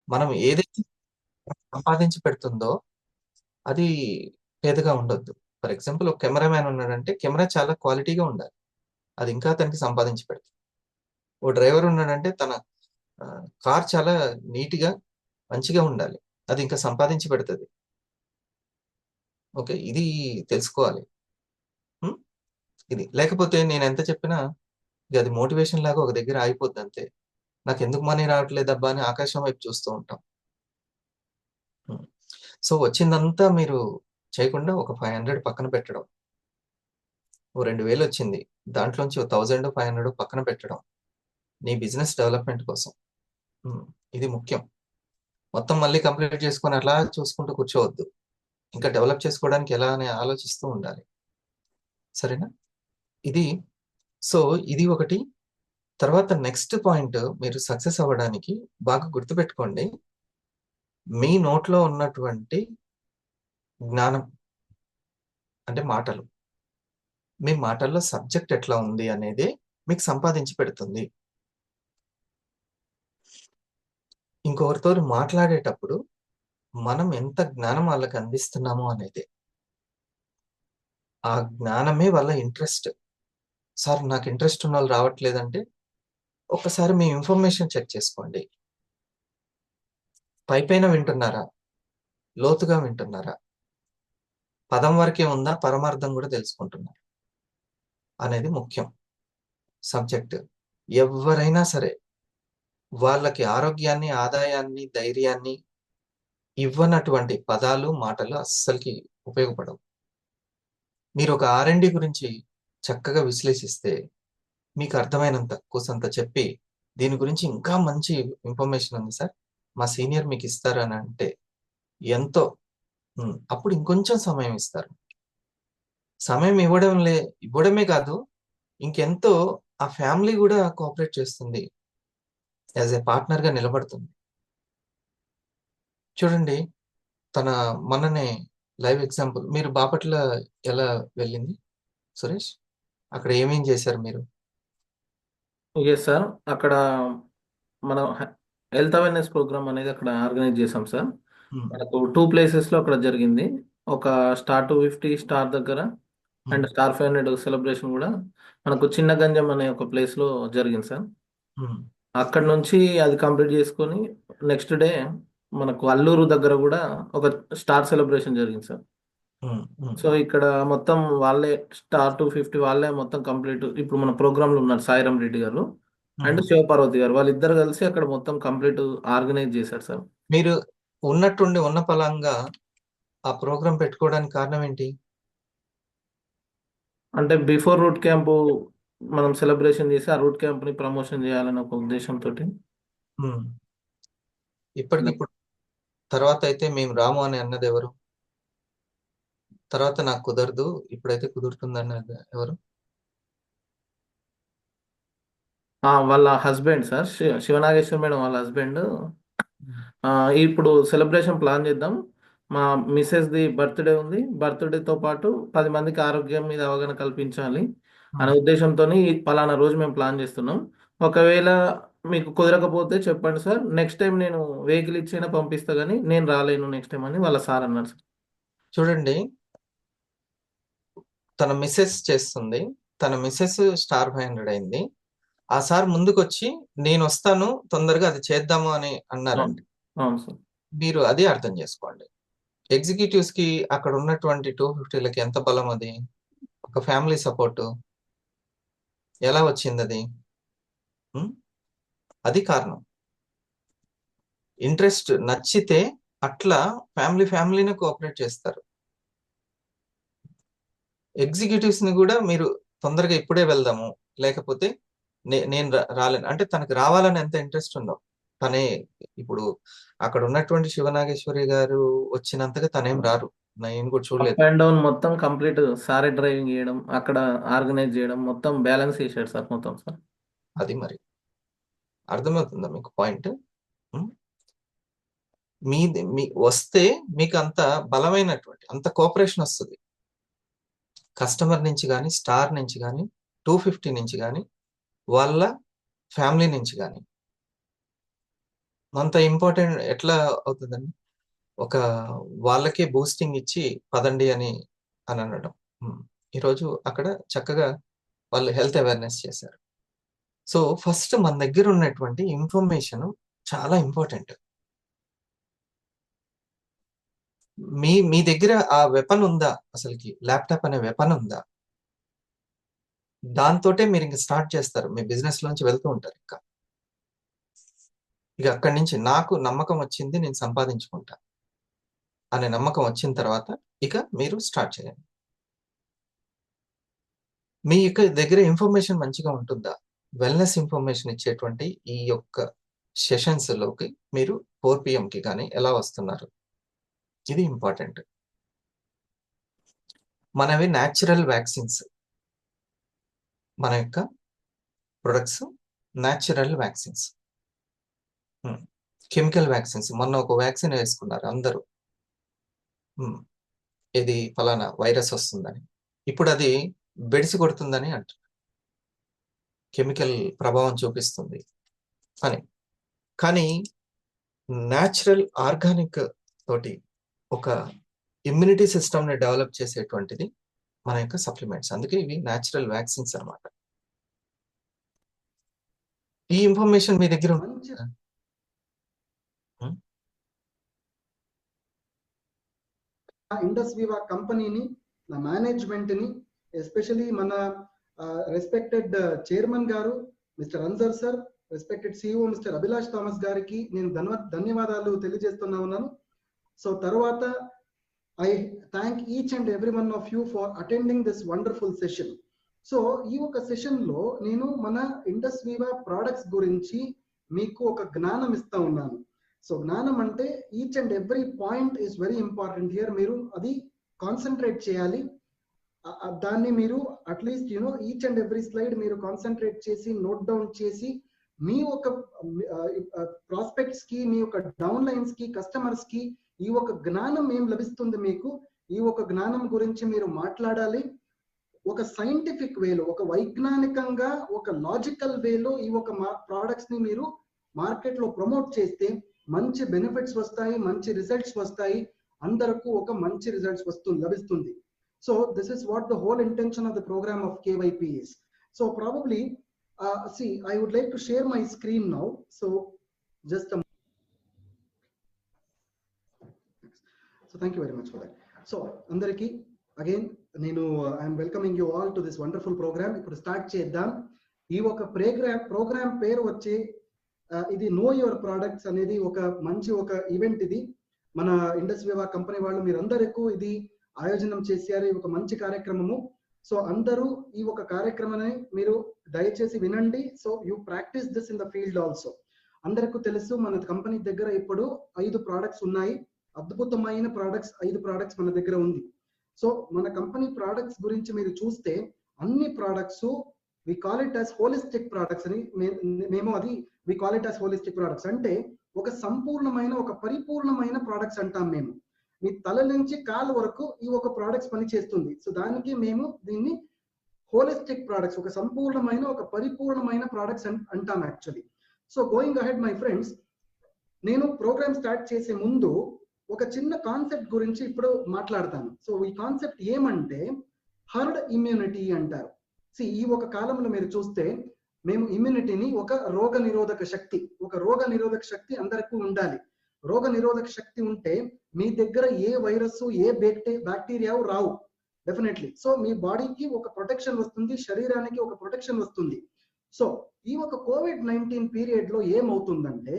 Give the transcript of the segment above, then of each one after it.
మనం ఏదైతే సంపాదించి పెడుతుందో అది పేదగా ఉండొద్దు. ఫర్ ఎగ్జాంపుల్ ఒక కెమెరామ్యాన్ ఉన్నాడంటే కెమెరా చాలా క్వాలిటీగా ఉండాలి. అది ఇంకా అతనికి సంపాదించి పెడుతుంది. ఓ డ్రైవర్ ఉన్నాడంటే తన కార్ చాలా నీట్‌గా, మంచిగా ఉండాలి. అది ఇంకా సంపాదించి పెడతది. ఓకే. ఇది తెలుసుకోవాలి. హ్మ్. ఇది. లేకపోతే నేనెంత చెప్పినా ఇగ అది మోటివేషన్ లాగా ఒక దగ్గర ఆగిపోద్దంతే. నాకెందుకు మనీ రావట్లేదబ్బా! అని ఆకాశం వైపు చూస్తూ ఉంటాం. హ్మ్. సో, వచ్చిందంతా మీరు చేయకుండా ఒక 500 పక్కన పెట్టడం. ఓ 2000 వచ్చింది. దాంట్లోంచి ఓ 1000 500 పక్కన పెట్టడం. నీ బిజినెస్ డెవలప్‌మెంట్ కోసం. హ్మ్. ఇది ముఖ్యం. మొత్తం మళ్ళీ కంప్లీట్ చేసుకొని అట్లా చూసుకుంటూ కూర్చోవద్దు. ఇంకా డెవలప్ చేసుకోవడానికి ఎలా అని ఆలోచిస్తూ ఉండాలి. సరేనా? ఇది సో, ఇది ఒకటి. తర్వాత నెక్స్ట్ పాయింట్ మీరు సక్సెస్ అవ్వడానికి బాగా గుర్తుపెట్టుకోండి. మీ నోట్లో ఉన్నటువంటి జ్ఞానం అంటే మాటలు. మీ మాటల్లో సబ్జెక్ట్ ఎట్లా ఉంది అనేదే మీకు సంపాదించి పెడుతుంది. ఇంకొకరితోని మాట్లాడేటప్పుడు మనం ఎంత జ్ఞానం వాళ్ళకి అందిస్తున్నాము అనేదే. ఆ జ్ఞానమే వాళ్ళ ఇంట్రెస్ట్. సార్ నాకు ఇంట్రెస్ట్ ఉన్నోళ్ళు రావట్లేదంటే, ఒక్కసారి మీ ఇన్ఫర్మేషన్ చెక్ చేసుకోండి. పైపైన వింటున్నారా? లోతుగా వింటున్నారా? పదం వరకే ఉందా? పరమార్థం గూడా తెలుసుకుంటున్నారా? అనేది ముఖ్యం. సబ్జెక్ట్. ఎవ్వరైనా సరే, వాళ్ళకి ఆరోగ్యాన్ని, ఆదాయాన్ని, ధైర్యాన్ని ఇవ్వనటువంటి పదాలు, మాటలు అస్సలకి ఉపయోగపడవు. మీరొక ఆర్&డి గురించి చక్కగా విశ్లేషిస్తే, మీకు అర్థమైనంత కూసంత చెప్పి, దీని గురించి ఇంకా మంచి ఇన్ఫర్మేషన్ ఉంది సార్. మా సీనియర్ మీకిస్తారు అనంటే, ఎంతో అప్పుడు ఇంకొంచెం సమయం ఇస్తారు. సమయం ఇవ్వడమే కాదు, ఇంకెంతో ఆ ఫ్యామిలీ గూడా కోఆపరేట్ చేస్తుంది. యాస్ ఎ పార్ట్నర్‌గా నిలబడుతుంది. చూడండి, తన మొన్ననే లైవ్ ఎగ్జాంపుల్ మీరు బాపట్ల ఎలా వెళ్ళింది సురేష్? అక్కడ ఏమేం చేశారు మీరు? Yes sir. అక్కడ మనం హెల్త్ అవేర్‌నెస్ ప్రోగ్రామ్ అనేది అక్కడ ఆర్గనైజ్ చేసాం సార్. హ్మ్. మనకు 2 ప్లేసెస్‌లో అక్కడ జరిగింది. ఒక స్టార్ 250 స్టార్ దగ్గర హ్మ్. అండ్ స్టార్ 500 సెలబ్రేషన్ గూడా మనకు చిన్న గంజం అనే ఒక ప్లేస్‌లో జరిగింది సార్. హ్మ్. అక్కడి నుంచి అది కంప్లీట్ చేసుకొని నెక్స్ట్ డే మనకు అల్లూరు దగ్గర గూడా ఒక స్టార్ సెలబ్రేషన్ జరిగింది సార్. హ్మ్. హ్మ్. సో, ఇక్కడ మొత్తం వాళ్ళే స్టార్ 250 వాళ్ళే మొత్తం కంప్లీట్ ఇప్పుడు మన ప్రోగ్రామ్‌లో ఉన్నారు సాయిరామ్ రెడ్డి గారు అండ్ హ్మ్. శివపార్వతి గారు. వాళ్ళిద్దరు కలిసి అక్కడ మొత్తం కంప్లీట్ ఆర్గనైజ్ చేశారు సార్. మీరు ఉన్నట్టుండి ఉన్న పళంగా ఆ ప్రోగ్రామ్ పెట్టుకోవడానికి కారణం ఏంటి? అంటే బిఫోర్ రూట్ క్యాంపు మనం సెలబ్రేషన్ చేసి ఆ రూట్ క్యాంప్‌ని ప్రమోషన్ చేయాలనే ఒక ఉద్దేశంతోటి. హ్మ్. ఇప్పటికిప్పుడు తర్వాతయితే మేము రాము అని అన్నదెవరు? తర్వాత నాకు కుదరదు. ఇప్పుడైతే కుదురుతుందన్నది ఎవరు? వాళ్ళ హస్బెండ్ సార్. శివనాగేశ్వరి మేడం వాళ్ళ హస్బెండ్ హ్మ్. ఇప్పుడు సెలబ్రేషన్ ప్లాన్ చేద్దాం. మా మిసెస్‌ది బర్త్‌డే ఉంది. బర్త్‌డేతో పాటు 10 మందికి ఆరోగ్యం మీద అవగాహన కల్పించాలి అనే హ్మ్. ఉద్దేశంతోని పలానా రోజు మేము ప్లాన్ చేస్తున్నాం. ఒకవేళ మీకు కుదరకపోతే చెప్పండి సార్. నెక్స్ట్ టైమ్ నేను వెహికల్ ఇచ్చైనా పంపిస్తా గానీ నేను రాలేను నెక్స్ట్ టైమ్ అని వాళ్ళ సార్ అన్నారు సార్. చూడండి, తన మిసెస్ చేస్తుంది. తన మిసెస్ స్టార్ 500 అయింది. ఆ సార్ ముందుకొచ్చి నేనొస్తాను తొందరగా అది చేద్దాము అని అవును. అన్నారండి. అవును సార్. మీరు అది అర్థం చేసుకోండి. ఎగ్జిక్యూటివ్స్‌కి అక్కడ ఉన్నటువంటి 250లకి ఎంత బలం అది? ఒక ఫ్యామిలీ సపోర్టు. ఎలా వచ్చిందది? హ్మ్. అది కారణం. ఇంట్రెస్ట్ నచ్చితే అట్లా ఫ్యామిలీనే కోఆపరేట్ చేస్తారు. ఎగ్జిక్యూటివ్స్‌ని గూడా మీరు తొందరగా ఇప్పుడే వెళ్దాము. లేకపోతే నేను రాలేను. అంటే తనకి రావాలని ఎంత ఇంట్రెస్ట్ ఉందో. తనే ఇప్పుడు అక్కడ ఉన్నటువంటి శివనాగేశ్వరి గారు వచ్చినంతగా తనేం రారు. నేను కూడా అప్ చూడలేదు. అండ్ డౌన్ మొత్తం కంప్లీట్ సారే డ్రైవింగ్ చేయడం, అక్కడ ఆర్గనైజ్ చేయడం మొత్తం బ్యాలెన్స్ చేశాడు సార్ మొత్తం సార్. అది మరి. అర్థమవుతుందా మీకు పాయింట్? హ్మ్. వస్తే మీకంత బలమైనటువంటి అంత కోఆపరేషన్ వస్తది. కస్టమర్ నుంచి గాని, స్టార్ నుంచి గాని, 250 నుంచి గాని, వాళ్ళ ఫ్యామిలీ నుంచి గాని. అంత ఇంపార్టెంట్ ఎట్లా అవుతుందండి? ఒక వాళ్ళకే బూస్టింగ్ ఇచ్చి పదండి అని అనడం. ఈరోజు అక్కడ చక్కగా వాళ్ళు హెల్త్ అవేర్నెస్ చేశారు. సో ఫస్ట్ మన దగ్గర ఉన్నటువంటి ఇన్ఫర్మేషన్ చాలా ఇంపార్టెంట్. మీ దగ్గర ఆ వెపన్ ఉందా? అసలుకి ల్యాప్టాప్ అనే వెపన్ ఉందా? దాంతోటే మీరు ఇంక స్టార్ట్ చేస్తారు. మీ బిజినెస్ లోంచి వెళ్తూ ఉంటారు ఇంకా. ఇక అక్కడి నుంచి నాకు నమ్మకం వచ్చింది, నేను సంపాదించుకుంటా అనే నమ్మకం వచ్చిన తర్వాత ఇక మీరు స్టార్ట్ చేయండి. మీ యొక్క దగ్గర ఇన్ఫర్మేషన్ మంచిగా ఉంటుందా? వెల్నెస్ ఇన్ఫర్మేషన్ ఇచ్చేటువంటి ఈ యొక్క సెషన్స్ లోకి మీరు 4 PM కి కానీ ఎలా వస్తున్నారు? ఇది ఇంపార్టెంట్. మనవి న్యాచురల్ వ్యాక్సిన్స్. మన యొక్క products natural vaccines. Chemical vaccines. మొన్న ఒక వ్యాక్సిన్ వేసుకున్నారు అందరూ. ఇది ఫలానా వైరస్ వస్తుందని. ఇప్పుడు అది బెడిసి కొడుతుందని అంటారు. కెమికల్ ప్రభావం చూపిస్తుంది అని. కానీ న్యాచురల్ ఆర్గానిక్ తోటి ఒక ఇమ్యూనిటీ సిస్టమ్ని డెవలప్ చేసేటువంటిది మన యొక్క సప్లిమెంట్స్. అందుకే ఇవి న్యాచురల్ వ్యాక్సిన్స్ అన్నమాట. ఈ ఇన్ఫర్మేషన్ మీ దగ్గర మంచి ఇండస్ వివా కంపెనీని, నా మేనేజ్మెంట్ ని, ఎస్పెషలీ మన రెస్పెక్టెడ్ చైర్మన్ గారు mister Ansar sir, respected CEO mister Abhilash Thomas గారికి నేను ధన్యవాదాలు తెలియజేస్తున్నా ఉన్నాను. సో తర్వాత I thank each and every one of you for attending this wonderful session. So ఈ ఒక సెషన్ లో నేను మన ఇండస్ వివా ప్రొడక్ట్స్ గురించి మీకు ఒక జ్ఞానం ఇస్తా ఉన్నాను. సో జ్ఞానం అంటే each and every point is very important here. మీరు అది కాన్సన్ట్రేట్ చేయాలి. దాన్ని మీరు at least each and every slide మీరు కాన్సన్ట్రేట్ చేసి నోట్ డౌన్ చేసి మీ ఒక ప్రాస్పెక్ట్స్ కి, మీ యొక్క డౌన్ లైన్స్ కి, కస్టమర్స్ కి ఈ ఒక జ్ఞానం ఏం లభిస్తుంది మీకు, ఈ ఒక జ్ఞానం గురించి మీరు మాట్లాడాలి. ఒక సైంటిఫిక్ వేలో, ఒక వైజ్ఞానికంగా, ఒక లాజికల్ వేలో ఈ ఒక ప్రోడక్ట్స్ ని మీరు మార్కెట్ లో ప్రమోట్ చేస్తే మంచి బెనిఫిట్స్ వస్తాయి, మంచి రిజల్ట్స్ వస్తాయి, అందరకు ఒక మంచి రిజల్ట్స్ లభిస్తుంది. So this is what the whole intention of the program of KYP is. So probably see, I would like to share my screen now. So just so thank you very much for that. So andariki again nenu I am welcoming you all to this wonderful program. Ippudu start cheddam. Ee oka program పేరు వచ్చి ఇది no your products అనేది ఒక మంచి ఒక event. ఇది మన Indus వివా company వాళ్ళు మీరందరూ ఇది ఆయోజనం చేశారు. ఇది ఒక మంచి కార్యక్రమము. సో అందరూ ఈ ఒక కార్యక్రమాన్ని మీరు దయచేసి వినండి. So you practice this in the field also. అందరికీ తెలుసు మన కంపెనీ దగ్గర ఇప్పుడు 5 ప్రొడక్ట్స్ ఉన్నాయి. అద్భుతమైన ప్రొడక్ట్స్ 5 ప్రొడక్ట్స్ మన దగ్గర ఉంది. సో మన కంపెనీ ప్రొడక్ట్స్ గురించి మీరు చూస్తే అన్ని products we call it as holistic products అని మేము అది we call it as holistic products అంటే ఒక సంపూర్ణమైన, ఒక పరిపూర్ణమైన ప్రొడక్ట్స్ అంటాం మేము. మీ తల నుంచి కాలు వరకు ఈ ఒక ప్రొడక్ట్స్ పని చేస్తుంది. సో దానికి మేము దీన్ని హోలిస్టిక్ ప్రొడక్ట్స్, ఒక సంపూర్ణమైన, ఒక పరిపూర్ణమైన ప్రొడక్ట్స్ అంటాం actually. So going ahead my friends, నేను ప్రోగ్రామ్ స్టార్ట్ చేసే ముందు ఒక చిన్న కాన్సెప్ట్ గురించి ఇప్పుడు మాట్లాడతాను. సో ఈ కాన్సెప్ట్ ఏమంటే హర్డ్ ఇమ్యూనిటీ అంటారు. ఈ ఒక కాలంలో మీరు చూస్తే మేము ఇమ్యూనిటీని, ఒక రోగ నిరోధక శక్తి అందరికీ ఉండాలి. రోగ నిరోధక శక్తి ఉంటే మీ దగ్గర ఏ వైరస్, ఏ బ్యాక్టీరియా రావు డెఫినెట్లీ. సో మీ బాడీకి ఒక ప్రొటెక్షన్ వస్తుంది, శరీరానికి ఒక ప్రొటెక్షన్ వస్తుంది. సో ఈ ఒక COVID-19 పీరియడ్ లో ఏమవుతుందంటే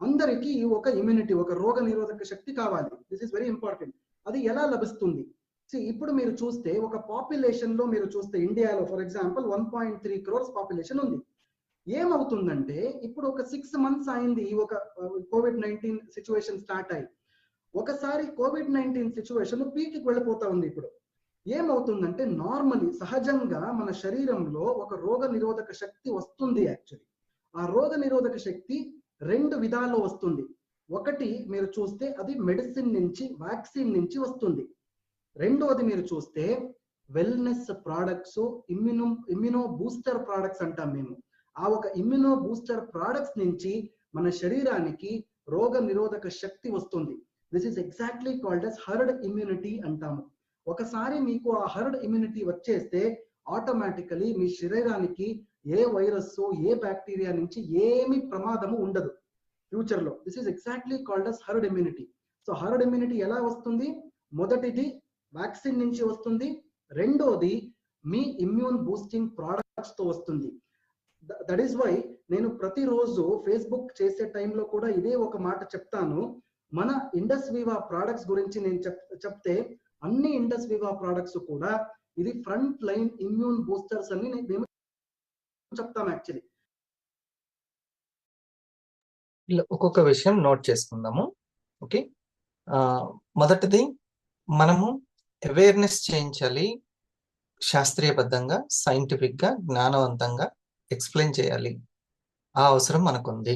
అందరికీ ఈ ఒక ఇమ్యూనిటీ, ఒక రోగ నిరోధక శక్తి కావాలి. This is very important. అది ఎలా లభిస్తుంది? ఇప్పుడు మీరు చూస్తే ఒక పాపులేషన్ లో మీరు చూస్తే ఇండియాలో ఫర్ ఎగ్జాంపుల్ 1.3 crores పాపులేషన్ ఉంది. ఏమవుతుందంటే ఇప్పుడు ఒక 6 months అయింది ఈ ఒక COVID-19 సిచ్యువేషన్ స్టార్ట్ అయ్యి. ఒకసారి COVID-19 సిచ్యువేషన్ పీక్కి వెళ్ళిపోతా ఉంది. ఇప్పుడు ఏమవుతుందంటే నార్మలీ సహజంగా మన శరీరంలో ఒక రోగ నిరోధక శక్తి వస్తుంది. యాక్చువల్లీ ఆ రోగ నిరోధక శక్తి 2 విధాల్లో వస్తుంది. ఒకటి మీరు చూస్తే అది మెడిసిన్ నుంచి, వ్యాక్సిన్ నుంచి వస్తుంది. రెండోది మీరు చూస్తే wellness products, immuno booster products అంటాం మేము. ఆ ఒక ఇమ్యూనో బూస్టర్ ప్రొడక్ట్స్ నుంచి మన శరీరానికి రోగ నిరోధక శక్తి వస్తుంది. This is exactly called as herd immunity అంటాము. ఒకసారి మీకు ఆ హర్డ్ ఇమ్యూనిటీ వచ్చేస్తే ఆటోమేటికలీ మీ శరీరానికి ఏ వైరస్ ఏ బ్యాక్టీరియా నుంచి ఏమి ప్రమాదము ఉండదు ఫ్యూచర్ లో. This is exactly called as herd immunity. So herd immunity ఎలా వస్తుంది? మొదటిది వ్యాక్సిన్ నుంచి వస్తుంది, రెండోది మీ ఇమ్యూన్ బూస్టింగ్ ప్రోడక్ట్స్ తో వస్తుంది. దట్ ఈస్ వై నేను ప్రతిరోజు ఫేస్బుక్ చేసే టైంలో కూడా ఇదే ఒక మాట చెప్తాను. మన ఇండస్ వివా ప్రోడక్ట్స్ గురించి నేను చెప్తే అన్ని ఇండస్ వివా ప్రోడక్ట్స్ కూడా ఇది ఫ్రంట్ లైన్ ఇమ్యూన్ బూస్టర్స్ అని మేము చెప్తాం యాక్చువల్లీ. ఇలా ఒక్కొక్క విషయం నోట్ చేసుకుందాము. ఓకే, మొదటిది మనము అవేర్నెస్ చేయించాలి, శాస్త్రీయబద్ధంగా సైంటిఫిక్ గా జ్ఞానవంతంగా ఎక్స్ప్లెయిన్ చేయాలి. ఆ అవసరం మనకుంది.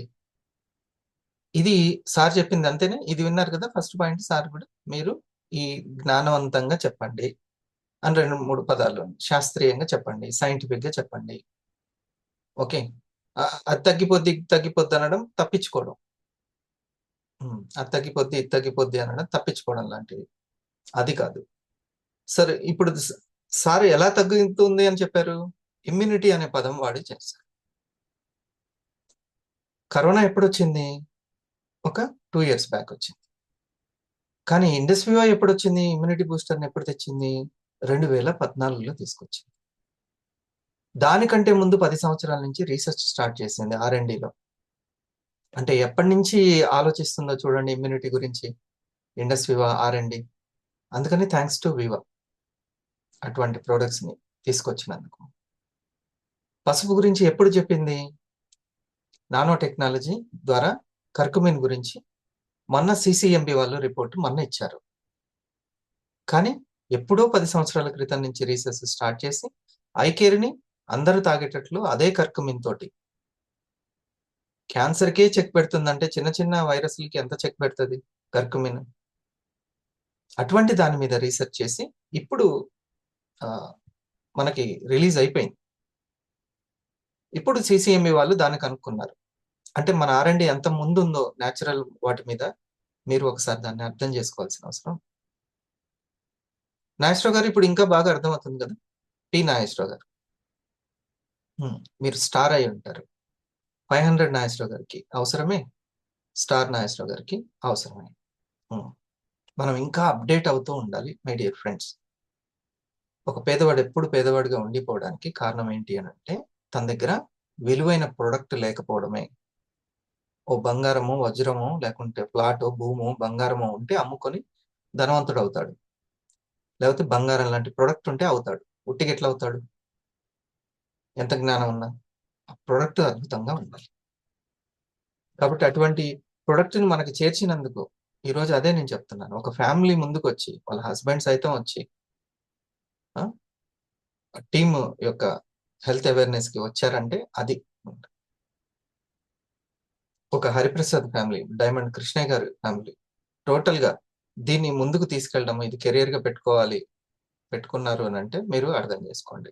ఇది సార్ చెప్పింది అంతేనే. ఇది విన్నారు కదా ఫస్ట్ పాయింట్. సార్ కూడా మీరు ఈ జ్ఞానవంతంగా చెప్పండి అని 2-3 పదాలు శాస్త్రీయంగా చెప్పండి, సైంటిఫిక్ గా చెప్పండి. ఓకే, అది తగ్గిపోద్ది ఇది తగ్గిపోద్ది అనడం తప్పించుకోవడం. అది తగ్గిపోద్ది ఇది తగ్గిపోద్ది అనడం తప్పించుకోవడం లాంటిది అది కాదు. సరే, ఇప్పుడు సార్ ఎలా తగ్గుతుంది అని చెప్పారు? ఇమ్యూనిటీ అనే పదం వాడి చేశారు. కరోనా ఎప్పుడు వచ్చింది? ఒక 2 years బ్యాక్ వచ్చింది. కానీ ఇండస్ వివా ఎప్పుడు వచ్చింది? ఇమ్యూనిటీ బూస్టర్ని ఎప్పుడు తెచ్చింది? 2014లో తీసుకొచ్చింది. దానికంటే ముందు 10 సంవత్సరాల నుంచి రీసెర్చ్ స్టార్ట్ చేసింది R&Dలో. అంటే ఎప్పటి నుంచి ఆలోచిస్తుందో చూడండి ఇమ్యూనిటీ గురించి ఇండస్ వివా R&D. అందుకని థ్యాంక్స్ టు వివా అటువంటి ప్రొడక్ట్స్ ని తీసుకొచ్చినందుకు. పసుపు గురించి ఎప్పుడు చెప్పింది? నానో టెక్నాలజీ ద్వారా కర్కుమిన్ గురించి మొన్న CCMB వాళ్ళు రిపోర్ట్ మొన్న ఇచ్చారు. కానీ ఎప్పుడో 10 సంవత్సరాల క్రితం నుంచి రీసెర్చ్ స్టార్ట్ చేసి ఐకేర్ని అందరూ తాగేటట్లు అదే కర్కుమిన్ తోటి క్యాన్సర్కే చెక్ పెడుతుందంటే చిన్న చిన్న వైరస్లకి ఎంత చెక్ పెడుతుంది కర్కుమిన్? అటువంటి దాని మీద రీసెర్చ్ చేసి ఇప్పుడు మనకి రిలీజ్ అయిపోయింది. ఇప్పుడు CCMB వాళ్ళు దాన్ని కనుక్కున్నారు. అంటే మన R&D ఎంత ముందుందో న్యాచురల్ వాటి మీద మీరు ఒకసారి దాన్ని అర్థం చేసుకోవాల్సిన అవసరం. నాగేశ్వరరావు గారు ఇప్పుడు ఇంకా బాగా అర్థమవుతుంది కదా. P నాగేశ్వరరావు గారు మీరు స్టార్ అయి ఉంటారు. 500 నాగేశ్వరరావు గారికి అవసరమే, స్టార్ నాగేశ్వరరావు గారికి అవసరమే. మనం ఇంకా అప్డేట్ అవుతూ ఉండాలి మై డియర్ ఫ్రెండ్స్. ఒక పేదవాడు ఎప్పుడు పేదవాడిగా ఉండిపోవడానికి కారణం ఏంటి అని అంటే తన దగ్గర విలువైన ప్రొడక్ట్ లేకపోవడమే. ఓ బంగారము వజ్రము లేకుంటే ప్లాటో భూము బంగారము ఉంటే అమ్ముకొని ధనవంతుడు అవుతాడు. లేకపోతే బంగారం లాంటి ప్రొడక్ట్ ఉంటే అవుతాడు. ఉట్టికి ఎట్లా అవుతాడు? ఎంత జ్ఞానం ఉన్నా ఆ ప్రొడక్ట్ అద్భుతంగా ఉండాలి. కాబట్టి అటువంటి ప్రొడక్ట్ని మనకి చేర్చినందుకు ఈరోజు అదే నేను చెప్తున్నాను. ఒక ఫ్యామిలీ ముందుకు వచ్చి వాళ్ళ హస్బెండ్ సైతం వచ్చి టీమ్ యొక్క హెల్త్ అవేర్నెస్ కి వచ్చారంటే అది ఒక హరిప్రసాద్ ఫ్యామిలీ, డైమండ్ కృష్ణయ్య గారి ఫ్యామిలీ టోటల్ గా దీన్ని ముందుకు తీసుకెళ్ళడం, ఇది కెరియర్ గా పెట్టుకున్నారు అని అంటే మీరు అర్థం చేసుకోండి.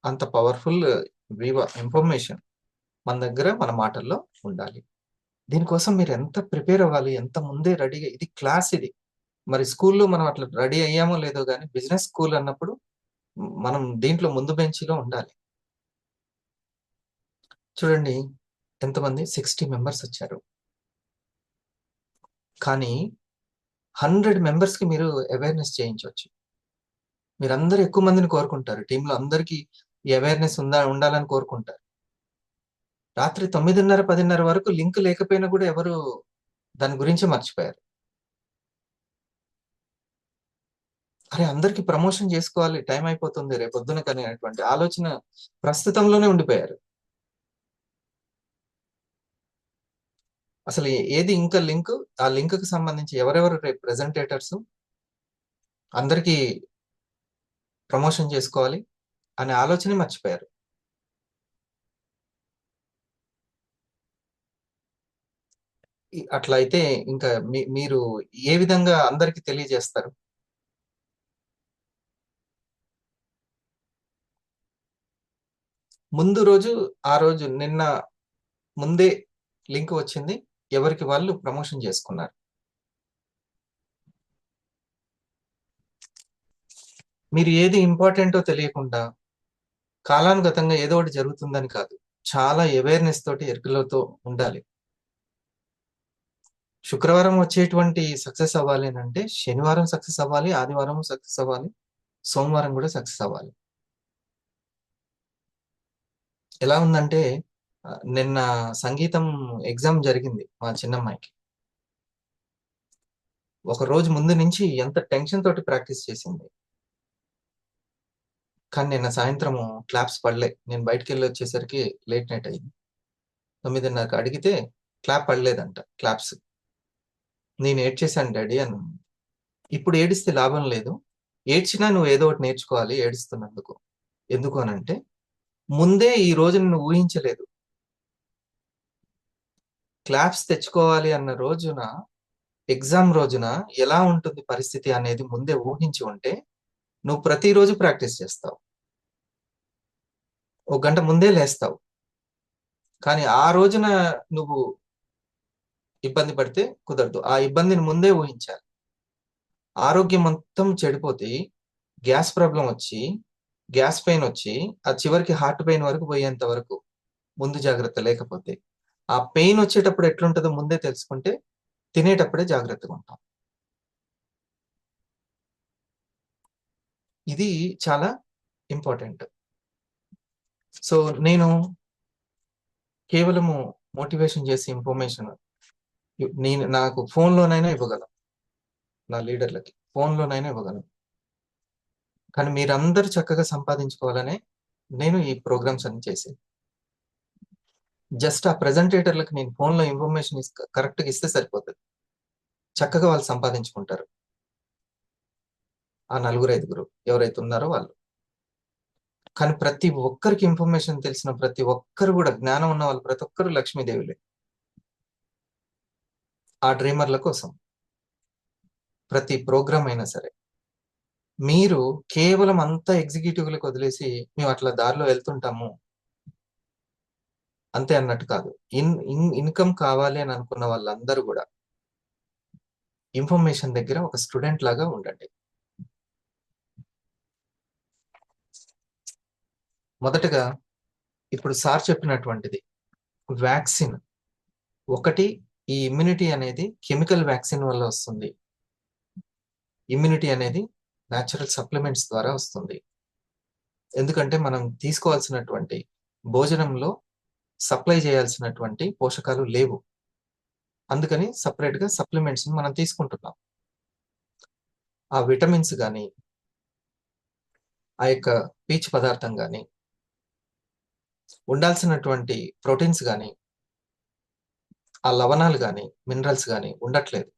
అంత పవర్ఫుల్ వివా ఇన్ఫర్మేషన్ మన దగ్గర మన మాటల్లో ఉండాలి. దీనికోసం మీరు ఎంత ప్రిపేర్ అవ్వాలి, ఎంత ముందే రెడీగా. ఇది క్లాస్. ఇది మరి స్కూల్లో మనం అట్లా రెడీ అయ్యామో లేదో కానీ బిజినెస్ స్కూల్ అన్నప్పుడు మనం దీంట్లో ముందు బెంచ్లో ఉండాలి. చూడండి ఎంతమంది 60 మెంబర్స్ వచ్చారు. కానీ 100 మెంబర్స్ కి మీరు అవేర్నెస్ చేయించవచ్చు. మీరందరూ ఎక్కువ మందిని కోరుకుంటారు. టీంలో అందరికీ ఈ అవేర్నెస్ ఉండాలని కోరుకుంటారు. రాత్రి 9:30, 10:30 వరకు లింక్ లేకపోయినా కూడా ఎవరు దాని గురించి మర్చిపోయారు. అరే అందరికి ప్రమోషన్ చేసుకోవాలి, టైం అయిపోతుంది రేపొద్దున కానీ అటువంటి ఆలోచన ప్రస్తుతంలోనే ఉండిపోయారు. అసలు ఏది ఇంకా లింక్, ఆ లింక్ కి సంబంధించి ఎవరెవరు రేపు ప్రెజెంటేటర్స్ అందరికీ ప్రమోషన్ చేసుకోవాలి అనే ఆలోచన మర్చిపోయారు. అట్లా అయితే ఇంకా మీరు ఏ విధంగా అందరికి తెలియజేస్తారు? ముందు రోజు, ఆ రోజు నిన్న ముందే లింక్ వచ్చింది, ఎవరికి వాళ్ళు ప్రమోషన్ చేసుకున్నారు. మీరు ఏది ఇంపార్టెంటో తెలియకుండా కాలానుగతంగా ఏదో ఒకటి జరుగుతుందని కాదు, చాలా అవేర్నెస్ తోటి ఎరుకలతో ఉండాలి. శుక్రవారం వచ్చేటువంటి సక్సెస్ అవ్వాలి అని అంటే శనివారం సక్సెస్ అవ్వాలి, ఆదివారం సక్సెస్ అవ్వాలి, సోమవారం కూడా సక్సెస్ అవ్వాలి. ఎలా ఉందంటే నిన్న సంగీతం ఎగ్జామ్ జరిగింది మా చిన్నమ్మాయికి. ఒక రోజు ముందు నుంచి ఎంత టెన్షన్ తోటి ప్రాక్టీస్ చేసింది. కానీ నిన్న సాయంత్రము క్లాప్స్ పడలే. నేను బయటికి వెళ్ళి వచ్చేసరికి లేట్ నైట్ అయింది. 9:30 అడిగితే క్లాప్ పడలేదంట, క్లాప్స్. నేను ఏడ్చేశాను డాడీ అని. ఇప్పుడు ఏడిస్తే లాభం లేదు, ఏడ్చినా నువ్వు ఏదో ఒకటి నేర్చుకోవాలి ఏడుస్తున్నందుకు. ఎందుకు అనంటే ముందే ఈ రోజు నువ్వు ఊహించలేదు. క్లాప్స్ తెచ్చుకోవాలి అన్న రోజున, ఎగ్జామ్ రోజున ఎలా ఉంటుంది పరిస్థితి అనేది ముందే ఊహించి ఉంటే నువ్వు ప్రతిరోజు ప్రాక్టీస్ చేస్తావు, 1 గంట ముందే లేస్తావు. కానీ ఆ రోజున నువ్వు ఇబ్బంది పడితే కుదరదు. ఆ ఇబ్బందిని ముందే ఊహించాలి. ఆరోగ్యం మొత్తం చెడిపోతే గ్యాస్ ప్రాబ్లం వచ్చి, గ్యాస్ పెయిన్ వచ్చి, ఆ చివరికి హార్ట్ పెయిన్ వరకు పోయేంత వరకు ముందు జాగ్రత్త లేకపోతే, ఆ పెయిన్ వచ్చేటప్పుడు ఎట్లుంటుందో ముందే తెలుసుకుంటే తినేటప్పుడే జాగ్రత్తగా ఉంటాం. ఇది చాలా ఇంపార్టెంట్. సో నేను కేవలము మోటివేషన్ చేసి ఇన్ఫర్మేషన్ నేను నాకు ఫోన్లోనైనా ఇవ్వగలను, నా లీడర్లకి ఫోన్లోనైనా ఇవ్వగలను. కానీ మీరందరూ చక్కగా సంపాదించుకోవాలనే నేను ఈ ప్రోగ్రామ్స్ అన్ని చేసేది. జస్ట్ ఆ ప్రెజెంటేటర్లకు నేను ఫోన్లో ఇన్ఫర్మేషన్ కరెక్ట్గా ఇస్తే సరిపోతుంది, చక్కగా వాళ్ళు సంపాదించుకుంటారు. ఆ 4-5 ఎవరైతే ఉన్నారో వాళ్ళు. కానీ ప్రతి ఒక్కరికి ఇన్ఫర్మేషన్ తెలిసిన ప్రతి ఒక్కరు కూడా, జ్ఞానం ఉన్న వాళ్ళు ప్రతి ఒక్కరు లక్ష్మీదేవులే. ఆ డ్రీమర్ల కోసం ప్రతి ప్రోగ్రామ్ అయినా సరే మీరు కేవలం అంతా ఎగ్జిక్యూటివ్లకు వదిలేసి మేము అట్లా దారిలో వెళ్తుంటాము అంతే అన్నట్టు కాదు. ఇన్కమ్ కావాలి అని అనుకున్న వాళ్ళందరూ కూడా ఇన్ఫర్మేషన్ దగ్గర ఒక స్టూడెంట్ లాగా ఉండండి. మొదటగా ఇప్పుడు సార్ చెప్పినటువంటిది వ్యాక్సిన్ ఒకటి. ఈ ఇమ్యూనిటీ అనేది కెమికల్ వ్యాక్సిన్ వల్ల వస్తుంది. ఇమ్యూనిటీ అనేది న్యాచురల్ సప్లిమెంట్స్ ద్వారా వస్తుంది. ఎందుకంటే మనం తీసుకోవాల్సినటువంటి భోజనంలో సప్లై చేయాల్సినటువంటి పోషకాలు లేవు, అందుకని సపరేట్ గా సప్లిమెంట్స్ మనం తీసుకుంటున్నాం. ఆ విటమిన్స్ కానీ, ఆ యొక్క పీచు పదార్థం కానీ, ఉండాల్సినటువంటి ప్రోటీన్స్ కానీ, ఆ లవణాలు కానీ, మినరల్స్ కానీ ఉండట్లేదు.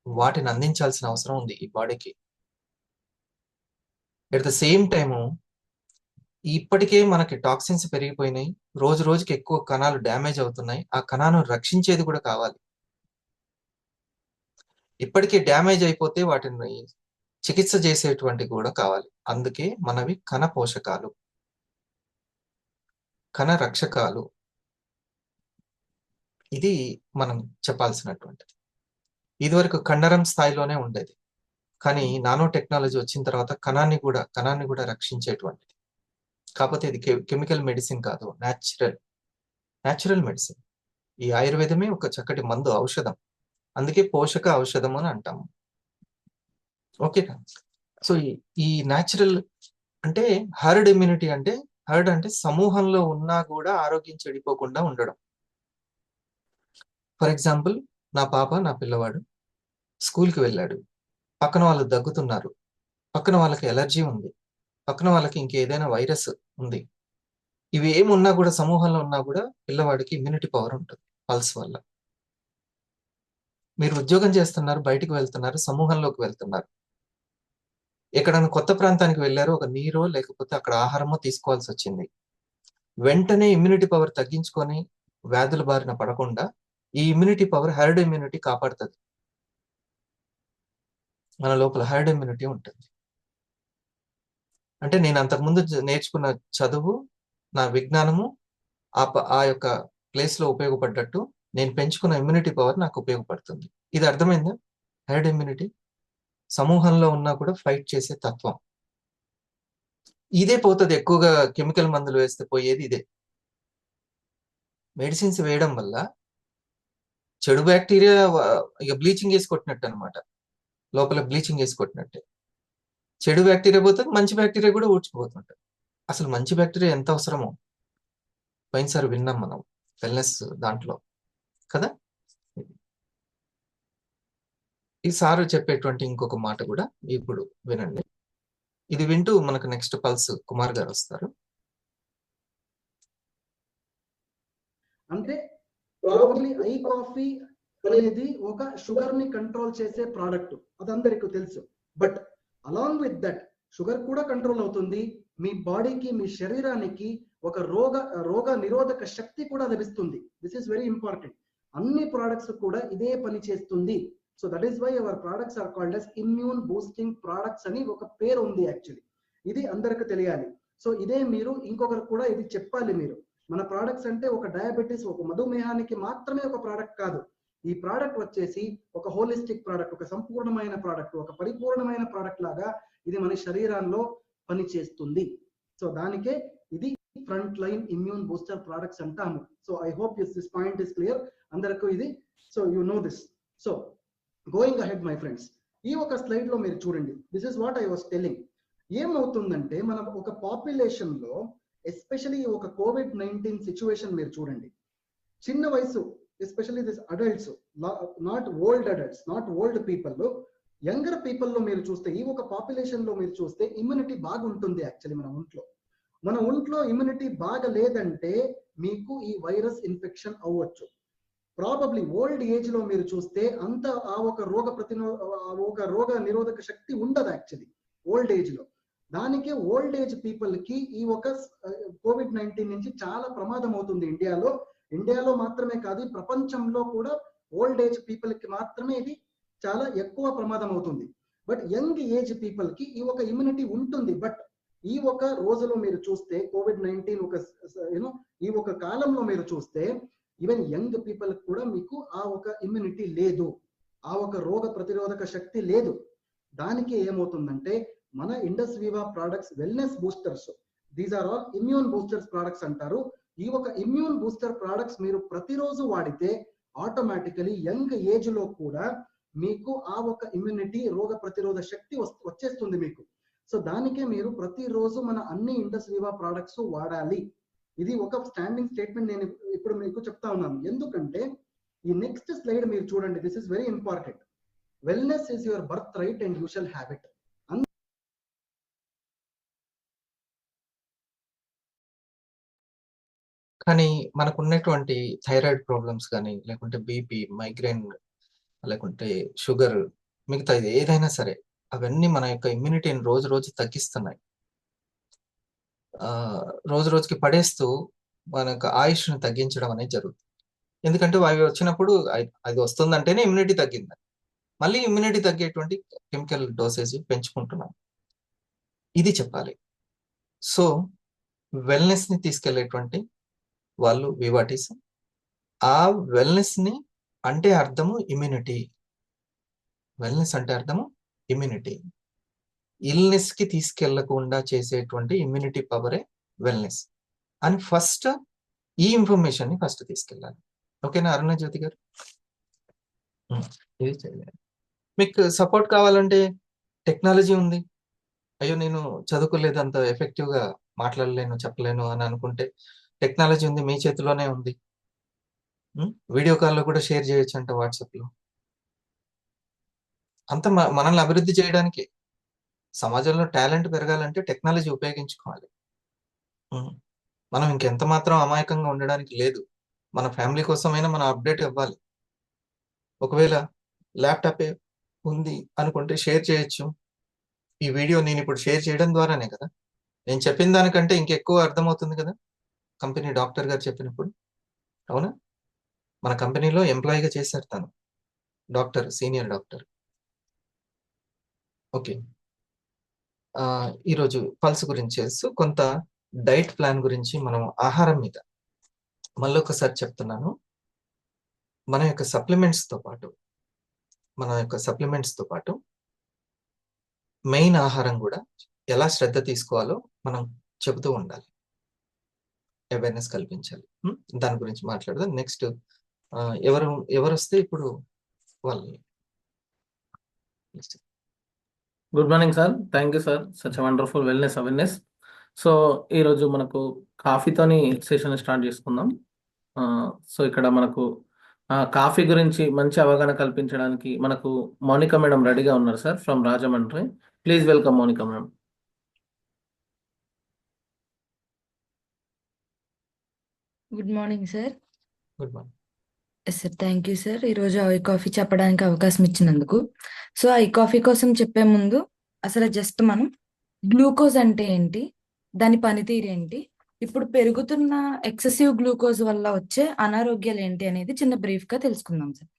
వాటిని అందించాల్సిన అవసరం ఉంది ఈ బాడీకి. ఎట్ ద సేమ్ టైము ఇప్పటికే మనకి టాక్సిన్స్ పెరిగిపోయినాయి, రోజు రోజుకి ఎక్కువ కణాలు డ్యామేజ్ అవుతున్నాయి. ఆ కణాలను రక్షించేది కూడా కావాలి. ఇప్పటికే డ్యామేజ్ అయిపోతే వాటిని చికిత్స చేసేటువంటి కూడా కావాలి. అందుకే మనవి కణ పోషకాలు, కణ రక్షకాలు. ఇది మనం చెప్పాల్సినటువంటిది. ఇదివరకు కండరం స్థాయిలోనే ఉండేది, కానీ నానో టెక్నాలజీ వచ్చిన తర్వాత కణాన్ని కూడా రక్షించేటువంటిది. కాకపోతే ఇది కెమికల్ మెడిసిన్ కాదు, న్యాచురల్ మెడిసిన్. ఈ ఆయుర్వేదమే ఒక చక్కటి మందు, ఔషధం. అందుకే పోషక ఔషధం అని అంటాము. ఓకేనా? సో ఈ న్యాచురల్ అంటే హర్డ్ ఇమ్యూనిటీ అంటే, హర్డ్ అంటే సమూహంలో ఉన్నా కూడా ఆరోగ్యం చెడిపోకుండా ఉండడం. ఫర్ ఎగ్జాంపుల్, నా పిల్లవాడు స్కూల్కి వెళ్ళాడు, పక్కన వాళ్ళు దగ్గుతున్నారు, పక్కన వాళ్ళకి ఎలర్జీ ఉంది, పక్కన వాళ్ళకి ఇంకేదైనా వైరస్ ఉంది. ఇవి ఏమున్నా కూడా, సమూహంలో ఉన్నా కూడా పిల్లవాడికి ఇమ్యూనిటీ పవర్ ఉంటుంది పల్స్ వల్ల. మీరు ఉద్యోగం చేస్తున్నారు, బయటికి వెళ్తున్నారు, సమూహంలోకి వెళ్తున్నారు, ఎక్కడైనా కొత్త ప్రాంతానికి వెళ్ళారు, ఒక నీరో లేకపోతే అక్కడ ఆహారమో తీసుకోవాల్సి వచ్చింది, వెంటనే ఇమ్యూనిటీ పవర్ తగ్గించుకొని వ్యాధుల బారిన పడకుండా ఈ ఇమ్యూనిటీ పవర్, హెర్డ్ ఇమ్యూనిటీ కాపాడుతుంది. మన లోపల హెర్డ్ ఇమ్యూనిటీ ఉంటుంది. అంటే నేను అంతకుముందు నేర్చుకున్న చదువు, నా విజ్ఞానము ఆ యొక్క ప్లేస్ లో ఉపయోగపడ్డట్టు నేను పెంచుకున్న ఇమ్యూనిటీ పవర్ నాకు ఉపయోగపడుతుంది. ఇది అర్థమైందా? హెర్డ్ ఇమ్యూనిటీ, సమూహంలో ఉన్నా కూడా ఫైట్ చేసే తత్వం. ఇదే పోతుంది. ఎక్కువగా కెమికల్ మందులు వేస్తే పోయేది ఇదే. మెడిసిన్స్ వేయడం వల్ల చెడు బ్యాక్టీరియా ఇక బ్లీచింగ్ వేసి కొట్టినట్టు అనమాట. లోపల బ్లీచింగ్ వేసి కొట్టినట్టే. చెడు బ్యాక్టీరియా పోతుంది, మంచి బ్యాక్టీరియా కూడా ఊడ్చుకుపోతుంటది. అసలు మంచి బ్యాక్టీరియా ఎంత అవసరమో పోయినసారి విన్నాం మనం వెల్నెస్ దాంట్లో కదా. ఈ సారు చెప్పేటువంటి ఇంకొక మాట కూడా ఇప్పుడు వినండి. ఇది వింటూ మనకు నెక్స్ట్ పల్స్ కుమార్ గారు వస్తారు. అంటే ప్రాబబ్లీ ఐ కాఫీ అనేది ఒక షుగర్ ని కంట్రోల్ చేసే ప్రోడక్ట్, అది అందరికీ తెలుసు. But along with that sugar కూడా కంట్రోల్ అవుతుంది. మీ బాడీకి, మీ శరీరానికి ఒక రోగ నిరోధక శక్తి కూడా లభిస్తుంది. This is very important. అన్ని ప్రోడక్ట్స్ కూడా ఇదే పని చేస్తుంది. So that is why our products are called as immune boosting products అని ఒక పేరు ఉంది యాక్చువల్లీ. ఇది అందరికి తెలియాలి. సో ఇదే మీరు ఇంకొకరు కూడా ఇది చెప్పాలి. మీరు మన ప్రోడక్ట్స్ అంటే ఒక డయాబెటీస్, ఒక మధుమేహానికి మాత్రమే ఒక ప్రోడక్ట్ కాదు. ఈ ప్రోడక్ట్ వచ్చేసి ఒక హోలిస్టిక్ ప్రోడక్ట్, ఒక సంపూర్ణమైన ప్రోడక్ట్, ఒక పరిపూర్ణమైన ప్రోడక్ట్ లాగా ఇది మన శరీరంలో పనిచేస్తుంది. సో దానికే ఇది front line immune booster products అంటాము. So I hope this point is clear అందరికీ ఇది. So you know this. So going ahead my friends, ఈ ఒక స్లైడ్ లో మీరు చూడండి. This is what I was telling. ఏమవుతుందంటే మన ఒక పాపులేషన్ లో ఎస్పెషలీ ఒక COVID-19 సిచ్యువేషన్ మీరు చూడండి. చిన్న వయసు, especially this adults, not old adults, not old people, younger people లో మీరు చూస్తే, ఈ ఒక పాపులేషన్ లో మీరు చూస్తే ఇమ్యూనిటీ బాగా ఉంటుంది. యాక్చువల్లీ మన ఒంట్లో ఇమ్యూనిటీ బాగా లేదంటే మీకు ఈ వైరస్ ఇన్ఫెక్షన్ అవ్వచ్చు. ప్రాబబ్లీ ఓల్డ్ ఏజ్ లో మీరు చూస్తే అంత ఆ ఒక రోగ నిరోధక శక్తి ఉండదు యాక్చువల్లీ ఓల్డ్ ఏజ్ లో. దానికి ఓల్డ్ ఏజ్ పీపుల్ కి ఈ ఒక COVID-19 నుంచి చాలా ప్రమాదం అవుతుంది. ఇండియాలో మాత్రమే కాదు, ప్రపంచంలో కూడా ఓల్డ్ ఏజ్ పీపుల్ కి మాత్రమే ఇది చాలా ఎక్కువ ప్రమాదం అవుతుంది. బట్ యంగ్ ఏజ్ పీపుల్ కి ఈ ఒక ఇమ్యూనిటీ ఉంటుంది. బట్ ఈ ఒక రోజులో మీరు చూస్తే COVID-19 ఈ ఒక కాలంలో మీరు చూస్తే ఈవెన్ యంగ్ పీపుల్ కూడా మీకు ఆ ఒక ఇమ్యూనిటీ లేదు, ఆ ఒక రోగ ప్రతిరోధక శక్తి లేదు. దానికి ఏమవుతుందంటే మన Indus Viva products wellness boosters, these are all immune boosters products అంటారు. ఈ ఒక ఇమ్యూన్ బూస్టర్ ప్రోడక్ట్స్ మీరు ప్రతిరోజు వాడితే ఆటోమేటికలీ యంగ్ ఏజ్ లో కూడా మీకు ఆ ఒక ఇమ్యూనిటీ, రోగ ప్రతిరోధ శక్తి వచ్చేస్తుంది మీకు. సో దానికే మీరు ప్రతిరోజు మన అన్ని ఇండస్ వివా ప్రోడక్ట్స్ వాడాలి. ఇది ఒక స్టాండింగ్ స్టేట్మెంట్ నేను ఇప్పుడు మీకు చెప్తా ఉన్నాను. ఎందుకంటే ఈ నెక్స్ట్ స్లైడ్ మీరు చూడండి. This is very important. Wellness is your birth right and you shall have it. కానీ మనకు ఉన్నటువంటి థైరాయిడ్ ప్రాబ్లమ్స్ కానీ, లేకుంటే బీపీ, మైగ్రేన్, లేకుంటే షుగర్, మిగతా ఏదైనా సరే అవన్నీ మన యొక్క ఇమ్యూనిటీని రోజు రోజు తగ్గిస్తున్నాయి. రోజు రోజుకి పడేస్తూ మన యొక్క ఆయుష్ను తగ్గించడం అనేది జరుగుతుంది. ఎందుకంటే అవి వచ్చినప్పుడు అది వస్తుందంటేనే ఇమ్యూనిటీ తగ్గింది. మళ్ళీ ఇమ్యూనిటీ తగ్గేటువంటి కెమికల్ డోసేజ్ పెంచుకుంటున్నాం. ఇది చెప్పాలి. సో వెల్నెస్ ని తీసుకెళ్లేటువంటి వాళ్ళు వివాటీస్. ఆ వెల్నెస్ ని అంటే అర్థము ఇమ్యూనిటీ. వెల్నెస్ అంటే అర్థము ఇమ్యూనిటీ. ఇల్నెస్ కి తీసుకెళ్లకుండా చేసేటువంటి ఇమ్యూనిటీ పవరే వెల్నెస్ అని ఫస్ట్ ఈ ఇన్ఫర్మేషన్ ని ఫస్ట్ తీసుకెళ్ళాలి. ఓకేనా అరుణజ్యోతి గారు? ఇది చేయాలి. మీకు సపోర్ట్ కావాలంటే టెక్నాలజీ ఉంది. అయ్యో నేను చదువుకోలేదు, అంత ఎఫెక్టివ్ గా మాట్లాడలేను, చెప్పలేను అని అనుకుంటే టెక్నాలజీ ఉంది, మీ చేతిలోనే ఉంది. వీడియో కాల్లో కూడా షేర్ చేయొచ్చు అంట వాట్సాప్ లో. అంత మనల్ని అభివృద్ధి చేయడానికి, సమాజంలో టాలెంట్ పెరగాలంటే టెక్నాలజీ ఉపయోగించుకోవాలి. మనం ఇంకెంత మాత్రం అమాయకంగా ఉండడానికి లేదు. మన ఫ్యామిలీ కోసమైనా మనం అప్డేట్ ఇవ్వాలి. ఒకవేళ ల్యాప్టాప్ ఉంది అనుకుంటే షేర్ చేయొచ్చు. ఈ వీడియో నేను ఇప్పుడు షేర్ చేయడం ద్వారానే కదా, నేను చెప్పిన దానికంటే ఇంకెక్కువ అర్థమవుతుంది కదా కంపెనీ డాక్టర్ గారు చెప్పినప్పుడు. అవునా? మన కంపెనీలో ఎంప్లాయీగా చేశారు తను, డాక్టర్, సీనియర్ డాక్టర్. ఓకే, ఈరోజు పల్స్ గురించి చేస్తూ కొంత డైట్ ప్లాన్ గురించి మనం ఆహారం మీద మళ్ళీ ఒకసారి చెప్తున్నాను. మన యొక్క సప్లిమెంట్స్తో పాటు మెయిన్ ఆహారం కూడా ఎలా శ్రద్ధ తీసుకోవాలో మనం చెబుతూ ఉండాలి, అవేర్నెస్ కల్పించాలి. దాని గురించి మాట్లాడదాం. నెక్స్ట్ ఎవరు వస్తే ఇప్పుడు వాళ్ళు. Good morning sir. Thank you sir, such wonderful wellness awareness. So ఈరోజు మనకు కాఫీతోని సెషన్ స్టార్ట్ చేసుకుందాం. సో ఇక్కడ మనకు కాఫీ గురించి మంచి అవగాహన కల్పించడానికి మనకు మౌనిక మేడం రెడీగా ఉన్నారు sir, from Rajahmundry. Please welcome Mounika madam. Good morning sir. Good morning. Yes sir, thank you sir. ఈరోజు ఐ కాఫీ చెప్పడానికి అవకాశం ఇచ్చినందుకు. సో ఐ కాఫీ కోసం చెప్పే ముందు అసలు జస్ట్ మనం గ్లూకోజ్ అంటే ఏంటి, దాని పనితీరు ఏంటి, ఇప్పుడు పెరుగుతున్న ఎక్సెసివ్ గ్లూకోజ్ వల్ల వచ్చే అనారోగ్యాలు ఏంటి అనేది చిన్న బ్రీఫ్గా తెలుసుకుందాం సార్.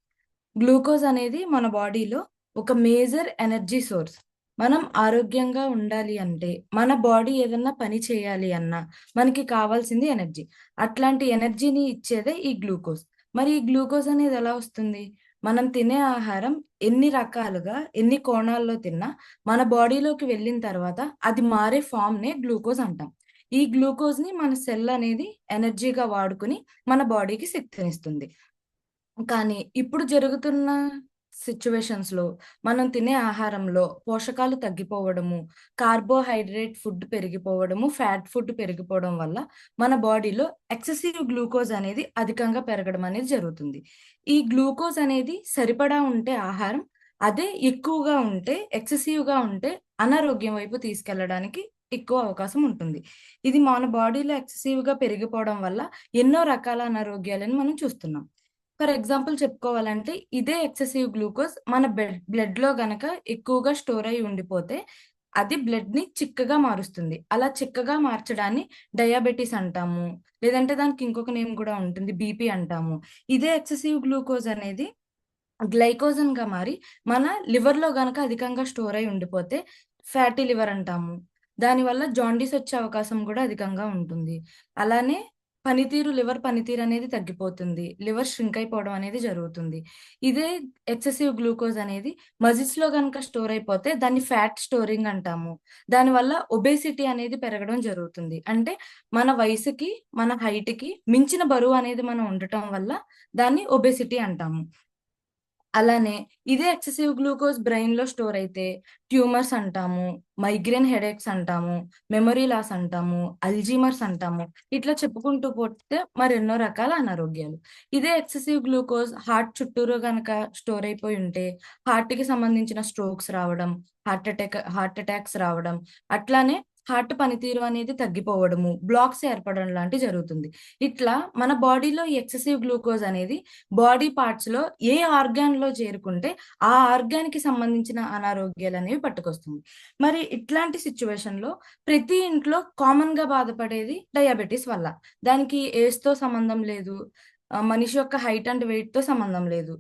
గ్లూకోజ్ అనేది మన బాడీలో ఒక మేజర్ ఎనర్జీ సోర్స్. మనం ఆరోగ్యంగా ఉండాలి అంటే, మన బాడీ ఏదన్నా పని చేయాలి అన్నా మనకి కావాల్సింది ఎనర్జీ. అట్లాంటి ఎనర్జీని ఇచ్చేదే ఈ గ్లూకోజ్. మరి ఈ గ్లూకోజ్ అనేది ఎలా వస్తుంది? మనం తినే ఆహారం ఎన్ని రకాలుగా ఎన్ని కోణాల్లో తిన్నా మన బాడీలోకి వెళ్ళిన తర్వాత అది మారే ఫామ్నే గ్లూకోజ్ అంటాం. ఈ గ్లూకోజ్ ని మన సెల్ అనేది ఎనర్జీగా వాడుకుని మన బాడీకి శక్తినిస్తుంది. కానీ ఇప్పుడు జరుగుతున్న సిచ్యువేషన్స్ లో మనం తినే ఆహారంలో పోషకాలు తగ్గిపోవడము, కార్బోహైడ్రేట్ ఫుడ్ పెరిగిపోవడము, ఫ్యాట్ ఫుడ్ పెరిగిపోవడం వల్ల మన బాడీలో ఎక్సెసివ్ గ్లూకోజ్ అనేది అధికంగా పెరగడం అనేది జరుగుతుంది. ఈ గ్లూకోజ్ అనేది సరిపడా ఉంటే ఆహారం, అదే ఎక్కువగా ఉంటే ఎక్సెసివ్గా ఉంటే అనారోగ్యం వైపు తీసుకెళ్లడానికి ఎక్కువ అవకాశం ఉంటుంది. ఇది మన బాడీలో ఎక్సెసివ్గా పెరిగిపోవడం వల్ల ఎన్నో రకాల అనారోగ్యాలను మనం చూస్తున్నాం. ఫర్ ఎగ్జాంపుల్ చెప్పుకోవాలంటే, ఇదే ఎక్సెసివ్ గ్లూకోజ్ మన బ్లడ్ లో గనక ఎక్కువగా స్టోర్ అయి ఉండిపోతే అది బ్లడ్ ని చిక్కగా మారుస్తుంది. అలా చిక్కగా మార్చడాన్ని డయాబెటీస్ అంటాము, లేదంటే దానికి ఇంకొక నేమ్ కూడా ఉంటుంది, బీపీ అంటాము. ఇదే ఎక్సెసివ్ గ్లూకోజ్ అనేది గ్లైకోజన్ గా మారి మన లివర్ లో గనక అధికంగా స్టోర్ అయి ఉండిపోతే ఫ్యాటీ లివర్ అంటాము. దానివల్ల జాండీస్ వచ్చే అవకాశం కూడా అధికంగా ఉంటుంది. అలానే లివర్ పనితీరు అనేది తగ్గిపోతుంది, లివర్ ష్రింక్ అయిపోవడం అనేది జరుగుతుంది. ఇదే ఎక్సెసివ్ గ్లూకోజ్ అనేది మజిల్స్ లో కనుక స్టోర్ అయిపోతే దాన్ని ఫ్యాట్ స్టోరింగ్ అంటాము. దానివల్ల ఒబేసిటీ అనేది పెరగడం జరుగుతుంది. అంటే మన వయసుకి మన హైట్ కి మించిన బరువు అనేది మనం ఉండటం వల్ల దాన్ని ఒబేసిటీ అంటాము. అలానే ఇదే ఎక్సెసివ్ గ్లూకోజ్ బ్రెయిన్ లో స్టోర్ అయితే ట్యూమర్స్ అంటాము, మైగ్రేన్ హెడేక్స్ అంటాము, మెమరీ లాస్ అంటాము, అల్జీమర్స్ అంటాము. ఇట్లా చెప్పుకుంటూ పోతే మరెన్నో రకాల అనారోగ్యాలు. ఇదే ఎక్సెసివ్ గ్లూకోజ్ హార్ట్ చుట్టూరు గనక స్టోర్ అయిపోయి ఉంటే హార్ట్ కి సంబంధించిన స్ట్రోక్స్ రావడం, హార్ట్ అటాక్స్ రావడం, అట్లానే హార్ట్ పనితీరు అనేది తగ్గిపోవడము, బ్లాక్స్ ఏర్పడడం లాంటి జరుగుతుంది. ఇట్లా మన బాడీలో ఎక్సెసివ్ గ్లూకోజ్ అనేది బాడీ పార్ట్స్ లో ఏ ఆర్గాన్ లో చేరుకుంటే ఆ ఆర్గాన్ కి సంబంధించిన అనారోగ్యాలు అనేవి పట్టుకొస్తుంది. మరి ఇట్లాంటి సిచ్యువేషన్ లో ప్రతి ఇంట్లో కామన్ గా బాధపడేది డయాబెటీస్ వల్ల. దానికి ఏజ్ తో సంబంధం లేదు, మనిషి యొక్క హైట్ అండ్ వెయిట్ తో సంబంధం లేదు.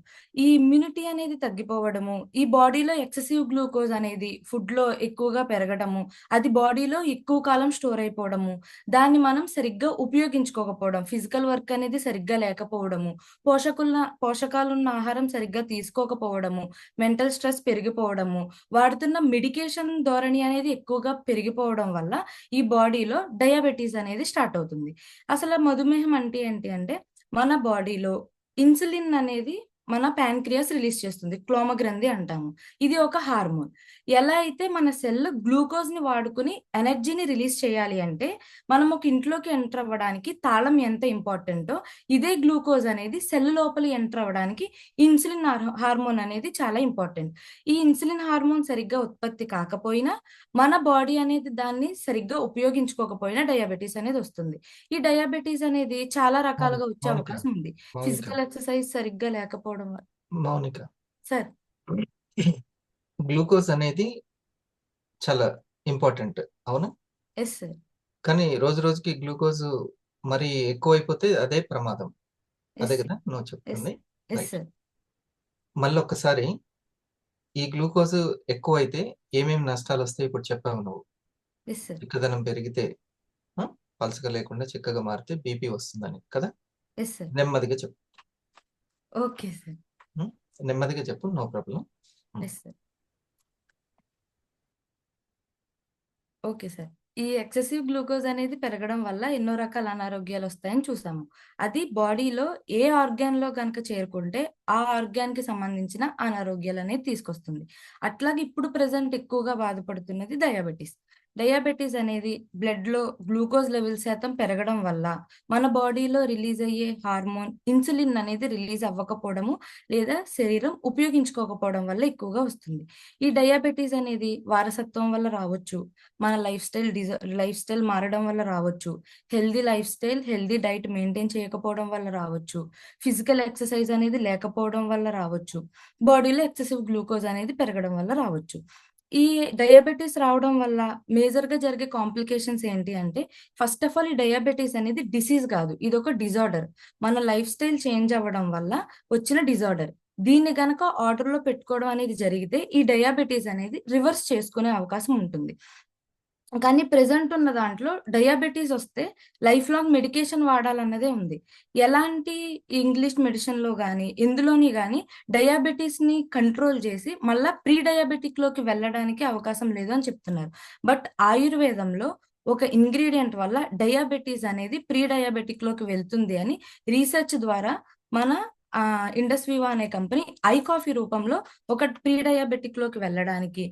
ఈ ఇమ్యూనిటీ అనేది తగ్గిపోవడము, ఈ బాడీలో ఎక్సెసివ్ గ్లూకోజ్ అనేది ఫుడ్ లో ఎక్కువగా పెరగడము, అది బాడీలో ఎక్కువ కాలం స్టోర్ అయిపోవడము, దాన్ని సరిగ్గా ఉపయోగించుకోకపోవడం, ఫిజికల్ వర్క్ అనేది సరిగ్గా లేకపోవడము, పోషకాలున్న ఆహారం సరిగ్గా తీసుకోకపోవడము, మెంటల్ స్ట్రెస్ పెరిగిపోవడము, వాడుతున్న మెడికేషన్ ధోరణి అనేది ఎక్కువగా పెరిగిపోవడం వల్ల ఈ బాడీలో డయాబెటీస్ అనేది స్టార్ట్ అవుతుంది. అసలు మధుమేహం అంటే ఏంటి అంటే, మన బాడీలో ఇన్సులిన్ అనేది మన ప్యాన్క్రియాస్ రిలీజ్ చేస్తుంది, క్లోమగ్రంథి అంటాము. ఇది ఒక హార్మోన్. ఎలా అయితే మన సెల్ గ్లూకోజ్ ని వాడుకుని ఎనర్జీని రిలీజ్ చేయాలి అంటే, మనం ఒక ఇంట్లోకి ఎంటర్ అవ్వడానికి తాళం ఎంత ఇంపార్టెంటో, ఇదే గ్లూకోజ్ అనేది సెల్ లోపలి ఎంటర్ అవ్వడానికి ఇన్సులిన్ హార్మోన్ అనేది చాలా ఇంపార్టెంట్. ఈ ఇన్సులిన్ హార్మోన్ సరిగ్గా ఉత్పత్తి కాకపోయినా, మన బాడీ అనేది దాన్ని సరిగ్గా ఉపయోగించుకోకపోయినా డయాబెటీస్ అనేది వస్తుంది. ఈ డయాబెటీస్ అనేది చాలా రకాలుగా వచ్చే మౌనిక అవకాశం ఉంది. మౌనిక ఫిజికల్ ఎక్సర్సైజ్ సరిగ్గా లేకపోవడం వల్ల. మౌనిక సార్ గ్లూకోజ్ అనేది చాలా ఇంపార్టెంట్, అవునా? Yes sir. కానీ రోజు రోజుకి గ్లూకోజ్ మరి ఎక్కువైపోతే అదే ప్రమాదం. అదే ఎస్ కదా నువ్వు ఎస్ చెప్తుంది? Yes right. సార్. మళ్ళీ ఒక్కసారి ఈ గ్లూకోజ్ ఎక్కువైతే ఏమేమి నష్టాలు వస్తాయి ఇప్పుడు చెప్పావు నువ్వు. Yes sir. చిక్కదనం పెరిగితే, పలసగా లేకుండా చిక్కగా మారితే బీపీ వస్తుందని కదా. Yes sir. నెమ్మదిగా చెప్పు. Okay sir. నెమ్మదిగా చెప్పు, no problem. Yes sir. Okay sir. ఈ ఎక్సెసివ్ గ్లూకోజ్ అనేది పెరగడం వల్ల ఎన్నో రకాల అనారోగ్యాలు వస్తాయని చూసాము. అది బాడీలో ఏ ఆర్గాన్‌లో గనక చేరుకుంటే, ఆ ఆర్గాన్‌కి సంబంధించిన అనారోగ్యాలనేవి తీసుకొస్తుంది. అట్లాగే ఇప్పుడు ప్రెజెంట్ ఎక్కువగా బాధపడుతున్నది డయాబెటిస్. డయాబెటిస్ అనేది బ్లడ్‌లో గ్లూకోజ్ లెవెల్ శాతం పెరగడం వల్ల, మన బాడీలో రిలీజ్ అయ్యే హార్మోన్ ఇన్సులిన్ అనేది రిలీజ్ అవ్వకపోవడము, లేదా శరీరం ఉపయోగించుకోకపోవడం వల్ల ఎక్కువగా వస్తుంది. ఈ డయాబెటిస్ అనేది వారసత్వం వల్ల రావచ్చు. మన లైఫ్ స్టైల్ మారడం వల్ల రావచ్చు. Healthy life style, healthy diet maintain చేయకపోవడం వల్ల రావచ్చు. ఫిజికల్ ఎక్సర్సైజ్ అనేది లేకపోవడం వల్ల రావచ్చు. బాడీలో ఎక్సెసివ్ గ్లూకోజ్ అనేది పెరగడం వల్ల రావచ్చు. ఈ డయాబెటిస్ రావడం వల్ల మేజర్‌గా జరిగే కాంప్లికేషన్స్ ఏంటి అంటే, ఫస్ట్ ఆఫ్ ఆల్ ఈ డయాబెటిస్ అనేది డిసీజ్ కాదు. ఇదొక డిజార్డర్. మన లైఫ్ స్టైల్ చేంజ్ అవ్వడం వల్ల వచ్చిన డిజార్డర్. దీన్ని గనక ఆర్డర్‌లో పెట్టుకోవడం అనేది జరిగితే, ఈ డయాబెటిస్ అనేది రివర్స్ చేసుకునే అవకాశం ఉంటుంది. కానీ ప్రెజెంట్ ఉన్న దాంట్లో డయాబెటిస్ వస్తే లైఫ్ లాంగ్ మెడికేషన్ వాడాలన్నదే ఉంది. ఎలాంటి ఇంగ్లీష్ మెడిసిన్‌లో గాని, ఎందులోని గాని డయాబెటిస్‌ని కంట్రోల్ చేసి మళ్ళా ప్రీ డయాబెటిక్‌లోకి వెళ్ళడానికి అవకాశం లేదు అని చెప్తున్నారు. బట్ ఆయుర్వేదంలో ఒక ఇంగ్రీడియెంట్ వల్ల డయాబెటిస్ అనేది ప్రీ డయాబెటిక్‌లోకి వెళ్తుంది అని రీసెర్చ్ ద్వారా మన ఇండస్ వివా అనే కంపెనీ ఐ కాఫీ రూపంలో ఒక ప్రీ డయాబెటిక్‌లోకి వెళ్ళడానికి,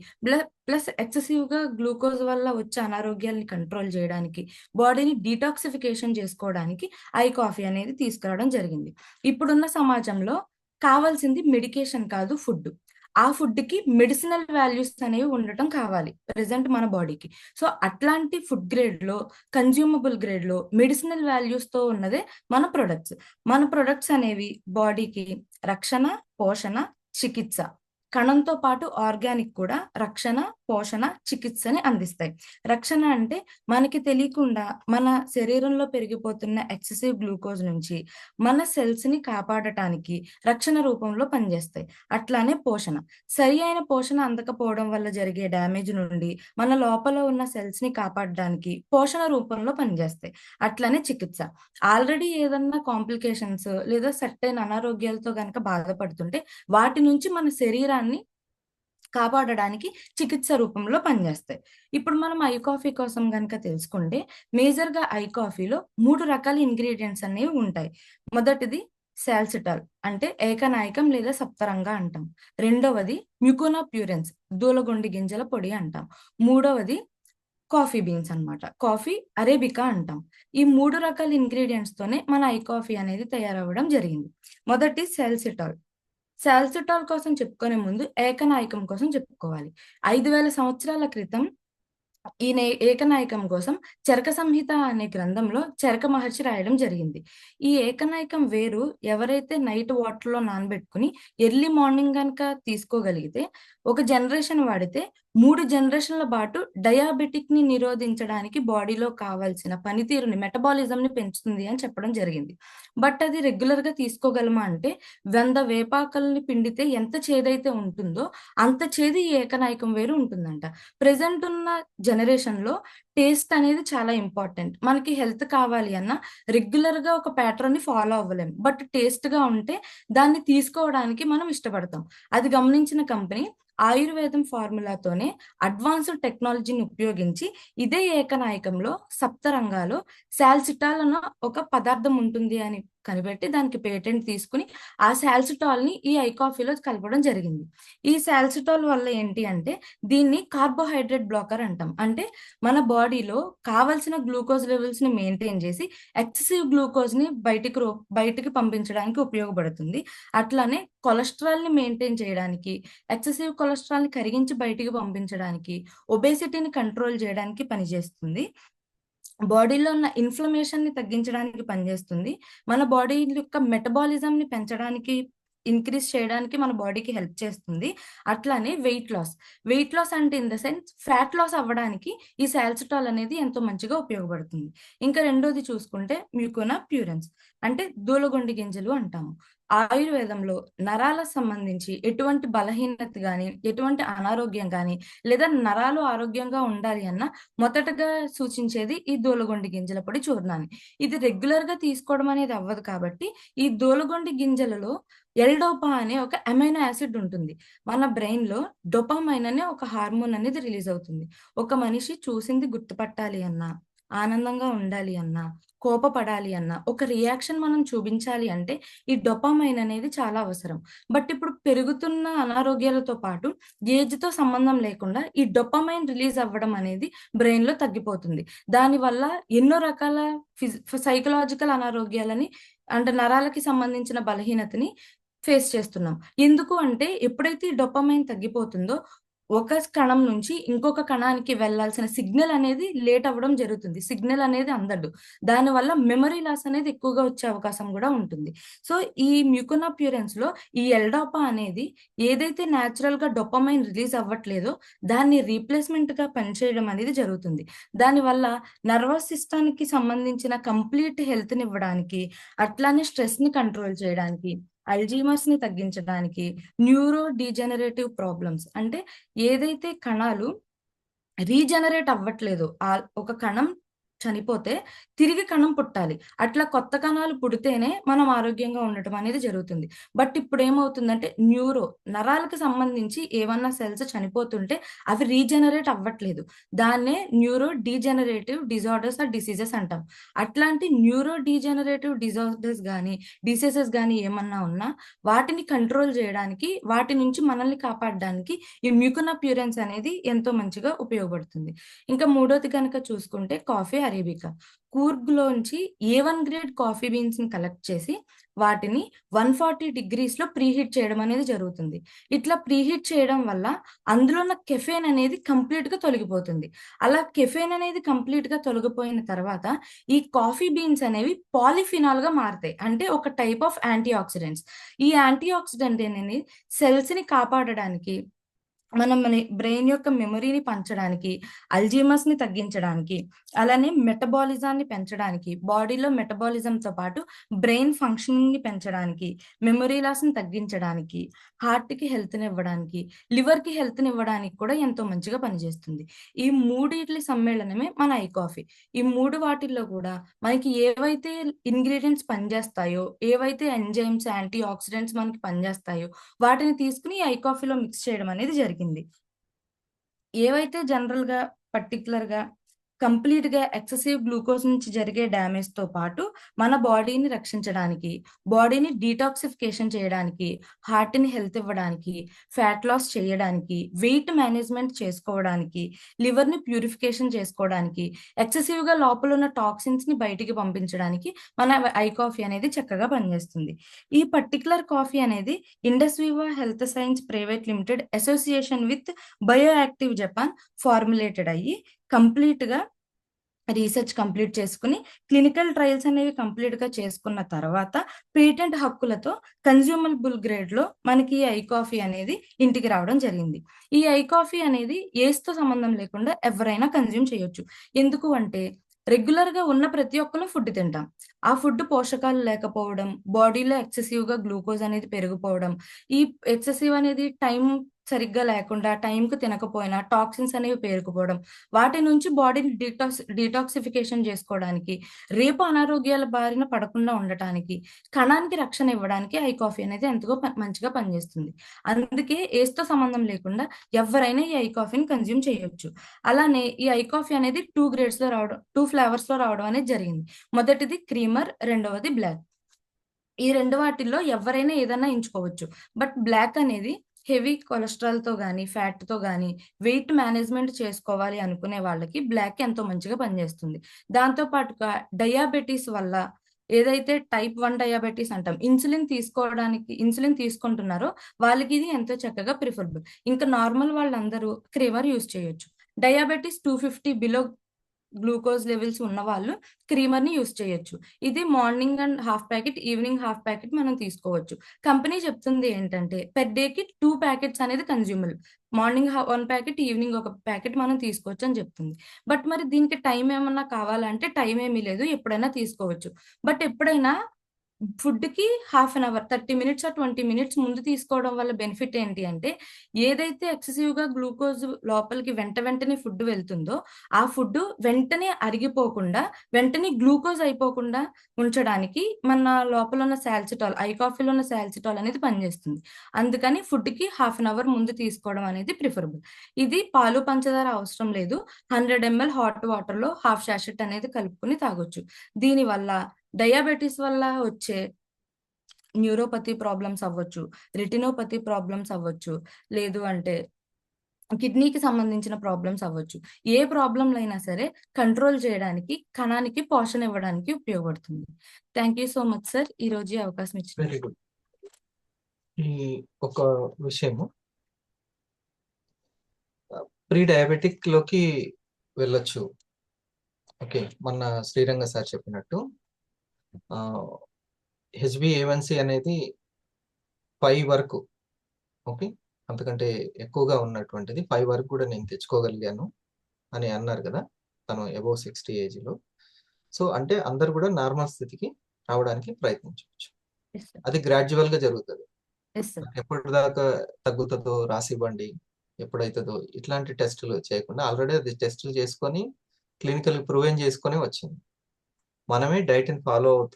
ప్లస్ ఎక్సెసివ్‌గా గ్లూకోజ్ వల్ల వచ్చే అనారోగ్యాల్ని కంట్రోల్ చేయడానికి, బాడీని డీటాక్సిఫికేషన్ చేసుకోవడానికి ఐ కాఫీ అనేది తీసుకురావడం జరిగింది. ఇప్పుడున్న సమాజంలో కావాల్సింది మెడికేషన్ కాదు, ఫుడ్. ఆ ఫుడ్‌కి మెడిసినల్ వాల్యూస్ అనేవి ఉండటం కావాలి ప్రెజెంట్ మన బాడీకి. సో, అట్లాంటి ఫుడ్ గ్రేడ్‌లో, కన్జ్యూమబుల్ గ్రేడ్‌లో మెడిసినల్ వాల్యూస్‌తో ఉన్నదే మన ప్రొడక్ట్స్. మన ప్రొడక్ట్స్ అనేవి బాడీకి రక్షణ, పోషణ, చికిత్స. కణంతో పాటు ఆర్గానిక్ కూడా రక్షణ, పోషణ, చికిత్సని అందిస్తాయి. రక్షణ అంటే మనకి తెలియకుండా మన శరీరంలో పెరిగిపోతున్న ఎక్సెసివ్ గ్లూకోజ్ నుంచి మన సెల్స్‌ని కాపాడటానికి రక్షణ రూపంలో పనిచేస్తాయి. అట్లానే పోషణ. సరి అయిన పోషణ అందకపోవడం వల్ల జరిగే డ్యామేజ్ నుండి మన లోపల ఉన్న సెల్స్‌ని కాపాడడానికి పోషణ రూపంలో పనిచేస్తాయి. అట్లనే చికిత్స. ఆల్రెడీ ఏదన్నా కాంప్లికేషన్స్ లేదా సర్టెన్ అనారోగ్యాలతో గనక బాధపడుతుంటే వాటి నుంచి మన శరీరాన్ని కాపాడడానికి చికిత్స రూపంలో పనిచేస్తాయి. ఇప్పుడు మనం ఐ కాఫీ కోసం గనక తెలుసుకుంటే, మేజర్‌గా ఐ కాఫీలో 3 రకాల ఇంగ్రీడియెంట్స్ అనేవి ఉంటాయి. మొదటిది సాల్సిటాల్ అంటే ఏకనాయకం లేదా సప్తరంగ అంటాం. రెండవది మ్యుకోనా ప్యూరెన్స్ దూలగొండి గింజల పొడి అంటాం. మూడవది కాఫీ బీన్స్ అన్నమాట. కాఫీ అరేబికా అంటాం. ఈ 3 రకాల ఇంగ్రీడియెంట్స్ తోనే మన ఐ కాఫీ అనేది తయారవ్వడం జరిగింది. మొదటి సాల్సిటాల్. సాల్సిటాల్ కోసం చెప్పుకునే ముందు ఏకనాయకం కోసం చెప్పుకోవాలి. 5000 సంవత్సరాల క్రితం ఈ ఏకనాయకం కోసం చరక సంహిత అనే గ్రంథంలో చరక మహర్షి రాయడం జరిగింది. ఈ ఏకనాయకం వేరు ఎవరైతే నైట్ వాటర్‌లో నానబెట్టుకొని ఎర్లీ మార్నింగ్ గనక తీసుకోగలిగితే, ఒక జనరేషన్ వాడితే 3 జనరేషన్ల పాటు డయాబెటిక్‌ని నిరోధించడానికి బాడీలో కావాల్సిన పనితీరుని, మెటబాలిజంని పెంచుతుంది అని చెప్పడం జరిగింది. బట్ అది రెగ్యులర్‌గా తీసుకోగలమా అంటే 100 వేపాకుల్ని పిండితే ఎంత చేదైతే ఉంటుందో అంత చేదు ఈ ఏకనాయకం వేరు ఉంటుందంట. ప్రెజెంట్ ఉన్న జనరేషన్‌లో టేస్ట్ అనేది చాలా ఇంపార్టెంట్. మనకి హెల్త్ కావాలి అన్నా రెగ్యులర్‌గా ఒక ప్యాటర్న్‌ని ఫాలో అవ్వలేం. బట్ టేస్ట్‌గా ఉంటే దాన్ని తీసుకోవడానికి మనం ఇష్టపడతాం. అది గమనించిన కంపెనీ ఆయుర్వేదం ఫార్ములాతోనే అడ్వాన్స్డ్ టెక్నాలజీని ఉపయోగించి ఇదే ఏకనాయకంలో సప్తరంగాలో సాల్సిటాల్ అన్న ఒక పదార్థం ఉంటుంది అని కనిపెట్టి దానికి పేటెంట్ తీసుకుని ఆ సాల్సిటాల్‌ని ఈ ఐ కాఫీలో కలపడం జరిగింది. ఈ సాల్సిటాల్ వల్ల ఏంటి అంటే దీన్ని కార్బోహైడ్రేట్ బ్లాకర్ అంటాం. అంటే మన బాడీలో కావాల్సిన గ్లూకోజ్ లెవెల్స్‌ని మెయింటైన్ చేసి ఎక్సెసివ్ గ్లూకోజ్‌ని బయటికి పంపించడానికి ఉపయోగపడుతుంది. అట్లానే కొలెస్ట్రాల్‌ని మెయింటైన్ చేయడానికి, ఎక్సెసివ్ కొలెస్ట్రాల్‌ని కరిగించి బయటికి పంపించడానికి, ఒబేసిటీని కంట్రోల్ చేయడానికి పనిచేస్తుంది. బాడీలో ఉన్న ఇన్‌ఫ్లమేషన్‌ని తగ్గించడానికి పనిచేస్తుంది. మన బాడీ యొక్క మెటబాలిజంని పెంచడానికి, ఇంక్రీజ్ చేయడానికి మన బాడీకి హెల్ప్ చేస్తుంది. అట్లానే వెయిట్ లాస్ అంటే in the sense fat loss అవ్వడానికి ఈ సాల్సిటాల్ అనేది ఎంతో మంచిగా ఉపయోగపడుతుంది. ఇంకా రెండోది చూసుకుంటే మ్యుకోనా ప్యూరెన్స్ అంటే దూలగొండి గింజలు అంటాము. ఆయుర్వేదంలో నరాలకు సంబంధించి ఎటువంటి బలహీనత కానీ, ఎటువంటి అనారోగ్యం కానీ, లేదా నరాలు ఆరోగ్యంగా ఉండాలి అన్న మొదటగా సూచించేది ఈ దూలగొండి గింజల పొడి చూర్ణాన్ని. ఇది రెగ్యులర్ గా తీసుకోవడం అనేది అవ్వదు కాబట్టి ఈ దూలగొండి గింజలలో ఎల్డోపా అనే ఒక అమైనో యాసిడ్ ఉంటుంది. మన బ్రెయిన్ లో డోపామైన్ అనే ఒక హార్మోన్ అనేది రిలీజ్ అవుతుంది. ఒక మనిషి చూసింది గుర్తుపట్టాలి అన్నా, ఆనందంగా ఉండాలి అన్నా, కోపపడాలి అన్నా, ఒక రియాక్షన్ మనం చూపించాలి అంటే ఈ డోపామైన్ అనేది చాలా అవసరం. బట్ ఇప్పుడు పెరుగుతున్న అనారోగ్యాలతో పాటు ఏజ్ తో సంబంధం లేకుండా ఈ డోపామైన్ రిలీజ్ అవ్వడం అనేది బ్రెయిన్ లో తగ్గిపోతుంది. దానివల్ల ఎన్నో రకాల సైకలాజికల్ అనారోగ్యాలని అంటే నరాలకి సంబంధించిన బలహీనతని ఫేస్ చేస్తున్నాం. ఎందుకు అంటే ఎప్పుడైతే ఈ డోపామైన్ తగ్గిపోతుందో ఒక కణం నుంచి ఇంకొక కణానికి వెళ్ళాల్సిన సిగ్నల్ అనేది లేట్ అవ్వడం జరుగుతుంది. సిగ్నల్ అనేది అందదు. దానివల్ల మెమరీ లాస్ అనేది ఎక్కువగా వచ్చే అవకాశం కూడా ఉంటుంది. సో ఈ మ్యూకోనాప్యూరెన్స్ లో ఈ ఎల్డోపా అనేది ఏదైతే న్యాచురల్ గా డోపామైన్ రిలీజ్ అవ్వట్లేదో దాన్ని రీప్లేస్మెంట్ గా పనిచేయడం అనేది జరుగుతుంది. దానివల్ల నర్వస్ సిస్టానికి సంబంధించిన కంప్లీట్ హెల్త్ ని ఇవ్వడానికి, అట్లానే స్ట్రెస్ ని కంట్రోల్ చేయడానికి, అల్జీమర్స్ ని తగ్గించడానికి, న్యూరో డీజనరేటివ్ ప్రాబ్లమ్స్ అంటే ఏదైతే కణాలు రీజనరేట్ అవ్వట్లేదు, ఒక కణం చనిపోతే తిరిగి కణం పుట్టాలి. అట్లా కొత్త కణాలు పుడితేనే మనం ఆరోగ్యంగా ఉండటం అనేది జరుగుతుంది. బట్ ఇప్పుడు ఏమవుతుందంటే నరాలకు సంబంధించి ఏమన్నా సెల్స్ చనిపోతుంటే అవి రీజనరేట్ అవ్వట్లేదు. దాన్నే neuro degenerative disorders or diseases అంటాం. అట్లాంటి న్యూరో డీజనరేటివ్ డిజార్డర్స్ కానీ డిసీజెస్ కానీ ఏమన్నా ఉన్నా వాటిని కంట్రోల్ చేయడానికి, వాటి నుంచి మనల్ని కాపాడడానికి ఈ మ్యూకోనాప్యూరెన్స్ అనేది ఎంతో మంచిగా ఉపయోగపడుతుంది. ఇంకా మూడోది కనుక చూసుకుంటే కాఫీ అరేబికా. కూర్గ్లోంచి A1 గ్రేడ్ కాఫీ బీన్స్ ని కలెక్ట్ చేసి వాటిని 140 degrees లో ప్రీహీట్ చేయడం అనేది జరుగుతుంది. ఇట్లా ప్రీహీట్ చేయడం వల్ల అందులో ఉన్న కెఫెన్ అనేది కంప్లీట్ గా తొలగిపోతుంది. అలా కెఫెన్ అనేది కంప్లీట్ గా తొలగిపోయిన తర్వాత ఈ కాఫీ బీన్స్ అనేవి పాలిఫినాల్ గా మారుతాయి. అంటే ఒక టైప్ ఆఫ్ యాంటీ ఆక్సిడెంట్స్. ఈ యాంటీ ఆక్సిడెంట్ అనేది సెల్స్ ని కాపాడడానికి, మన బ్రెయిన్ యొక్క మెమరీని పెంచడానికి, అల్జీమర్స్ ని తగ్గించడానికి, అలానే మెటబాలిజాన్ని పెంచడానికి, బాడీలో మెటబాలిజంతో పాటు బ్రెయిన్ ఫంక్షనింగ్ ని పెంచడానికి, మెమరీ లాస్ ని తగ్గించడానికి, హార్ట్ కి హెల్త్ ని ఇవ్వడానికి, లివర్ కి హెల్త్ ని ఇవ్వడానికి కూడా ఎంతో మంచిగా పనిచేస్తుంది. ఈ మూడిట్ల సమ్మేళనమే మన ఐ కాఫీ. ఈ మూడు వాటిల్లో కూడా మనకి ఏవైతే ఇంగ్రీడియంట్స్ పనిచేస్తాయో, ఏవైతే ఎంజైమ్స్, యాంటీ ఆక్సిడెంట్స్ మనకి పనిచేస్తాయో వాటిని తీసుకుని ఐ కాఫీలో మిక్స్ చేయడం అనేది జరిగింది. ఏవైతే జనరల్ గా పర్టికులర్ గా కంప్లీట్ గా ఎక్సెసివ్ గ్లూకోజ్ నుంచి జరిగే డ్యామేజ్ తో పాటు మన బాడీని రక్షించడానికి, బాడీని డీటాక్సిఫికేషన్ చేయడానికి, హార్ట్ ని హెల్త్ ఇవ్వడానికి, ఫ్యాట్ లాస్ చేయడానికి, వెయిట్ మేనేజ్మెంట్ చేసుకోవడానికి, లివర్ ని ప్యూరిఫికేషన్ చేసుకోవడానికి, ఎక్సెసివ్ గా లోపల ఉన్న టాక్సిన్స్ ని బయటికి పంపించడానికి మన ఐ కాఫీ అనేది చక్కగా పనిచేస్తుంది. ఈ పర్టికులర్ కాఫీ అనేది Indus Viva health science private limited association with bioactive Japan formulated అయ్యి కంప్లీట్ గా రీసెర్చ్ కంప్లీట్ చేసుకుని క్లినికల్ ట్రయల్స్ అనేవి కంప్లీట్ గా చేసుకున్న తర్వాత పేటెంట్ హక్కులతో కన్జ్యూమబుల్ గ్రేడ్ లో మనకి ఈ ఐ కాఫీ అనేది ఇంటికి రావడం జరిగింది. ఈ ఐ కాఫీ అనేది ఏజ్ తో సంబంధం లేకుండా ఎవరైనా కన్జ్యూమ్ చేయొచ్చు. ఎందుకు అంటే రెగ్యులర్ గా ఉన్న ప్రతి ఒక్కరు ఫుడ్ తింటాం. ఆ ఫుడ్ పోషకాలు లేకపోవడం, బాడీలో ఎక్సెసివ్ గా గ్లూకోజ్ అనేది పెరిగిపోవడం, ఈ ఎక్సెసివ్ అనేది టైం సరిగ్గా లేకుండా టైంకు తినకపోయినా టాక్సిన్స్ అనేవి పేరుకుపోవడం, వాటి నుంచి బాడీని డీటాక్సిఫికేషన్ చేసుకోవడానికి, రేపు అనారోగ్యాల బారిన పడకుండా ఉండటానికి, కణానికి రక్షణ ఇవ్వడానికి ఐ కాఫీ అనేది ఎంతో మంచిగా పనిచేస్తుంది. అందుకే ఏజ్ తో సంబంధం లేకుండా ఎవరైనా ఈ ఐ కాఫీని కన్జ్యూమ్ చేయొచ్చు. అలానే ఈ ఐ కాఫీ అనేది 2 గ్రేడ్స్ లో రావడం, 2 ఫ్లేవర్స్ లో రావడం అనేది జరిగింది. మొదటిది క్రీమర్, రెండవది బ్లాక్. ఈ రెండు వాటిల్లో ఎవరైనా ఏదైనా ఎంచుకోవచ్చు. బట్ బ్లాక్ అనేది హెవీ కొలెస్ట్రాల్ తో గానీ, ఫ్యాట్ తో గానీ వెయిట్ మేనేజ్మెంట్ చేసుకోవాలి అనుకునే వాళ్ళకి బ్లాక్ ఎంతో మంచిగా పనిచేస్తుంది. దాంతో పాటుగా డయాబెటీస్ వల్ల ఏదైతే టైప్ 1 డయాబెటీస్ అంటాం, ఇన్సులిన్ తీసుకుంటున్నారో వాళ్ళకి ఇది ఎంతో చక్కగా ప్రిఫరబుల్. ఇంకా నార్మల్ వాళ్ళందరూ క్రీమర్ యూజ్ చేయొచ్చు. డయాబెటీస్ 250 బిలో గ్లూకోజ్ లెవెల్స్ ఉన్న వాళ్ళు క్రీమర్ ని యూజ్ చేయొచ్చు. ఇది morning and half packet, evening half packet మనం తీసుకోవచ్చు. కంపెనీ చెప్తుంది ఏంటంటే పెర్ డేకి 2 ప్యాకెట్స్ అనేది consumable. Morning 1 packet, evening 1 packet మనం తీసుకోవచ్చు అని చెప్తుంది. బట్ మరి దీనికి టైం ఏమన్నా కావాలంటే టైం ఏమీ లేదు, ఎప్పుడైనా తీసుకోవచ్చు. బట్ ఎప్పుడైనా ఫుడ్కి half an hour 30 minutes 20 minutes ముందు తీసుకోవడం వల్ల బెనిఫిట్ ఏంటి అంటే ఏదైతే ఎక్సెసివ్గా గ్లూకోజ్ లోపలికి వెంటనే ఫుడ్ వెళ్తుందో ఆ ఫుడ్ వెంటనే అరిగిపోకుండా వెంటనే గ్లూకోజ్ అయిపోకుండా ఉంచడానికి మన లోపల ఉన్న సాల్సిటాల్ ఐ కాఫీలో ఉన్న సాల్సిటాల్ అనేది పనిచేస్తుంది. అందుకని ఫుడ్కి హాఫ్ అన్ అవర్ ముందు తీసుకోవడం అనేది ప్రిఫరబుల్. ఇది పాలు పంచదార అవసరం లేదు. 100 ml హాట్ వాటర్లో హాఫ్ శాషెట్ అనేది కలుపుకొని తాగొచ్చు. దీనివల్ల డయాబెటీస్ వల్ల వచ్చే న్యూరోపతి ప్రాబ్లమ్స్ అవ్వచ్చు, రెటినోపతి ప్రాబ్లమ్స్ అవ్వచ్చు, లేదు అంటే కిడ్నీకి సంబంధించిన ప్రాబ్లమ్స్ అవ్వచ్చు. ఏ ప్రాబ్లంలైనా సరే కంట్రోల్ చేయడానికి కణానికి పోషణ ఇవ్వడానికి ఉపయోగపడుతుంది. Thank you so much sir, ఈ రోజు ఈ అవకాశం వెరీ ఇచ్చినందుకు. గుడ్. ఈ ఒక విషయము ప్రీ డయాబెటిక్ లోకి వెళ్ళొచ్చు. ఓకే, మొన్న శ్రీరంగ సార్ చెప్పినట్టు HbA1c అనేది 5 వరకు, ఓకే, అంతకంటే ఎక్కువగా ఉన్నటువంటిది 5 వరకు కూడా నేను తెచ్చుకోగలిగాను అని అన్నారు కదా తను అబౌవ్ 60 ఏజ్లో. సో అంటే అందరు కూడా నార్మల్ స్థితికి రావడానికి ప్రయత్నించవచ్చు. ఎస్ సార్, అది గ్రాడ్యువల్గా జరుగుతుంది. ఎస్ సార్, ఎప్పటిదాకా తగ్గుతుందో రాసివ్వండి, ఎప్పుడైతుందో ఇట్లాంటి టెస్టులు చేయకుండా ఆల్రెడీ అది టెస్టులు చేసుకొని క్లినికల్ ప్రూవెన్ చేసుకొని వచ్చింది. మనమే డైట్ని ఫాలో అవుతూ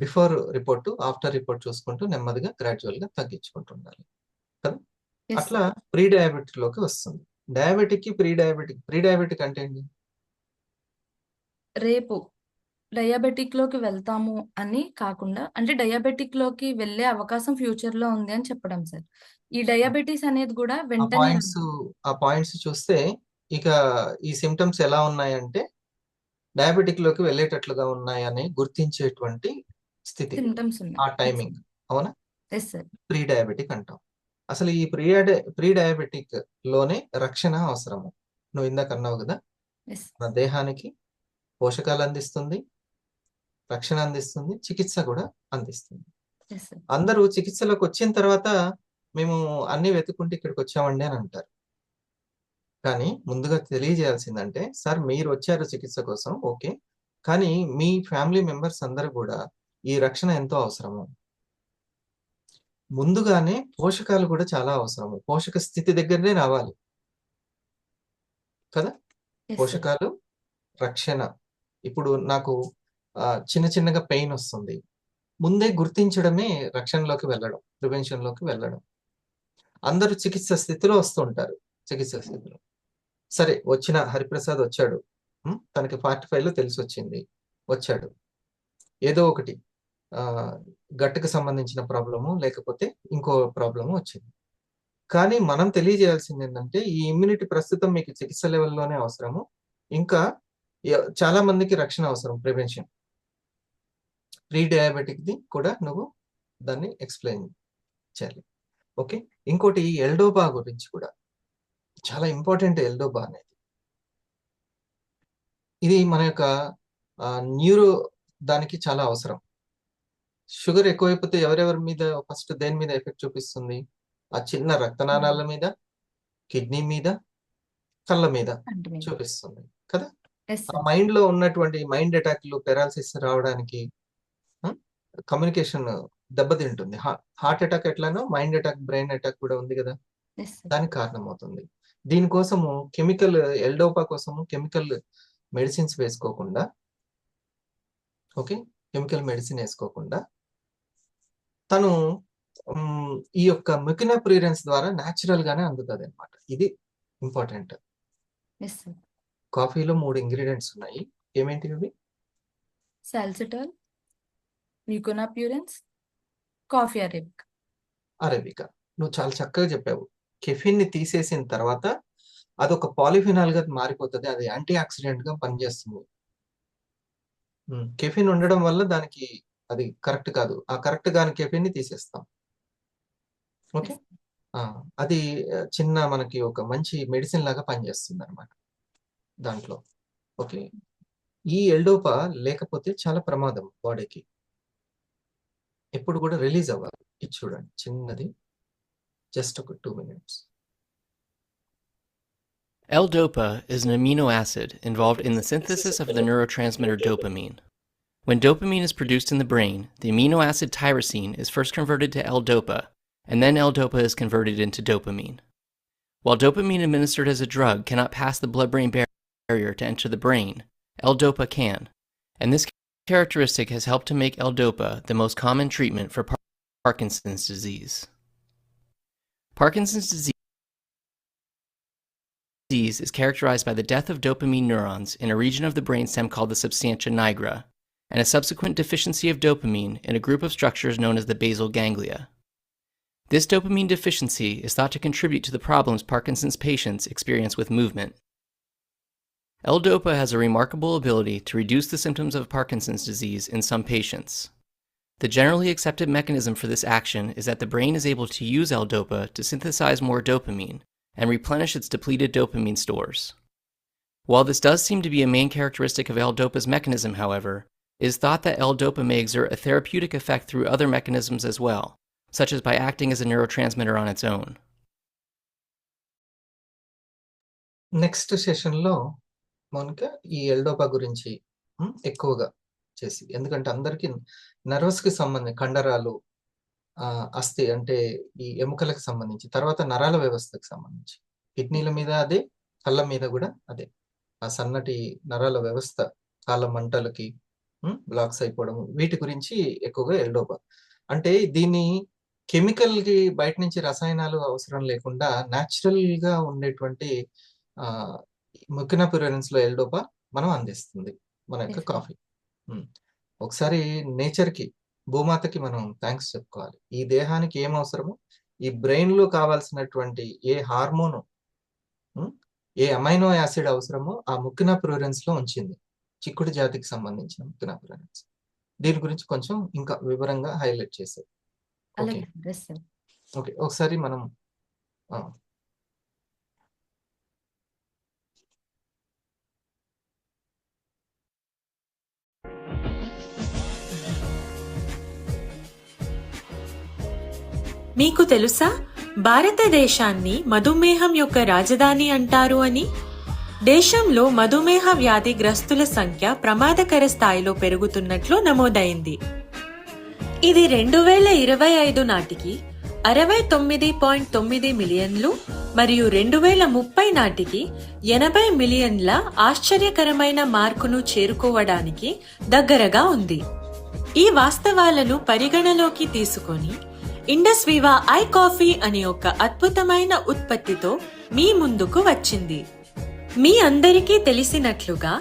బిఫోర్ రిపోర్ట్ ఆఫ్టర్ రిపోర్ట్ చూసుకుంటూ నెమ్మదిగా గ్రాడ్యువల్గా తగ్గించుకుంటూ ఉండాలి కదా. ఎస్ అట్లా సార్. ప్రీ డయాబెటిక్ లోకి వస్తుంది. డయాబెటిక్ కి ప్రీ డయాబెటిక్ అంటే ఏంటి? రేపు డయాబెటిక్ లోకి వెళ్తాము అని కాకుండా, అంటే డయాబెటిక్ లోకి వెళ్ళే అవకాశం ఫ్యూచర్ లో ఉంది అని చెప్పడం సార్. ఈ డయాబెటీస్ అనేది కూడా ఆ వెంటనే పాయింట్స్ చూస్తే ఇక ఈ సిమ్టమ్స్ ఎలా ఉన్నాయంటే డయాబెటిక్ లోకి వెళ్ళేటట్లుగా ఉన్నాయని గుర్తించేటువంటి స్థితి, సిమ్టమ్స్ ఆ ఉన్నాయి. టైమింగ్, అవునా? ఎస్ సార్, ప్రీ డయాబెటిక్ అంటాం. అసలు ఈ ప్రీ డయాబెటిక్ లోనే రక్షణ అవసరము. నువ్వు ఇందాక అన్నావు కదా, ఎస్ మన దేహానికి పోషకాలు అందిస్తుంది, రక్షణ అందిస్తుంది, చికిత్స కూడా అందిస్తుంది. ఎస్ సార్, అందరూ చికిత్సలోకి వచ్చిన తర్వాత మేము అన్ని వెతుకుంటే ఇక్కడికి వచ్చామండి అని అంటారు. కానీ ముందుగా తెలియజేయాల్సిందంటే, సార్ మీరు వచ్చారు చికిత్స కోసం, ఓకే, కానీ మీ ఫ్యామిలీ మెంబర్స్ అందరూ కూడా ఈ రక్షణ ఎంతో అవసరము. ముందుగానే పోషకాలు కూడా చాలా అవసరము. పోషక స్థితి దగ్గరనే రావాలి కదా. ఎస్ సార్, పోషకాలు, రక్షణ. ఇప్పుడు నాకు చిన్న చిన్నగా పెయిన్ వస్తుంది, ముందే గుర్తించడమే రక్షణలోకి వెళ్ళడం, ప్రివెన్షన్లోకి వెళ్ళడం. అందరూ చికిత్స స్థితిలో వస్తుంటారు. చికిత్స స్థితిలో సరే వచ్చిన హరిప్రసాద్ వచ్చాడు, తనకి 45లో తెలిసి వచ్చింది, వచ్చాడు, ఏదో ఒకటి గట్టుకు సంబంధించిన ప్రాబ్లము లేకపోతే ఇంకో ప్రాబ్లము వచ్చింది. కానీ మనం తెలియజేయాల్సింది ఏంటంటే ఈ ఇమ్యూనిటీ ప్రస్తుతం మీకు చికిత్స లెవెల్లోనే అవసరము, ఇంకా చాలా మందికి రక్షణ అవసరం, ప్రివెన్షన్. ప్రీ డయాబెటిక్ది కూడా నువ్వు దాన్ని ఎక్స్ప్లెయిన్ చేయాలి. ఓకే, ఇంకోటి ఎల్డోబా గురించి కూడా చాలా ఇంపార్టెంట్. ఎల్డోబా అనేది ఇది మన యొక్క న్యూరో దానికి చాలా అవసరం. షుగర్ ఎక్కువైపోతే ఎవరెవరి మీద ఫస్ట్ దేని మీద ఎఫెక్ట్ చూపిస్తుంది? ఆ చిన్న రక్తనాళాల మీద, కిడ్నీ మీద, కళ్ళ మీద చూపిస్తుంది కదా. ఆ మైండ్ లో ఉన్నటువంటి మైండ్ అటాక్లు, పెరాలసిస్ రావడానికి కమ్యూనికేషన్ దెబ్బతింటుంది. హార్ట్ అటాక్ ఎట్లానో మైండ్ అటాక్, బ్రెయిన్ అటాక్ కూడా ఉంది కదా, దానికి కారణమవుతుంది. దీనికోసము కెమికల్ ఎల్డోపా కోసము కెమికల్ మెడిసిన్స్ వేసుకోకుండా, ఓకే, కెమికల్ మెడిసిన్ వేసుకోకుండా తను ఈ యొక్క మెకినోప్రిరెన్స్ ద్వారా న్యాచురల్ గానే అందుతుంది అనమాట. ఇది ఇంపార్టెంట్. కాఫీలో 3 ఇంగ్రీడియంట్స్ ఉన్నాయి. ఏమేంటి ఇవి? సాల్సిటాల్, మ్యూకోనాప్యూరెన్స్, కాఫీ అరేబికా. నువ్వు చాలా చక్కగా చెప్పావు. కెఫిన్ ని తీసేసిన తర్వాత అదొక పాలిఫినాల్ గా మారిపోతుంది, అది యాంటీ ఆక్సిడెంట్ గా పనిచేస్తుంది. కెఫిన్ ఉండడం వల్ల దానికి అది కరెక్ట్ కాదు. ఆ కరెక్ట్ గాని కెఫిన్ ని తీసేస్తాం. ఓకే, అది చిన్న మనకి ఒక మంచి మెడిసిన్ లాగా పనిచేస్తుంది అనమాట దాంట్లో. ఓకే, ఈ ఎల్డోపా లేకపోతే చాలా ప్రమాదం బాడీకి. ఎప్పుడు కూడా రిలీజ్ అవ్వాలి. ఇది చూడండి చిన్నది, జస్ట్ ఒక 2 minutes. L-DOPA is an amino acid involved in the synthesis of the neurotransmitter dopamine. When dopamine is produced in the brain, the amino acid tyrosine is first converted to L-DOPA, and then L-DOPA is converted into dopamine. While dopamine administered as a drug cannot pass the blood-brain barrier to enter the brain, L-DOPA can, and this characteristic has helped to make L-DOPA the most common treatment for Parkinson's disease. Parkinson's disease is characterized by the death of dopamine neurons in a region of the brainstem called the substantia nigra, and a subsequent deficiency of dopamine in a group of structures known as the basal ganglia. This dopamine deficiency is thought to contribute to the problems Parkinson's patients experience with movement. L-DOPA has a remarkable ability to reduce the symptoms of Parkinson's disease in some patients. The generally accepted mechanism for this action is that the brain is able to use L-DOPA to synthesize more dopamine and replenish its depleted dopamine stores. While this does seem to be a main characteristic of L-DOPA's mechanism, however, it is thought that L-DOPA may exert a therapeutic effect through other mechanisms as well, such as by acting as a neurotransmitter on its own. Next సెషన్లో మౌనిక ఈ ఎల్డోపా గురించి ఎక్కువగా చేసి, ఎందుకంటే అందరికీ నర్వస్కి సంబంధించి కండరాలు, అస్థి అంటే ఈ ఎముకలకు సంబంధించి, తర్వాత నరాల వ్యవస్థకు సంబంధించి, కిడ్నీల మీద అదే, కళ్ళ మీద కూడా అదే, ఆ సన్నటి నరాల వ్యవస్థ కాళ్ళ మంటలకి బ్లాక్స్ అయిపోవడం, వీటి గురించి ఎక్కువగా ఎల్డోపా. అంటే దీన్ని కెమికల్ కి బయట నుంచి రసాయనాలు అవసరం లేకుండా న్యాచురల్ గా ఉండేటువంటి ముకినప్యూరెన్స్ లో ఎల్డోపా మనం అందిస్తుంది మన యొక్క కాఫీ. ఒకసారి నేచర్ కి, భూమాతకి మనం థ్యాంక్స్ చెప్పుకోవాలి. ఈ దేహానికి ఏం అవసరమో, ఈ బ్రెయిన్ లో కావాల్సినటువంటి ఏ హార్మోను, ఏ అమైనో యాసిడ్ అవసరమో ఆ ముకినప్యూరెన్స్ లో ఉంచింది, చిక్కుడు జాతికి సంబంధించిన ముకినప్యూరెన్స్. దీని గురించి కొంచెం ఇంకా వివరంగా హైలైట్ చేశారు. ఓకే ఓకే, ఒకసారి మనం మీకు తెలుసా, భారతదేశాన్ని మధుమేహం యొక్క రాజధాని అంటారు అని? దేశంలో మధుమేహ వ్యాధిగ్రస్తుల సంఖ్య ప్రమాదకర స్థాయిలో పెరుగుతున్నట్లు నమోదైంది. ఇది 2025 నాటికి 69.9 మిలియన్లు మరియు 2030 నాటికి 80 మిలియన్ల ఆశ్చర్యకరమైన మార్కును చేరుకోవడానికి దగ్గరగా ఉంది. ఈ వాస్తవాలను పరిగణలోకి తీసుకొని ఇండస్ వివా ఐ కాఫీ అనే ఒక అద్భుతమైన ఉత్పత్తితో మీ ముందుకు వచ్చింది. మీ అందరికీ తెలిసినట్లుగా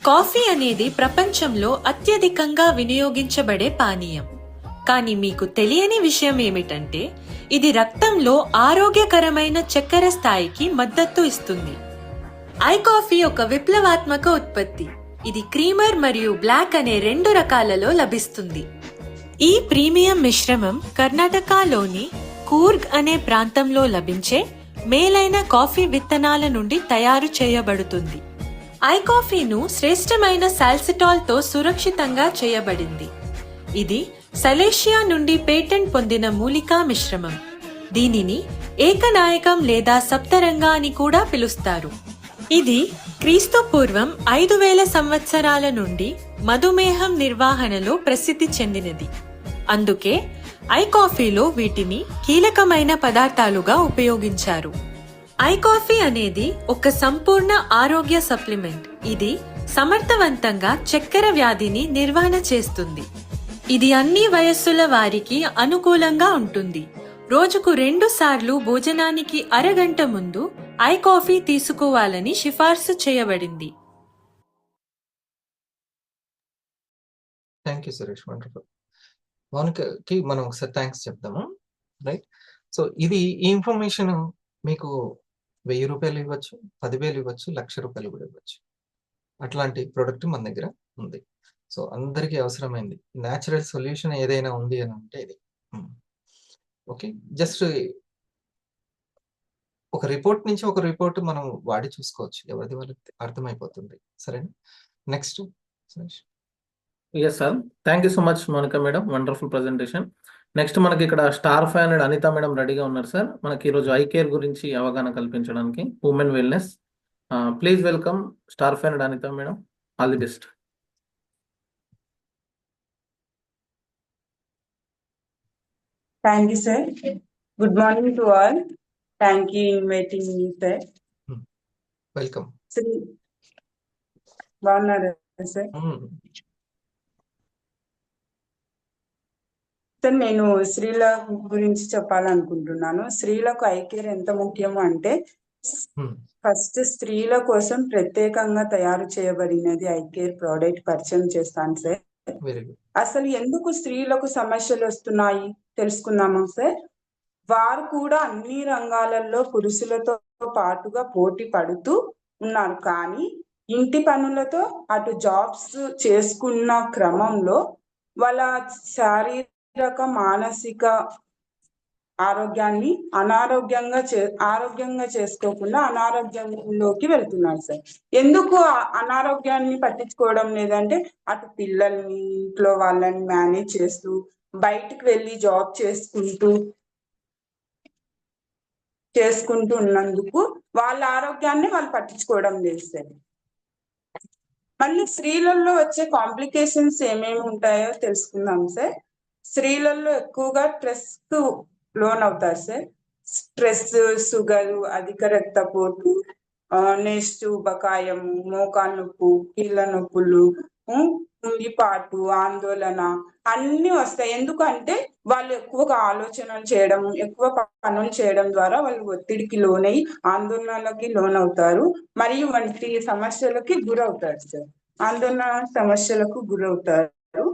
కాఫీ అనేది ప్రపంచంలో అత్యధికంగా వినియోగించబడే పానీయం. కానీ మీకు తెలియని విషయం ఏమిటంటే, ఇది రక్తంలో ఆరోగ్యకరమైన చక్కెర స్థాయికి మద్దతు ఇస్తుంది. ఐ కాఫీ ఒక విప్లవాత్మక ఉత్పత్తి. ఇది క్రీమర్ మరియు బ్లాక్ అనే 2 రకాలలో లభిస్తుంది. ఈ ప్రీమియం మిశ్రమం కర్ణాటకలోని కూర్గ్ అనే ప్రాంతంలో లభించే మేలైన కాఫీ విత్తనాల నుండి తయారు చేయబడుతుంది. ఐ కాఫీను శ్రేష్టమైన సాల్సిటాల్ తో సురక్షితంగా చేయబడింది. ఇది సలేషియా నుండి పేటెంట్ పొందిన మూలికా మిశ్రమం. దీనిని ఏకనాయకం లేదా సప్తరంగా అని కూడా పిలుస్తారు. ఇది క్రీస్తు పూర్వం 5000 సంవత్సరాల నుండి మధుమేహం నిర్వహణలో ప్రసిద్ధి చెందినది. అందుకే ఐ కాఫీలో వీటిని కీలకమైన పదార్థాలుగా ఉపయోగించారు. ఐ కాఫీ అనేది ఒక సంపూర్ణ ఆరోగ్య సప్లిమెంట్. ఇది సమర్థవంతంగా చక్కెర వ్యాధిని నిర్వహణ చేస్తుంది. ఇది అన్ని వయస్సుల వారికి అనుకూలంగా ఉంటుంది. రోజుకు 2 సార్లు భోజనానికి అరగంట ముందు ఐ కాఫీ తీసుకోవాలని సిఫార్సు చేయబడింది. Thank you Suresh, wonderful. మౌనికకి మనం ఒకసారి థ్యాంక్స్ చెప్తాము, రైట్? సో ఇది ఈ ఇన్ఫర్మేషన్ మీకు 1000 రూపాయలు ఇవ్వచ్చు, 10,000 ఇవ్వచ్చు, 1,00,000 రూపాయలు కూడా ఇవ్వచ్చు. అట్లాంటి ప్రోడక్ట్ మన దగ్గర ఉంది. సో అందరికీ అవసరమైంది న్యాచురల్ సొల్యూషన్ ఏదైనా ఉంది అని అంటే ఇది. ఓకే, జస్ట్ ఒక రిపోర్ట్ నుంచి ఒక రిపోర్ట్ మనం వాడి చూసుకోవచ్చు, ఎవరిది వాళ్ళకి అర్థమైపోతుంది. సరేనా? Next Suresh. Yes sir, thank you so much Monika madam, wonderful presentation. Next మనకి ఇక్కడ star five and Anitha madam రెడీగా ఉన్నారు సార్, మనకి ఈరోజు ఐ కేర్ గురించి అవగాహన కల్పించడానికి, women wellness. Please welcome star five and Anitha madam. All the best. Thank you, sir. Good morning to all. Thank you inviting me, sir. Welcome. Sri, బాగున్నారా sir? Sir నేను స్త్రీల గురించి చెప్పాలనుకుంటున్నాను. స్త్రీలకు ఐ కేర్ ఎంత ముఖ్యమో అంటే ఫస్ట్ స్త్రీల కోసం ప్రత్యేకంగా తయారు చేయబడినది ఐ కేర్ ప్రోడక్ట్ పరిచయం చేస్తాను సార్. Very good. అసలు ఎందుకు స్త్రీలకు సమస్యలు వస్తున్నాయి తెలుసుకుందామా సార్? వారు కూడా అన్ని రంగాలలో పురుషులతో పాటుగా పోటీ పడుతూ ఉన్నారు. కానీ ఇంటి పనులతో అటు జాబ్స్ చేసుకున్న క్రమంలో వాళ్ళ శారీరక మానసిక ఆరోగ్యాన్ని ఆరోగ్యంగా చేసుకోకుండా అనారోగ్యంలోకి వెళ్తున్నారు సార్. ఎందుకు అనారోగ్యాన్ని పట్టించుకోవడం లేదంటే అటు పిల్లల్ని ఇంట్లో వాళ్ళని మేనేజ్ చేస్తూ బయటకు వెళ్ళి జాబ్ చేసుకుంటూ ఉన్నందుకు వాళ్ళ ఆరోగ్యాన్ని వాళ్ళు పట్టించుకోవడం లేదు సార్. మళ్ళీ స్త్రీలలో వచ్చే కాంప్లికేషన్స్ ఏమేమి ఉంటాయో తెలుసుకుందాం సార్. స్త్రీలలో ఎక్కువగా స్ట్రెస్ కు లోన్ అవుతారు సార్. స్ట్రెస్, షుగర్, అధిక రక్తపోటు, నెక్స్ట్ బకాయము, మోకాలు నొప్పు, కీళ్ళ నొప్పులు, కుంగిపాటు, ఆందోళన అన్ని వస్తాయి. ఎందుకంటే వాళ్ళు ఎక్కువగా ఆలోచనలు చేయడం, ఎక్కువ పనులు చేయడం ద్వారా వాళ్ళు ఒత్తిడికి లోనై ఆందోళనలకి లోనవుతారు మరియు వంటి సమస్యలకి గురవుతారు సార్. ఆందోళన సమస్యలకు గురవుతారు.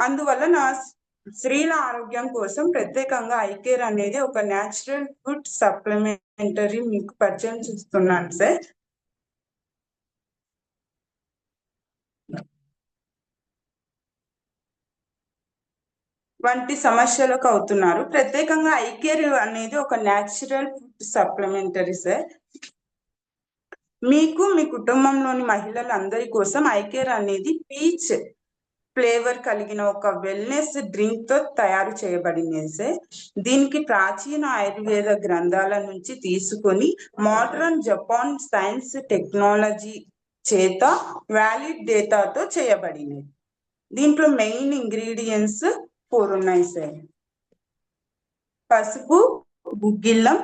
అందువల్ల స్త్రీల ఆరోగ్యం కోసం ప్రత్యేకంగా ఐ కేర్ అనేది ఒక న్యాచురల్ ఫుడ్ సప్లిమెంటరీ మీకు పరిచయం చేస్తున్నాను సార్. వంటి సమస్యలకు అవుతున్నారు. ప్రత్యేకంగా ఐ కేర్ అనేది ఒక న్యాచురల్ ఫుడ్ సప్లిమెంటరీ సార్. మీకు మీ కుటుంబంలోని మహిళలందరి కోసం ఐ కేర్ అనేది పీచ్ ఫ్లేవర్ కలిగిన ఒక వెల్నెస్ డ్రింక్ తో తయారు చేయబడినది సార్. దీనికి ప్రాచీన ఆయుర్వేద గ్రంథాల నుంచి తీసుకొని మోడర్న్ జపాన్ సైన్స్ టెక్నాలజీ చేత వ్యాలిడ్ డేటాతో చేయబడినది. దీంట్లో మెయిన్ ఇంగ్రీడియంట్స్ 4 ఉన్నాయి సార్. పసుపు, గుగ్గిళ్ళం,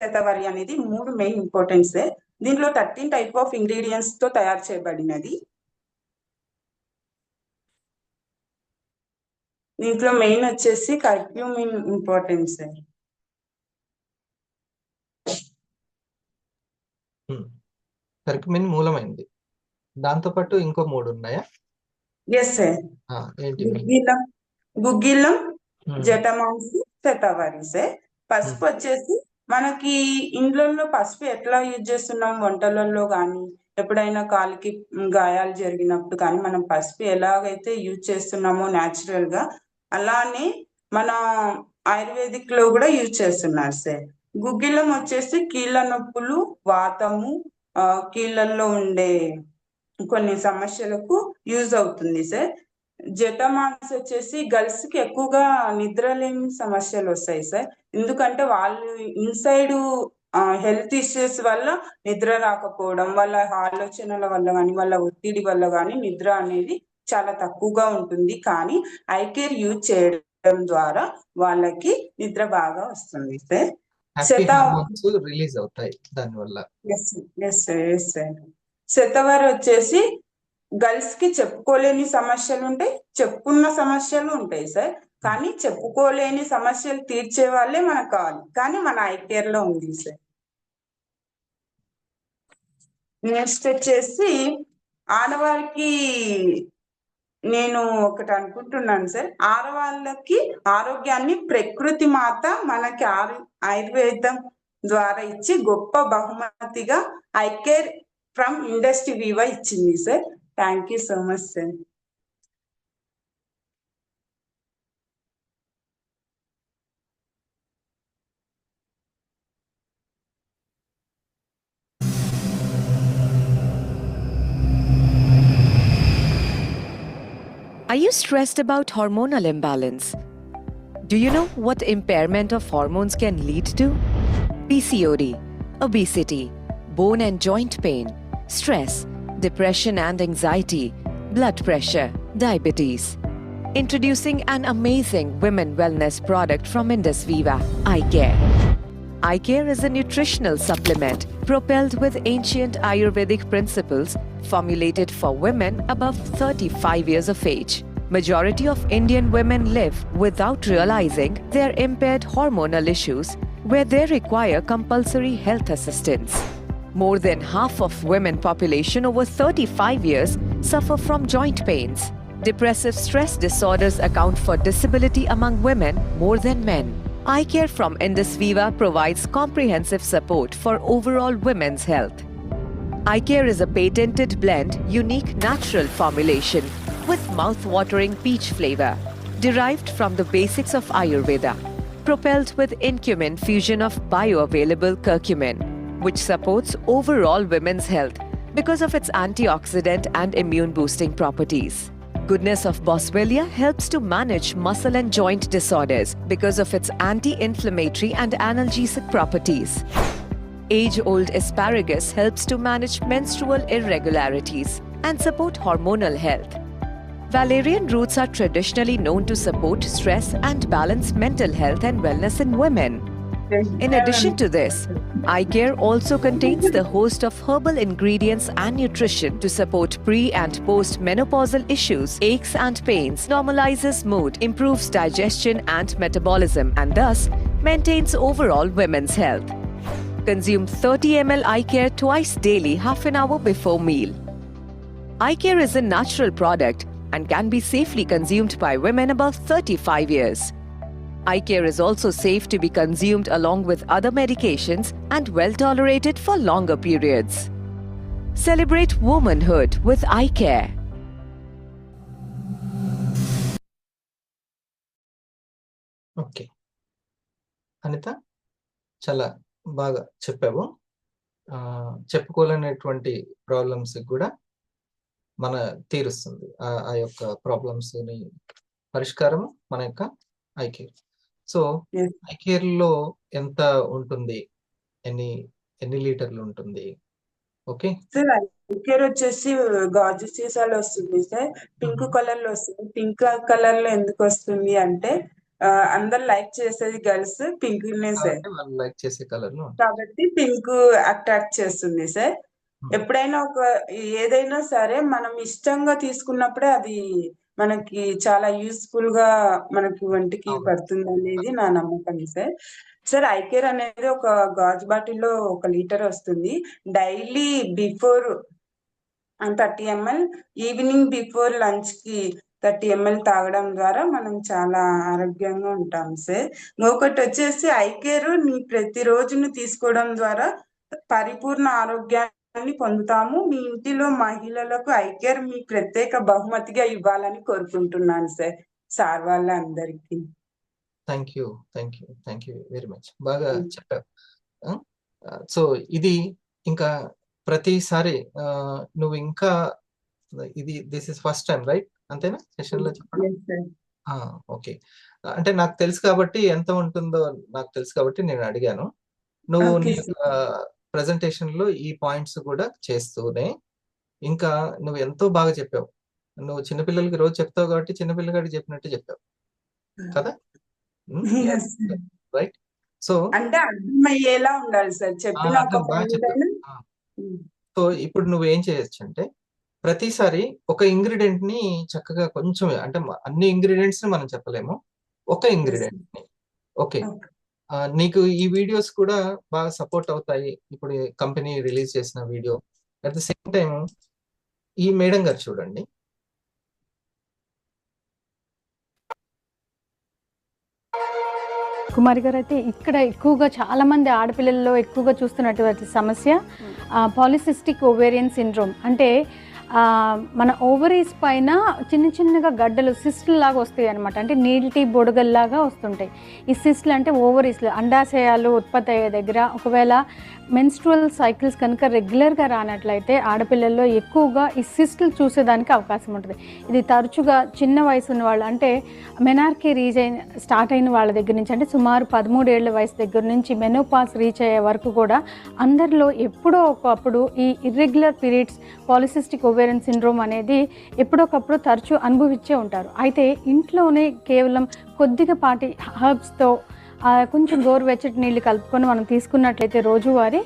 శతవరి అనేది 3 మెయిన్ ఇంపార్టెంట్ సార్. దీంట్లో 13 టైప్ ఆఫ్ ఇంగ్రీడియంట్స్ తో తయారు చేయబడినది. దీంట్లో మెయిన్ వచ్చేసి కర్క్యూమిన్ ఇంపార్టెంట్ సార్. కర్క్యూమిన్ మూలమైంది. దాంతో పాటు ఇంకో 3 ఉన్నాయా? Yes sir. గుగ్గిళ్ళం, జటమాంసి, శతవరి సార్. పసుపు వచ్చేసి మనకి ఇండ్లలో పసుపు ఎట్లా యూజ్ చేస్తున్నాం, వంటలలో కానీ ఎప్పుడైనా కాలికి గాయాలు జరిగినప్పుడు కానీ మనం పసుపు ఎలాగైతే యూజ్ చేస్తున్నామో న్యాచురల్ గా, అలానే మన ఆయుర్వేదిక్ లో కూడా యూజ్ చేస్తున్నారు సార్. గుగ్గిళ్ళం వచ్చేసి కీళ్ళ నొప్పులు, వాతము, కీళ్ళల్లో ఉండే కొన్ని సమస్యలకు యూజ్ అవుతుంది సార్. జటమాంసి వచ్చేసి గర్ల్స్ కి ఎక్కువగా నిద్రలేని సమస్యలు వస్తాయి సార్. ఎందుకంటే వాళ్ళు ఇన్సైడ్ హెల్త్ ఇష్యూస్ వల్ల నిద్ర రాకపోవడం, వాళ్ళ ఆలోచనల వల్ల కానీ వాళ్ళ ఒత్తిడి వల్ల కానీ నిద్ర అనేది చాలా తక్కువగా ఉంటుంది. కానీ ఐ కేర్ యూజ్ చేయడం ద్వారా వాళ్ళకి నిద్ర బాగా వస్తుంది సార్. రిలీజ్ అవుతాయి దానివల్ల. శతవరి వచ్చేసి గర్ల్స్ కి చెప్పుకోలేని సమస్యలు ఉంటాయి, చెప్పుకున్న సమస్యలు ఉంటాయి సార్. కానీ చెప్పుకోలేని సమస్యలు తీర్చే వాళ్ళే మనకు కావాలి, కానీ మన ఐ కేర్ లో ఉంది సార్. నెక్స్ట్ వచ్చేసి ఆడవారికి నేను ఒకటి అనుకుంటున్నాను సార్. ఆడవాళ్ళకి ఆరోగ్యాన్ని ప్రకృతి మాత మనకి ఆయుర్వేదం ద్వారా ఇచ్చి గొప్ప బహుమతిగా ఐ కేర్ ఫ్రమ్ ఇండస్ట్రీ వివా ఇచ్చింది sir. Thank you so much sir. Are you stressed about hormonal imbalance? Do you know what impairment of hormones can lead to? PCOD, obesity, bone and joint pain, stress, depression and anxiety, blood pressure, diabetes. Introducing an amazing women wellness product from Indus Viva, iCare. iCare is a nutritional supplement propelled with ancient Ayurvedic principles formulated for women above 35 years of age. Majority of Indian women live without realizing their impaired hormonal issues where they require compulsory health assistance. More than half of women population over 35 years suffer from joint pains. Depressive stress disorders account for disability among women more than men. iCare from Indus Viva provides comprehensive support for overall women's health. iCare is a patented blend, unique natural formulation with mouth-watering peach flavor, derived from the basics of Ayurveda, propelled with Incumin fusion of bioavailable curcumin, which supports overall women's health because of its antioxidant and immune-boosting properties. Goodness of Boswellia helps to manage muscle and joint disorders because of its anti-inflammatory and analgesic properties. Age-old asparagus helps to manage menstrual irregularities and support hormonal health. Valerian roots are traditionally known to support stress and balance mental health and wellness in women. In addition to this, iCare also contains the host of herbal ingredients and nutrition to support pre- and post-menopausal issues, aches and pains, normalizes mood, improves digestion and metabolism, and thus maintains overall women's health. Consume 30 ml iCare twice daily, half an hour before meal. iCare is a natural product and can be safely consumed by women above 35 years. iCare is also safe to be consumed along with other medications and well tolerated for longer periods. Celebrate womanhood with iCare. Okay Anitha, చాలా బాగా చెప్పావు. చెప్పుకోలేనటువంటి problems కూడా మన తీరుస్తుంది. ఆ యొక్క problems ని పరిష్కారం మన యొక్క ఐకేర్. So Yes. ఐకేర్ లో ఎంత ఉంటుంది, ఎన్ని లీటర్లు ఉంటుంది? ఓకే, సార్ ఐకేర్ వచ్చేసి గాజు సీసాలో వస్తుంది సార్, పింక్ కలర్ లో వస్తుంది. పింక్ కలర్ లో ఎందుకు వస్తుంది అంటే అందరు లైక్ చేసేది గర్ల్స్ పింక్ నే సార్, కాబట్టి వాళ్ళు లైక్ చేసే కలర్ లో ఉంటుంది. కాబట్టి పింక్ అట్రాక్ట్ చేస్తుంది సార్. ఎప్పుడైనా ఏదైనా సరే మనం ఇష్టంగా తీసుకున్నప్పుడే అది మనకి చాలా యూస్ఫుల్ గా మనకి ఒంటికి అవును. పడుతుంది అనేది నా నమ్మకం సార్. సార్ ఐకేర్ అనేది ఒక గాజు బాటిల్లో 1 లీటర్ వస్తుంది. Daily before 30 ml, evening before lunch కి 30 ml తాగడం ద్వారా మనం చాలా ఆరోగ్యంగా ఉంటాం సార్. ఇంకొకటి వచ్చేసి ఐకేర్ ని ప్రతి రోజును తీసుకోవడం ద్వారా పరిపూర్ణ ఆరోగ్యాన్ని పొందుతాము. మీ ఇంటిలో మహిళలకు ఐకేర్ మీ ప్రత్యేక బహుమతిగా ఇవ్వాలని కోరుకుంటున్నాను సార్ వాళ్ళందరికీ. Thank you very much. బాగా చెప్పావు. సో ఇది ఇంకా ప్రతిసారి నువ్వు ఇంకా this is first time right, అంతేనా సెషన్ లో చెప్పడం? Yes, sir. ఓకే, అంటే నాకు తెలుసు కాబట్టి ఎంత ఉంటుందో నాకు తెలుసు కాబట్టి నేను అడిగాను. నువ్వు Okay, నీ ప్రెజెంటేషన్ లో ఈ పాయింట్స్ కూడా చేస్తూనే ఇంకా నువ్వు ఎంతో బాగా చెప్పావు. నువ్వు చిన్నపిల్లలకి రోజు చెప్తావు కాబట్టి చిన్నపిల్లగాడికి చెప్పినట్టు చెప్పావు కదా, Yes, sir. రైట్? సో అంటే అర్థమయ్యేలా ఉండాలి సార్ చెప్పిన ఒక అర్థం బాగా point చెప్పావు. అయినా. సో ఇప్పుడు నువ్వు ఏం చేయొచ్చు అంటే ప్రతిసారి ఒక ఇంగ్రీడియంట్ ని చక్కగా కొంచెం, అంటే అన్ని ఇంగ్రీడియంట్స్ ని మనం చెప్పలేము, ఒక ఇంగ్రీడియంట్ ని. Okay, Okay. నీకు ఈ వీడియోస్ కూడా బాగా సపోర్ట్ అవుతాయి. ఇప్పుడు కంపెనీ రిలీజ్ చేసిన video. At the same time ఈ మేడం గారు చూడండి, కుమారి గారు అయితే ఇక్కడ ఎక్కువగా చాలా మంది ఆడపిల్లల్లో ఎక్కువగా చూస్తున్నటువంటి సమస్య పాలిసిస్టిక్ ఓవేరియన్ సిండ్రోమ్. అంటే మన ఓవరీస్ పైన చిన్న చిన్నగా గడ్డలు సిస్టులు లాగా వస్తాయి అనమాట. అంటే నీటి బొడగల్లాగా వస్తుంటాయి. ఈ సిస్టులు అంటే ఓవరీస్లో అండాశయాలు ఉత్పత్తి అయ్యే దగ్గర ఒకవేళ మెన్స్ట్రువల్ సైకిల్స్ కనుక రెగ్యులర్గా రానట్లయితే ఆడపిల్లల్లో ఎక్కువగా ఈ సిస్టులు చూసేదానికి అవకాశం ఉంటుంది. ఇది తరచుగా చిన్న వయసు ఉన్న వాళ్ళు, అంటే మెనార్కీ స్టార్ట్ అయిన వాళ్ళ దగ్గర నుంచి, అంటే సుమారు 13 ఏళ్ల వయసు దగ్గర నుంచి మెనోపాస్ రీచ్ అయ్యే వరకు కూడా అందరిలో ఎప్పుడో ఒకప్పుడు ఈ irregular periods polycystic ovarian syndrome అనేది ఎప్పుడొకప్పుడు తరచూ అనుభవించే ఉంటారు. అయితే ఇంట్లోనే కేవలం కొద్దిగాపాటి హర్బ్స్తో కొంచెం గోరువెచ్చటి నీళ్ళు కలుపుకొని మనం తీసుకున్నట్లయితే రోజువారీ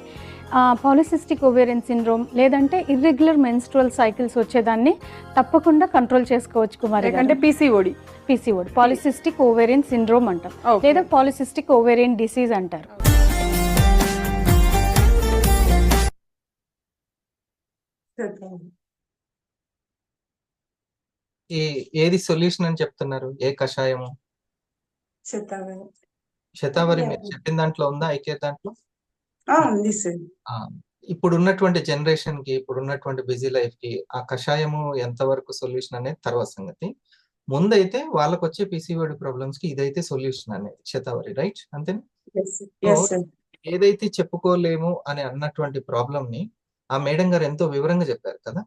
పాలిసిస్టిక్ ఓవేరియన్ సిండ్రోమ్ లేదంటే ఇర్రెగ్యులర్ మెన్స్ట్రువల్ సైకిల్స్ వచ్చేదాన్ని తప్పకుండా కంట్రోల్ చేసుకోవచ్చు కుమారి గారు. అంటే పీసీఓడి పాలిసిస్టిక్ ఓవేరియన్ సిండ్రోమ్ అంటాం, లేదా పాలిసిస్టిక్ ఓవేరియన్ డిసీజ్ అంటారు. ఏది సొల్యూషన్ అని చెప్తున్నారు? ఏ కషాయము? శతావరి మీరు చెప్పిన దాంట్లో ఉందా? ఐకే దాంట్లో ఉంది సార్. ఇప్పుడు ఉన్నటువంటి జనరేషన్ కి, ఇప్పుడు ఉన్నటువంటి బిజీ లైఫ్ కి ఆ కషాయము ఎంతవరకు సొల్యూషన్ అనేది తర్వాత సంగతి. ముందైతే వాళ్ళకి వచ్చే పీసీఓడి ప్రాబ్లమ్స్ కి ఇదైతే సొల్యూషన్ అనేది శతావరి, రైట్? అంతేనా? ఏదైతే చెప్పుకోలేము అని అన్నటువంటి ప్రాబ్లం ని ఆ మేడం గారు ఎంతో వివరంగా చెప్పారు కదా.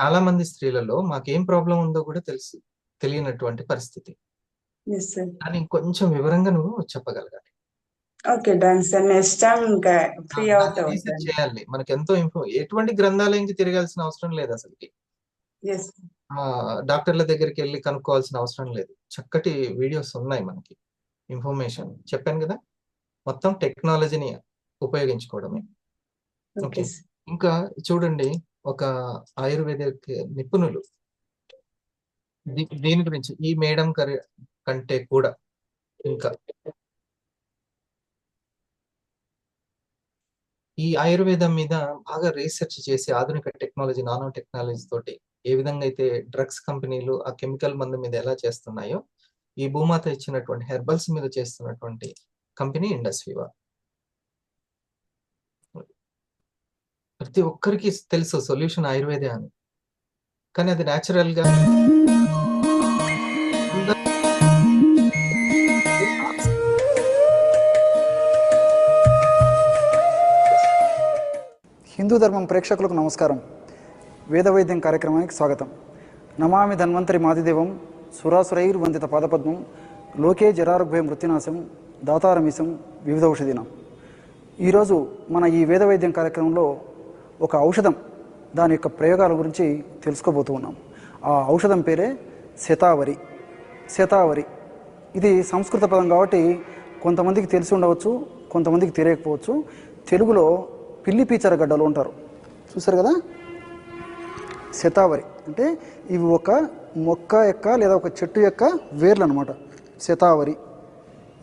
చాలా మంది స్త్రీలలో మాకేం ప్రాబ్లం ఉందో కూడా తెలియనటువంటి పరిస్థితి. కానీ కొంచెం వివరంగా నువ్వు చెప్పగలగాలి. Okay done sir. Next time ఇంకా ఫ్రీ అవుట్ రీసెర్చ్ చేయాలి. మనకి ఎంతో ఎటువంటి గ్రంథాలయంకి తిరగాల్సిన అవసరం లేదు అసలుకి. డాక్టర్ల దగ్గరికి వెళ్ళి కనుక్కోవాల్సిన అవసరం లేదు. చక్కటి వీడియోస్ ఉన్నాయి మనకి, ఇన్ఫర్మేషన్ చెప్పాను కదా. మొత్తం టెక్నాలజీని ఉపయోగించుకోవడమే. ఓకే, ఇంకా చూడండి, ఒక ఆయుర్వేదిక్ నిపుణులు దీని గురించి ఈ మేడం కంటే కూడా ఇంకా ఈ ఆయుర్వేదం మీద బాగా రీసెర్చ్ చేసి ఆధునిక టెక్నాలజీ, నానో టెక్నాలజీ తోటి ఏ విధంగా అయితే డ్రగ్స్ కంపెనీలు ఆ కెమికల్ మందు మీద ఎలా చేస్తున్నాయో, ఈ భూమాత ఇచ్చినటువంటి హెర్బల్స్ మీద చేస్తున్నటువంటి కంపెనీ ఇండస్వీవా. ప్రతి ఒక్కరికి తెలుసు సొల్యూషన్ ఆయుర్వేదే అని, కానీ అది న్యాచురల్ గా హిందూ ధర్మం ప్రేక్షకులకు నమస్కారం. వేదవైద్యం కార్యక్రమానికి స్వాగతం. నమామి ధన్వంతరి మాదిదేవం సురాసురైర్ వందిత పాదపద్మం లోకే జరారోగ్య మృత్యునాశం దాతారమిసం వివిధ ఔషధినం. ఈరోజు మన ఈ వేదవైద్యం కార్యక్రమంలో ఒక ఔషధం, దాని యొక్క ప్రయోగాల గురించి తెలుసుకోబోతూ ఉన్నాం. ఆ ఔషధం పేరే శతావరి. శతావరి ఇది సంస్కృత పదం కాబట్టి కొంతమందికి తెలిసి ఉండవచ్చు, కొంతమందికి తెలియకపోవచ్చు. తెలుగులో పిల్లి పీచర గడ్డలు ఉంటారు, చూసారు కదా. శతావరి అంటే ఇవి ఒక మొక్క యొక్క లేదా ఒక చెట్టు యొక్క వేర్లు అనమాట. శతావరి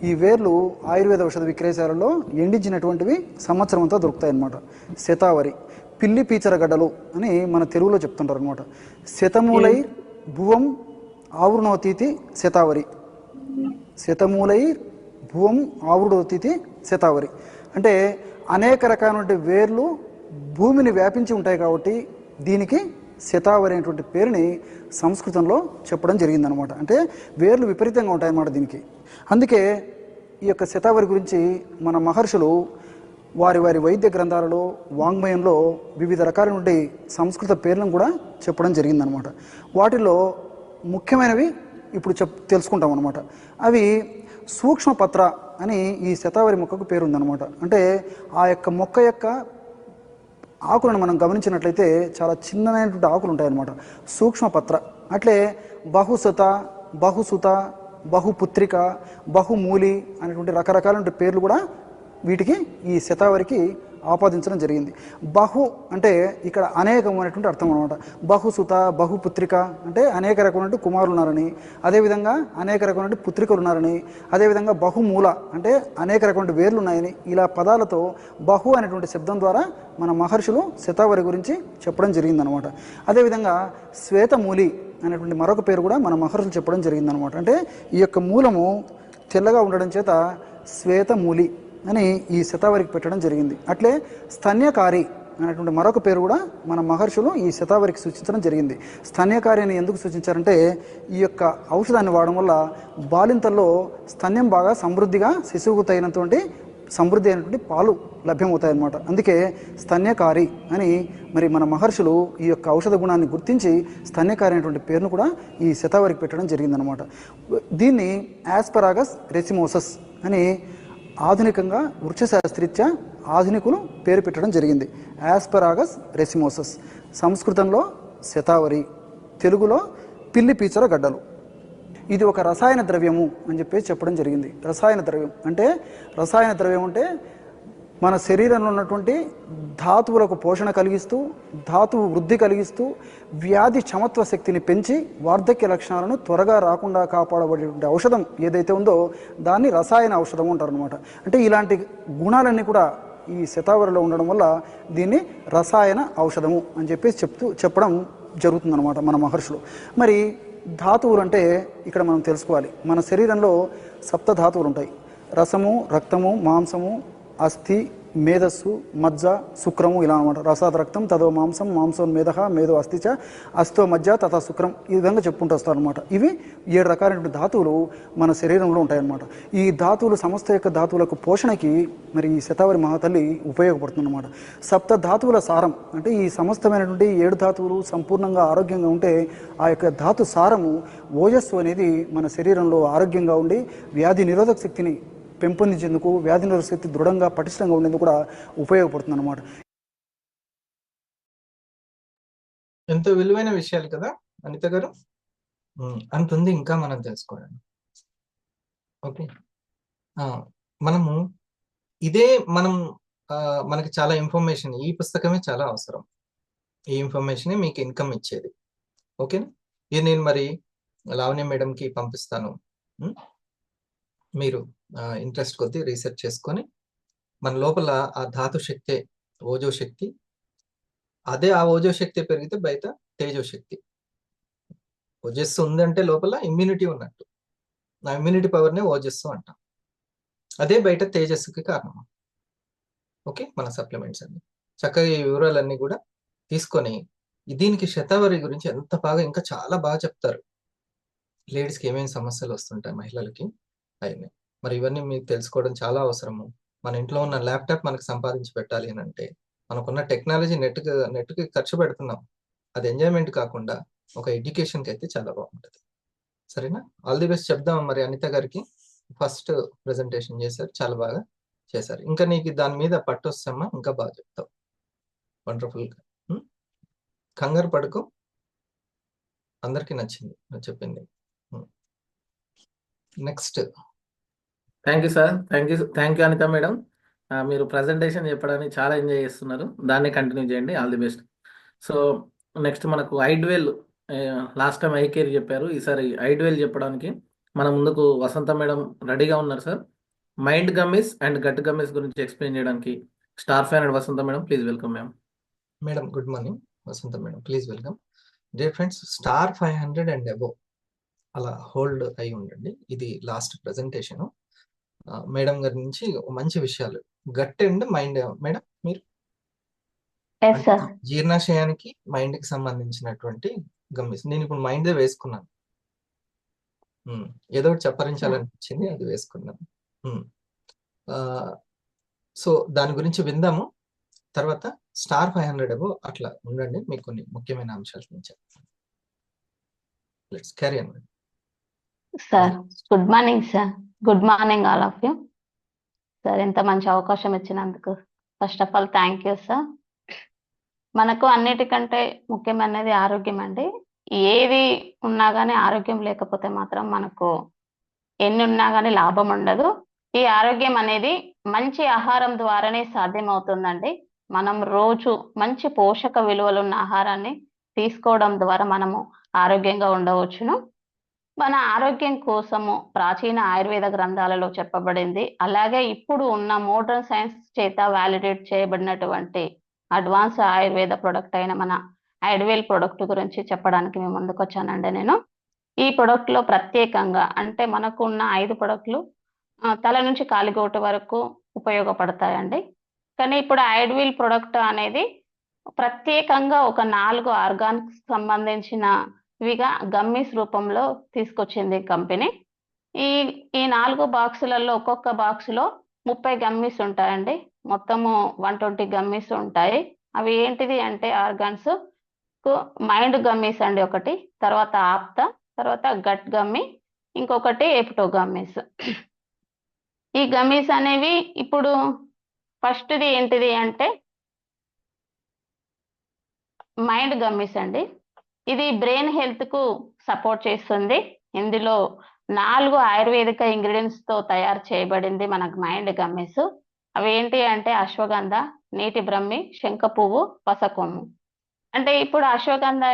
ఈ వేర్లు ఆయుర్వేద ఔషధ విక్రయశాలలో ఎండించినటువంటివి సంవత్సరం అంతా దొరుకుతాయి అన్నమాట. శతావరి పిల్లి పీచర గడ్డలు అని మన తెలుగులో చెప్తుంటారు అనమాట. శతమూలై భువం ఆవృణోతీతి శతావరి. శతమూలై భువం ఆవృణోతీతి శతావరి అంటే అనేక రకాలైన వేర్లు భూమిని వ్యాపించి ఉంటాయి కాబట్టి దీనికి శతావరి అనేటువంటి పేరుని సంస్కృతంలో చెప్పడం జరిగిందనమాట. అంటే వేర్లు విపరీతంగా ఉంటాయన్నమాట దీనికి. అందుకే ఈ యొక్క శతావరి గురించి మన మహర్షులు వారి వారి వైద్య గ్రంథాలలో, వాంగ్మయంలో వివిధ రకాలైన సంస్కృత పేర్లను కూడా చెప్పడం జరిగిందనమాట. వాటిలో ముఖ్యమైనవి ఇప్పుడు తెలుసుకుంటాం అనమాట. అవి సూక్ష్మపత్ర అని ఈ శతావరి మొక్కకు పేరు ఉందన్నమాట. అంటే ఆ యొక్క మొక్క యొక్క ఆకులను మనం గమనించినట్లయితే చాలా చిన్నమైనటువంటి ఆకులు ఉంటాయన్నమాట, సూక్ష్మపత్ర. అట్లే బహుసత, బహుసుత, బహుపుత్రిక, బహుమూలి అనేటువంటి రకరకాల పేర్లు కూడా వీటికి ఈ శతావరికి ఆపాదించడం జరిగింది. బహు అంటే ఇక్కడ అనేకమైనటువంటి అర్థం అనమాట. బహుసుత, బహుపుత్రిక అంటే అనేక రకమైన కుమారులు ఉన్నారని, అదేవిధంగా అనేక రకమైన పుత్రికలు ఉన్నారని, అదేవిధంగా బహుమూల అంటే అనేక రకమైన వేర్లు ఉన్నాయని, ఇలా పదాలతో బహు అనేటువంటి శబ్దం ద్వారా మన మహర్షులు శతావరి గురించి చెప్పడం జరిగిందనమాట. అదేవిధంగా శ్వేతమూలి అనేటువంటి మరొక పేరు కూడా మన మహర్షులు చెప్పడం జరిగిందనమాట. అంటే ఈ యొక్క మూలము తెల్లగా ఉండడం చేత శ్వేతమూలి అని ఈ శతావరికి పెట్టడం జరిగింది. అట్లే స్తన్యకారి అనేటువంటి మరొక పేరు కూడా మన మహర్షులు ఈ శతావరికి సూచించడం జరిగింది. స్తన్యకారి అని ఎందుకు సూచించారంటే ఈ యొక్క ఔషధాన్ని వాడడం వల్ల బాలింతల్లో స్తన్యం బాగా సమృద్ధిగా, శిశువుకు తగినటువంటి సమృద్ధి అయినటువంటి పాలు లభ్యమవుతాయి అన్నమాట. అందుకే స్తన్యకారి అని మరి మన మహర్షులు ఈ యొక్క ఔషధ గుణాన్ని గుర్తించి స్తన్యకారి అనేటువంటి పేరును కూడా ఈ శతావరికి పెట్టడం జరిగిందనమాట. దీన్ని యాస్పరాగస్ రెసిమోసస్ అని ఆధునికంగా వృక్షశాస్త్రీత్యా ఆధునికులు పేరు పెట్టడం జరిగింది. యాస్పరాగస్ రెసిమోసస్, సంస్కృతంలో శతావరి, తెలుగులో పిల్లి పీచర గడ్డలు. ఇది ఒక రసాయన ద్రవ్యము అని చెప్పేసి చెప్పడం జరిగింది. రసాయన ద్రవ్యం అంటే మన శరీరంలో ఉన్నటువంటి ధాతువులకు పోషణ కలిగిస్తూ, ధాతువు వృద్ధి కలిగిస్తూ, వ్యాధి క్షమత్వ శక్తిని పెంచి వార్ధక్య లక్షణాలను త్వరగా రాకుండా కాపాడబడేటువంటి ఔషధం ఏదైతే ఉందో దాన్ని రసాయన ఔషధం అంటారు అనమాట. అంటే ఇలాంటి గుణాలన్నీ కూడా ఈ శతావరిలో ఉండడం వల్ల దీన్ని రసాయన ఔషధము అని చెప్పేసి చెప్పడం జరుగుతుందన్నమాట మన మహర్షులు. మరి ధాతువులు అంటే ఇక్కడ మనం తెలుసుకోవాలి. మన శరీరంలో సప్త ధాతువులు ఉంటాయి. రసము, రక్తము, మాంసము, అస్థి, మేధస్సు, మజ్జ, శుక్రము, ఇలా అనమాట. రసాద్ రక్తం, తదో మాంసం, మాంసం మేధ, మేధో అస్థిచ, అస్థో మజ్జ, తథా శుక్రం, ఈ విధంగా చెప్పుకుంటూ వస్తారు అనమాట. ఇవి 7 రకాలైనటువంటి ధాతువులు మన శరీరంలో ఉంటాయన్నమాట. ఈ ధాతువులు సమస్త యొక్క ధాతువులకు పోషణకి మరి ఈ శతావరి మహాతల్లి ఉపయోగపడుతుంది అనమాట. సప్త ధాతువుల సారం అంటే ఈ సమస్తమైనటువంటి 7 ధాతువులు సంపూర్ణంగా ఆరోగ్యంగా ఉంటే ఆ యొక్క ధాతు సారము ఓజస్సు అనేది మన శరీరంలో ఆరోగ్యంగా ఉండి వ్యాధి నిరోధక శక్తిని పెంపొందించేందుకు, వ్యాధి నిరోధక శక్తి దృఢంగా పటిష్టంగా ఉండేందుకు కూడా ఉపయోగపడుతుంది అన్నమాట. ఎంతో విలువైన విషయాలు కదా అనిత గారు. అంతుంది ఇంకా మనం తెలుసుకోవాలి. ఓకే, మనము మనకి చాలా ఇన్ఫర్మేషన్, ఈ పుస్తకమే చాలా అవసరం. ఈ ఇన్ఫర్మేషన్ మీకు ఇన్కమ్ ఇచ్చేది. ఓకేనా? ఇది నేను మరి లావణ్య మేడంకి పంపిస్తాను. మీరు ఇంట్రెస్ట్ కొద్దీ రీసెర్చ్ చేసుకొని మన లోపల ఆ ధాతు శక్తే ఓజో శక్తి, అదే ఆ ఓజో శక్తి పెరిగితే బయట తేజో శక్తి. ఓజస్సు ఉందంటే లోపల ఇమ్యూనిటీ ఉన్నట్టు. ఆ ఇమ్యూనిటీ పవర్నే ఓజస్సు అంటాం. అదే బయట తేజస్సుకి కారణం. ఓకే, మన సప్లిమెంట్స్ అన్ని చక్కగా ఈ వివరాలన్నీ కూడా తీసుకొని దీనికి శతావరి గురించి ఎంత బాగా, ఇంకా చాలా బాగా చెప్తారు. లేడీస్కి ఏమేమి సమస్యలు వస్తుంటాయి, మహిళలకి అయినా మరి ఇవన్నీ మీకు తెలుసుకోవడం చాలా అవసరము. మన ఇంట్లో ఉన్న ల్యాప్టాప్ మనకు సంపాదించి పెట్టాలి అని అంటే మనకున్న టెక్నాలజీ నెట్కి ఖర్చు పెడుతున్నాం. అది ఎంజాయ్మెంట్ కాకుండా ఒక ఎడ్యుకేషన్కి అయితే చాలా బాగుంటుంది. సరేనా? ఆల్ ది బెస్ట్ చెప్దాం మరి అనిత గారికి. ఫస్ట్ ప్రెజెంటేషన్ చేశారు, చాలా బాగా చేశారు. ఇంకా నీకు దాని మీద పట్టు వస్తామా, ఇంకా బాగా చెప్తావు. వండర్ఫుల్గా. కంగారు పడుకో, అందరికీ నచ్చింది నువ్వు చెప్పింది. Next. Thank you sir. Thank you Anitha madam. మీరు ప్రజెంటేషన్ చెప్పడానికి చాలా ఎంజాయ్ చేస్తున్నారు, దాన్ని కంటిన్యూ చేయండి. All the best. So next మనకు ఐడ్వెల్, లాస్ట్ టైం ఐ కేర్ చెప్పారు, ఈసారి ఐడ్వెల్ చెప్పడానికి మన ముందుకు వసంత మేడం రెడీగా ఉన్నారు sir. Mind gummies and gut gummies గురించి ఎక్స్ప్లెయిన్ చేయడానికి star fan and Vasantha madam, please welcome ma'am. Madam good morning. Vasantha madam please welcome. Dear friends, star 500 and above అలా హోల్డ్ అయి ఉండండి. ఇది లాస్ట్ ప్రెజెంటేషన్. మేడం గారి నుంచి మంచి విషయాలు, గట్ అండ్ మైండ్. మేడం మీరు జీర్ణాశయానికి మైండ్ కి సంబంధించినటువంటి గమ్మిస్. నేను ఇప్పుడు మైండ్ వేసుకున్నాను, ఏదో ఒకటి చెప్పరించాలనిపించింది, అది వేసుకున్నాను. సో దాని గురించి విందాము. తర్వాత స్టార్ 500 అబోవ్ అట్లా ఉండండి, మీకు కొన్ని ముఖ్యమైన అంశాలు నుంచి. Let's carry on. Sir good morning sir. Good morning all of you sir. ఎంత మంచి అవకాశం ఇచ్చినందుకు first of all thank you sir. మనకు అన్నిటికంటే ముఖ్యమైనది ఆరోగ్యం అండి. ఏది ఉన్నా కానీ ఆరోగ్యం లేకపోతే మాత్రం మనకు ఎన్ని ఉన్నా కానీ లాభం ఉండదు. ఈ ఆరోగ్యం అనేది మంచి ఆహారం ద్వారానే సాధ్యమవుతుందండి. మనం రోజు మంచి పోషక విలువలున్న ఆహారాన్ని తీసుకోవడం ద్వారా మనము ఆరోగ్యంగా ఉండవచ్చును. మన ఆరోగ్యం కోసము ప్రాచీన ఆయుర్వేద గ్రంథాలలో చెప్పబడింది, అలాగే ఇప్పుడు ఉన్న మోడర్న్ సైన్స్ చేత వ్యాలిడేట్ చేయబడినటువంటి అడ్వాన్స్ ఆయుర్వేద ప్రొడక్ట్ అయిన మన ఐడ్వెల్ ప్రొడక్ట్ గురించి చెప్పడానికి మేము ముందుకు వచ్చానండి. నేను ఈ ప్రొడక్ట్ లో ప్రత్యేకంగా అంటే మనకు ఉన్న 5 ప్రొడక్ట్లు తల నుంచి కాలిగోటు వరకు ఉపయోగపడతాయండి. కానీ ఇప్పుడు ఐడ్వెల్ ప్రొడక్ట్ అనేది ప్రత్యేకంగా ఒక 4 ఆర్గాన్స్ సంబంధించినవిగా గమ్మీస్ రూపంలో తీసుకొచ్చింది కంపెనీ. ఈ 4 బాక్సులలో ఒక్కొక్క బాక్సులో 30 గమ్మీస్ ఉంటాయండి. మొత్తము 120 గమ్మీస్ ఉంటాయి. అవి ఏంటిది అంటే ఆర్గాన్స్ మైండ్ గమ్మీస్ అండి ఒకటి, తర్వాత ఆప్త, తర్వాత గట్ గమ్మీ, ఇంకొకటి ఎపిటో గమ్మీస్. ఈ గమ్మీస్ అనేవి ఇప్పుడు ఫస్ట్ది ఏంటిది అంటే మైండ్ గమ్మీస్ అండి. ఇది బ్రెయిన్ హెల్త్ కు సపోర్ట్ చేస్తుంది. ఇందులో 4 ఆయుర్వేదిక ఇంగ్రీడియంట్స్ తో తయారు చేయబడింది మనకు మైండ్ గమ్మీస్. అవి ఏంటి అంటే అశ్వగంధ, నీటి బ్రహ్మి, శంఖ పువ్వు, పసకొమ్ము. అంటే ఇప్పుడు అశ్వగంధ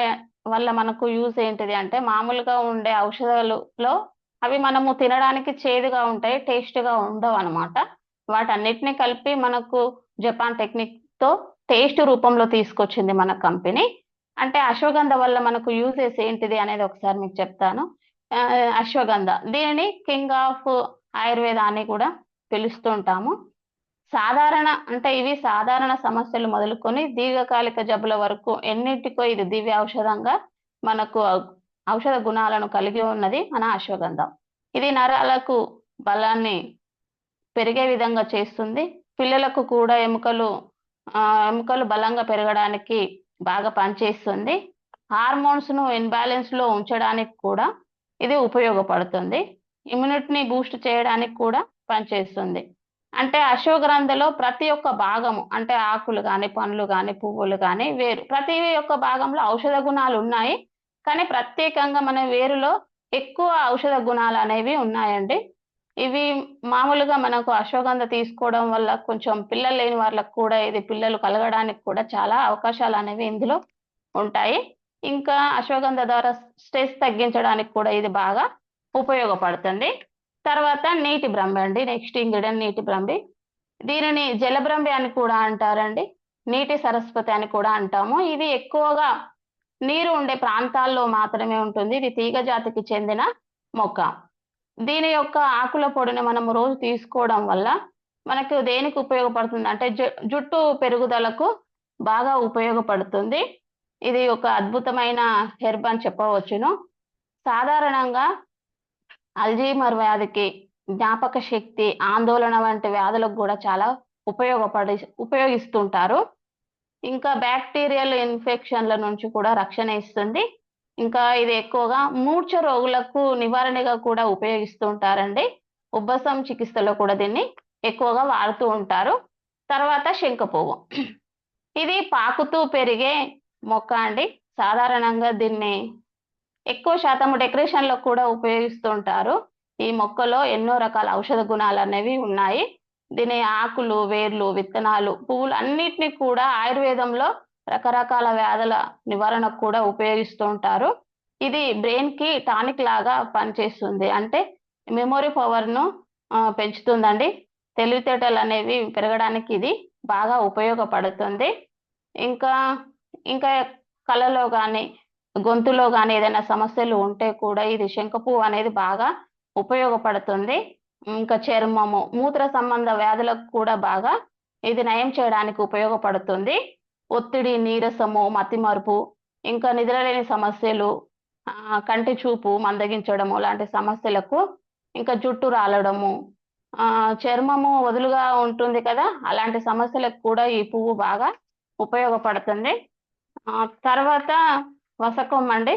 వల్ల మనకు యూజ్ ఏంటిది అంటే మామూలుగా ఉండే ఔషధాలలో అవి మనము తినడానికి చేదుగా ఉంటాయి, టేస్ట్ గా ఉండవు అనమాట. వాటన్నిటిని కలిపి మనకు జపాన్ టెక్నిక్ తో టేస్ట్ రూపంలో తీసుకొచ్చింది మన కంపెనీ. అంటే అశ్వగంధ వల్ల మనకు యూజెస్ ఏంటిది అనేది ఒకసారి మీకు చెప్తాను. అశ్వగంధ దీనిని కింగ్ ఆఫ్ ఆయుర్వేద అని కూడా పిలుస్తుంటాము. ఇవి సాధారణ సమస్యలు మొదలుకొని దీర్ఘకాలిక జబ్బుల వరకు ఎన్నిటికో ఇది దివ్య ఔషధంగా మనకు ఔషధ గుణాలను కలిగి ఉన్నది మన అశ్వగంధం. ఇది నరాలకు బలాన్ని పెరిగే విధంగా చేస్తుంది. పిల్లలకు కూడా ఎముకలు బలంగా పెరగడానికి బాగా పనిచేస్తుంది. హార్మోన్స్ ను ఇన్బ్యాలెన్స్ లో ఉంచడానికి కూడా ఇది ఉపయోగపడుతుంది. ఇమ్యూనిటీని బూస్ట్ చేయడానికి కూడా పనిచేస్తుంది. అంటే అశ్వగంధలో ప్రతి ఒక్క భాగము అంటే ఆకులు కానీ, పండ్లు కానీ, పువ్వులు కానీ, వేరు ప్రతి ఒక్క భాగంలో ఔషధ గుణాలు ఉన్నాయి. కానీ ప్రత్యేకంగా మన వేరులో ఎక్కువ ఔషధ గుణాలు అనేవి ఉన్నాయండి. ఇవి మామూలుగా మనకు అశ్వగంధ తీసుకోవడం వల్ల కొంచెం పిల్లలు లేని వాళ్ళకు కూడా ఇది పిల్లలు కలగడానికి కూడా చాలా అవకాశాలు అనేవి ఇందులో ఉంటాయి. ఇంకా అశ్వగంధ ద్వారా స్ట్రెస్ తగ్గించడానికి కూడా ఇది బాగా ఉపయోగపడుతుంది. తర్వాత నీటి బ్రహ్మి అండి, నెక్స్ట్ ఇంగ్రీడియంట్ నీటి బ్రహ్మి. దీనిని జలబ్రహ్మి అని కూడా అంటారండి, నీటి సరస్వతి అని కూడా అంటాము. ఇది ఎక్కువగా నీరు ఉండే ప్రాంతాల్లో మాత్రమే ఉంటుంది. ఇది తీగ జాతికి చెందిన మొక్క. దీని యొక్క ఆకుల పొడిని మనం రోజు తీసుకోవడం వల్ల మనకు దేనికి ఉపయోగపడుతుంది అంటే జుట్టు పెరుగుదలకు బాగా ఉపయోగపడుతుంది. ఇది ఒక అద్భుతమైన హెర్బ్ అని చెప్పవచ్చును. సాధారణంగా అల్జీమర్ వ్యాధికి, జ్ఞాపక శక్తి, ఆందోళన వంటి వ్యాధులకు కూడా చాలా ఉపయోగిస్తుంటారు. ఇంకా బ్యాక్టీరియల్ ఇన్ఫెక్షన్ల నుంచి కూడా రక్షణ ఇస్తుంది. ఇంకా ఇది ఎక్కువగా మూర్ఛ రోగులకు నివారణగా కూడా ఉపయోగిస్తూ ఉంటారండి. ఉబ్బసం చికిత్సలో కూడా దీన్ని ఎక్కువగా వాడుతూ ఉంటారు. తర్వాత శంఖ పువ్వు, ఇది పాకుతూ పెరిగే మొక్క అండి. సాధారణంగా దీన్ని ఎక్కువ శాతం డెకరేషన్ లో కూడా ఉపయోగిస్తూ ఉంటారు. ఈ మొక్కలో ఎన్నో రకాల ఔషధ గుణాలు అనేవి ఉన్నాయి. దీని ఆకులు, వేర్లు, విత్తనాలు, పువ్వులు అన్నిటిని కూడా ఆయుర్వేదంలో రకరకాల వ్యాధుల నివారణకు కూడా ఉపయోగిస్తూ ఉంటారు. ఇది బ్రెయిన్ కి టానిక్ లాగా పనిచేస్తుంది. అంటే మెమొరీ పవర్ ను పెంచుతుందండి. తెలివితేటలు అనేవి పెరగడానికి ఇది బాగా ఉపయోగపడుతుంది. ఇంకా ఇంకా కళ్ళలో కానీ, గొంతులో కానీ ఏదైనా సమస్యలు ఉంటే కూడా ఇది శంఖ పువ్వు అనేది బాగా ఉపయోగపడుతుంది. ఇంకా చర్మము, మూత్ర సంబంధ వ్యాధులకు కూడా బాగా ఇది నయం చేయడానికి ఉపయోగపడుతుంది. ఒత్తిడి, నీరసము, మతిమరుపు, ఇంకా నిద్రలేని సమస్యలు, కంటి చూపు మందగించడము లాంటి సమస్యలకు, ఇంకా జుట్టు రాలడము, చర్మము వదులుగా ఉంటుంది కదా, అలాంటి సమస్యలకు కూడా ఈ పువ్వు బాగా ఉపయోగపడుతుంది. తర్వాత వసకొమ్మ అండి.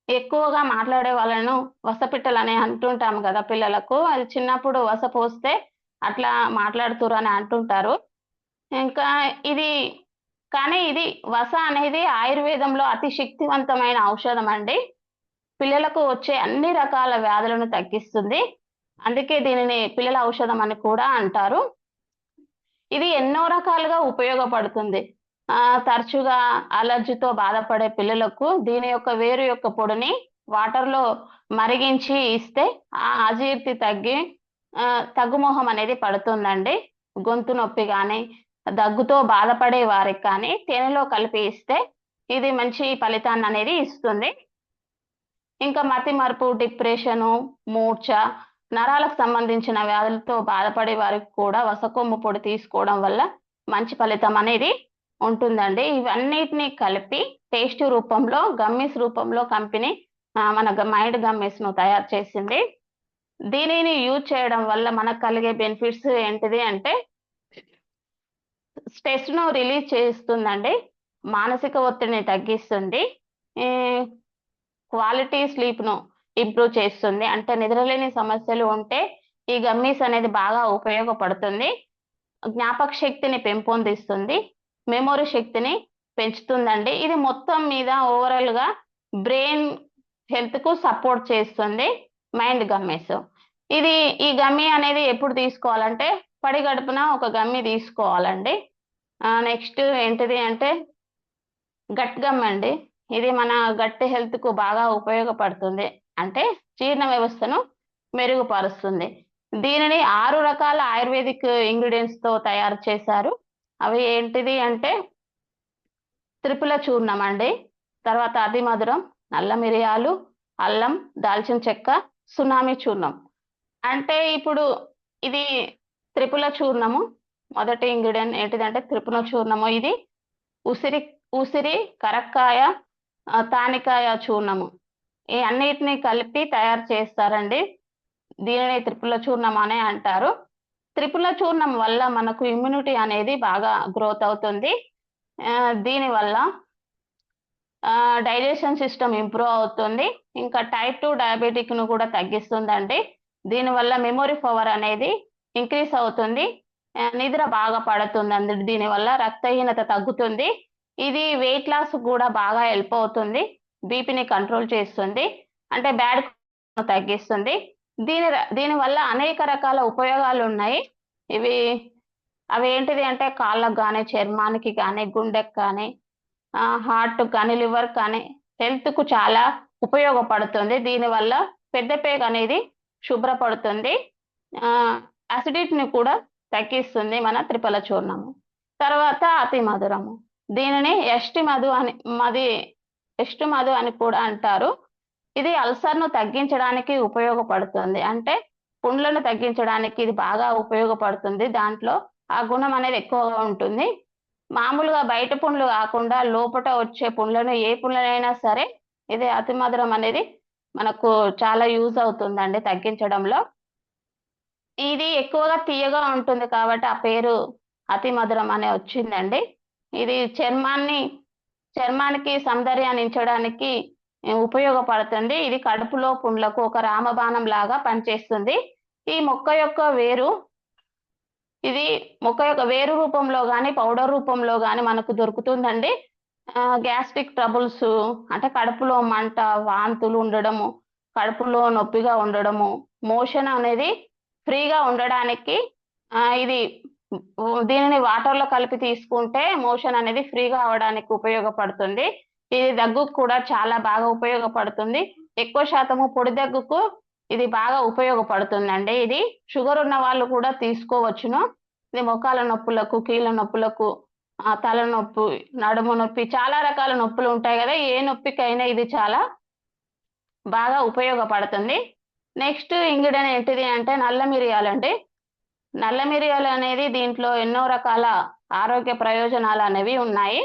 ఎక్కువగా మాట్లాడే వాళ్ళను వసపిట్టలు అని అంటుంటాము కదా పిల్లలకు. అది చిన్నప్పుడు వస పోస్తే అట్లా మాట్లాడుతురు అని అంటుంటారు. ఇంకా ఇది వస అనేది ఆయుర్వేదంలో అతి శక్తివంతమైన ఔషధం అండి. పిల్లలకు వచ్చే అన్ని రకాల వ్యాధులను తగ్గిస్తుంది. అందుకే దీనిని పిల్లల ఔషధం అని కూడా అంటారు. ఇది ఎన్నో రకాలుగా ఉపయోగపడుతుంది. తరచుగా అలర్జీతో బాధపడే పిల్లలకు దీని యొక్క వేరు యొక్క పొడిని వాటర్ లో మరిగించి ఇస్తే ఆ అజీర్తి తగ్గి తగ్గుమోహం అనేది పడుతుందండి. గొంతు నొప్పి కానీ, దగ్గుతో బాధపడే వారికి కానీ తేనెలో కలిపి ఇస్తే ఇది మంచి ఫలితాన్ని అనేది ఇస్తుంది. ఇంకా మతిమరుపు, డిప్రెషను, మూర్ఛ, నరాలకు సంబంధించిన వ్యాధులతో బాధపడే వారికి కూడా వసకొమ్ము పొడి తీసుకోవడం వల్ల మంచి ఫలితం అనేది ఉంటుందండి. ఇవన్నిటిని కలిపి టేస్ట్ రూపంలో, గమ్మీస్ రూపంలో కంపెనీ మన మైండ్ గమ్మీస్ ను తయారు చేసింది. దీనిని యూజ్ చేయడం వల్ల మనకు కలిగే బెనిఫిట్స్ ఏంటిది అంటే స్ట్రెస్ ను రిలీజ్ చేస్తుందండి, మానసిక ఒత్తిడిని తగ్గిస్తుంది, క్వాలిటీ స్లీప్ ను ఇంప్రూవ్ చేస్తుంది. అంటే నిద్రలేని సమస్యలు ఉంటే ఈ గమ్మీస్ అనేది బాగా ఉపయోగపడుతుంది. జ్ఞాపక శక్తిని పెంపొందిస్తుంది, మెమొరీ శక్తిని పెంచుతుందండి. ఇది మొత్తం మీద ఓవరాల్ గా బ్రెయిన్ హెల్త్ కు సపోర్ట్ చేస్తుంది మైండ్ గమ్మీస్. ఈ గమ్మీ అనేది ఎప్పుడు తీసుకోవాలంటే పడి గడుపున ఒక గమ్మీ తీసుకోవాలండి. నెక్స్ట్ ఏంటిది అంటే గట్ గమ్ అండి. ఇది మన గట్ హెల్త్ కు బాగా ఉపయోగపడుతుంది, అంటే జీర్ణ వ్యవస్థను మెరుగుపరుస్తుంది. దీనిని 6 రకాల ఆయుర్వేదిక్ ఇంగ్రీడియంట్స్ తో తయారు చేశారు. అవి ఏంటిది అంటే త్రిపుల చూర్ణం అండి, తర్వాత అతి మధురం, నల్ల మిరియాలు, అల్లం, దాల్చిన చెక్క, సునామీ చూర్ణం. అంటే ఇప్పుడు ఇది త్రిపుల చూర్ణము. మొదటి ఇంగ్రీడియంట్ ఏంటిదంటే త్రిపుల చూర్ణము. ఇది ఉసిరి, కరక్కాయ, తానికాయ చూర్ణము, ఈ అన్నిటిని కలిపి తయారు చేస్తారండి. దీనిని త్రిపుల చూర్ణం అనే అంటారు. త్రిపుల చూర్ణం వల్ల మనకు ఇమ్యూనిటీ అనేది బాగా గ్రోత్ అవుతుంది. దీనివల్ల డైజెషన్ సిస్టమ్ ఇంప్రూవ్ అవుతుంది. ఇంకా టైప్ 2 డయాబెటిక్ ను కూడా తగ్గిస్తుందండి. దీనివల్ల మెమొరీ పవర్ అనేది ఇంక్రీస్ అవుతుంది, నిద్ర బాగా పడుతుందండి. దీనివల్ల రక్తహీనత తగ్గుతుంది. ఇది వెయిట్ లాస్ కూడా బాగా హెల్ప్ అవుతుంది, బీపీని కంట్రోల్ చేస్తుంది, అంటే బ్యాడ్ తగ్గిస్తుంది. దీనివల్ల అనేక రకాల ఉపయోగాలు ఉన్నాయి. అవి ఏంటిది అంటే కాళ్ళకు కానీ, చర్మానికి కానీ, గుండెకి కానీ, హార్ట్ కానీ, లివర్ కానీ హెల్త్ కు చాలా ఉపయోగపడుతుంది. దీనివల్ల పెద్దపేగ అనేది శుభ్రపడుతుంది, అసిడిటీని కూడా తగ్గిస్తుంది మన త్రిఫల చూర్ణము. తర్వాత అతి మధురము. దీనిని ఎస్టి మధు అని కూడా అంటారు. ఇది అల్సర్ను తగ్గించడానికి ఉపయోగపడుతుంది, అంటే పుండ్లను తగ్గించడానికి ఇది బాగా ఉపయోగపడుతుంది. దాంట్లో ఆ గుణం అనేది ఎక్కువగా ఉంటుంది. మామూలుగా బయట పుండ్లు కాకుండా లోపల వచ్చే పుండ్లను, ఏ పుండ్లనైనా సరే ఇది అతి మధురం అనేది మనకు చాలా యూజ్ అవుతుందండి తగ్గించడంలో. ఇది ఎక్కువగా తీయగా ఉంటుంది కాబట్టి ఆ పేరు అతి మధురం అనే వచ్చిందండి. ఇది చర్మానికి సౌందర్యాన్ని ఇచ్చడానికి ఉపయోగపడుతుంది. ఇది కడుపులో పుండ్లకు ఒక రామబాణం లాగా పనిచేస్తుంది. ఈ మొక్క యొక్క వేరు రూపంలో కానీ పౌడర్ రూపంలో కానీ మనకు దొరుకుతుందండి. గ్యాస్ట్రిక్ ట్రబుల్స్ అంటే కడుపులో మంట, వాంతులు ఉండడము, కడుపులో నొప్పిగా ఉండడము, మోషన్ అనేది ఫ్రీగా ఉండడానికి దీనిని వాటర్ లో కలిపి తీసుకుంటే మోషన్ అనేది ఫ్రీగా అవడానికి ఉపయోగపడుతుంది. ఇది దగ్గుకు కూడా చాలా బాగా ఉపయోగపడుతుంది. ఎక్కువ శాతము పొడి దగ్గుకు ఇది బాగా ఉపయోగపడుతుందండి. ఇది షుగర్ ఉన్న వాళ్ళు కూడా తీసుకోవచ్చును. ఇది మోకాల నొప్పులకు, కీళ్ళ నొప్పులకు, తలనొప్పి, నడుము నొప్పి, చాలా రకాల నొప్పులు ఉంటాయి కదా, ఏ నొప్పికైనా ఇది చాలా బాగా ఉపయోగపడుతుంది. నెక్స్ట్ ఇంగ్రీడియంట్ ఏంటిది అంటే నల్ల మిరియాలండి. నల్ల మిరియాలు అనేది దీంట్లో ఎన్నో రకాల ఆరోగ్య ప్రయోజనాలు అనేవి ఉన్నాయి.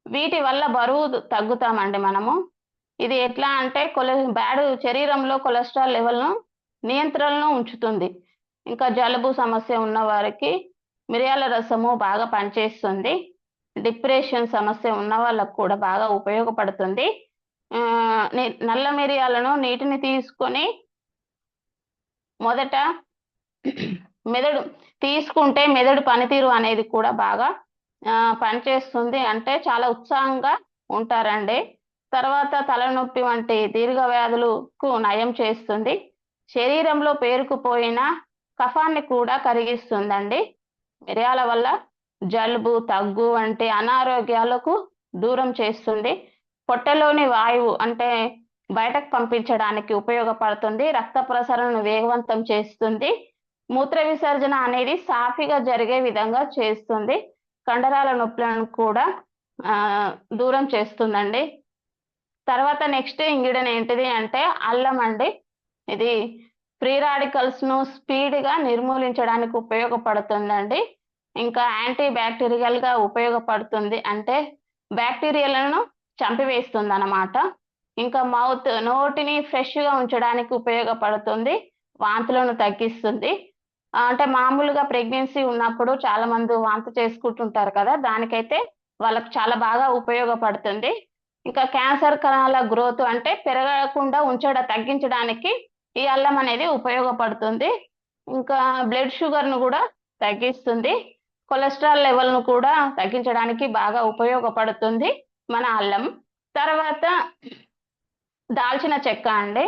వీటి వల్ల బరువు తగ్గుతామండి మనము. ఇది ఎట్లా అంటే శరీరంలో కొలెస్ట్రాల్ లెవెల్ను నియంత్రణలో ఉంచుతుంది. ఇంకా జలుబు సమస్య ఉన్న వారికి మిరియాల రసము బాగా పనిచేస్తుంది. డిప్రెషన్ సమస్య ఉన్న వాళ్ళకు కూడా బాగా ఉపయోగపడుతుంది. నల్ల మిరియాలను నీటిని తీసుకొని మొదట తీసుకుంటే మెదడు పనితీరు అనేది కూడా బాగా పనిచేస్తుంది, అంటే చాలా ఉత్సాహంగా ఉంటారండి. తర్వాత తలనొప్పి వంటి దీర్ఘ వ్యాధులకు నయం చేస్తుంది. శరీరంలో పేరుకుపోయిన కఫాన్ని కూడా కరిగిస్తుందండి. మిరియాల వల్ల జలుబు, దగ్గు వంటి అనారోగ్యాలకు దూరం చేస్తుంది. పొట్టలోని వాయువు అంటే బయటకు పంపించడానికి ఉపయోగపడుతుంది. రక్త ప్రసరణను వేగవంతం చేస్తుంది. మూత్ర విసర్జన అనేది సాఫీగా జరిగే విధంగా చేస్తుంది. కండరాల నొప్పులను కూడా దూరం చేస్తుందండి. తర్వాత నెక్స్ట్ ఇంగ్రీడియంట్ ఏంటిది అంటే అల్లం అండి. ఇది ఫ్రీ రాడికల్స్ ను స్పీడ్ గా నిర్మూలించడానికి ఉపయోగపడుతుందండి. ఇంకా యాంటీ బ్యాక్టీరియల్ గా ఉపయోగపడుతుంది, అంటే బ్యాక్టీరియాలను చంపివేస్తుంది అన్నమాట. ఇంకా నోటిని ఫ్రెష్ గా ఉంచడానికి ఉపయోగపడుతుంది, వాంతులను తగ్గిస్తుంది. అంటే మామూలుగా ప్రెగ్నెన్సీ ఉన్నప్పుడు చాలా మంది వాంతి చేసుకుంటుంటారు కదా, దానికైతే వాళ్ళకి చాలా బాగా ఉపయోగపడుతుంది. ఇంకా క్యాన్సర్ కణాల గ్రోత్ అంటే పెరగకుండా తగ్గించడానికి ఈ అల్లం అనేది ఉపయోగపడుతుంది. ఇంకా బ్లడ్ షుగర్ను కూడా తగ్గిస్తుంది. కొలెస్ట్రాల్ లెవెల్ను కూడా తగ్గించడానికి బాగా ఉపయోగపడుతుంది మన అల్లం. తర్వాత దాల్చిన చెక్క అండి.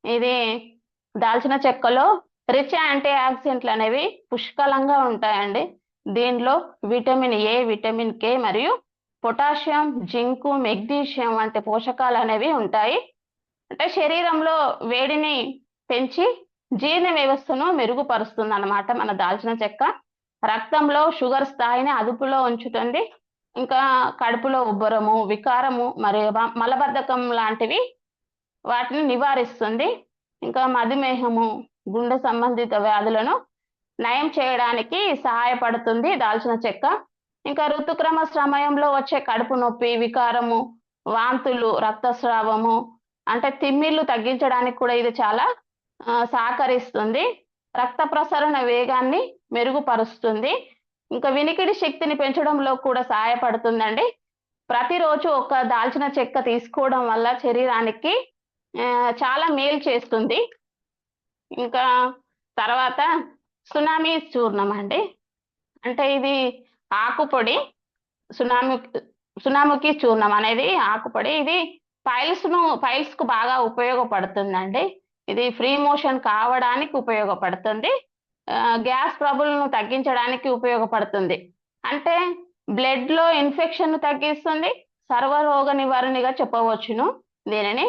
ఇది దాల్చిన చెక్కలో రిచ్ యాంటీ ఆక్సిడెంట్లు అనేవి పుష్కలంగా ఉంటాయండి. దీనిలో విటమిన్ ఏ, విటమిన్ కే మరియు పొటాషియం, జింకు, మెగ్నీషియం వంటి పోషకాలు అనేవి ఉంటాయి. అంటే శరీరంలో వేడిని పెంచి జీర్ణ వ్యవస్థను మెరుగుపరుస్తుంది అన్నమాట మన దాల్చిన చెక్క. రక్తంలో షుగర్ స్థాయిని అదుపులో ఉంచుతుంది. ఇంకా కడుపులో ఉబ్బరము, వికారము మరియు మలబద్ధకం లాంటివి వాటిని నివారిస్తుంది. ఇంకా మధుమేహము, గుండె సంబంధిత వ్యాధులను నయం చేయడానికి సహాయపడుతుంది దాల్చిన చెక్క. ఇంకా ఋతుక్రమ సమయంలో వచ్చే కడుపు నొప్పి, వికారము, వాంతులు, రక్తస్రావము అంటే తిమ్మిర్లు తగ్గించడానికి కూడా ఇది చాలా సహకరిస్తుంది. రక్త ప్రసరణ వేగాన్ని మెరుగుపరుస్తుంది. ఇంకా వినికిడి శక్తిని పెంచడంలో కూడా సహాయపడుతుందండి. ప్రతిరోజు ఒక దాల్చిన చెక్క తీసుకోవడం వల్ల శరీరానికి చాలా మేలు చేస్తుంది. ఇంకా తర్వాత సునామీ చూర్ణం అండి. అంటే ఇది ఆకుపొడి. సునాముఖి చూర్ణం అనేది ఆకుపొడి. ఇది పైల్స్ కు బాగా ఉపయోగపడుతుందండి. ఇది ఫ్రీ మోషన్ కావడానికి ఉపయోగపడుతుంది. గ్యాస్ ట్రబుల్ను తగ్గించడానికి ఉపయోగపడుతుంది. అంటే బ్లడ్ లో ఇన్ఫెక్షన్ ను తగ్గిస్తుంది. సర్వరోగ నివారణగా చెప్పవచ్చును దీనిని.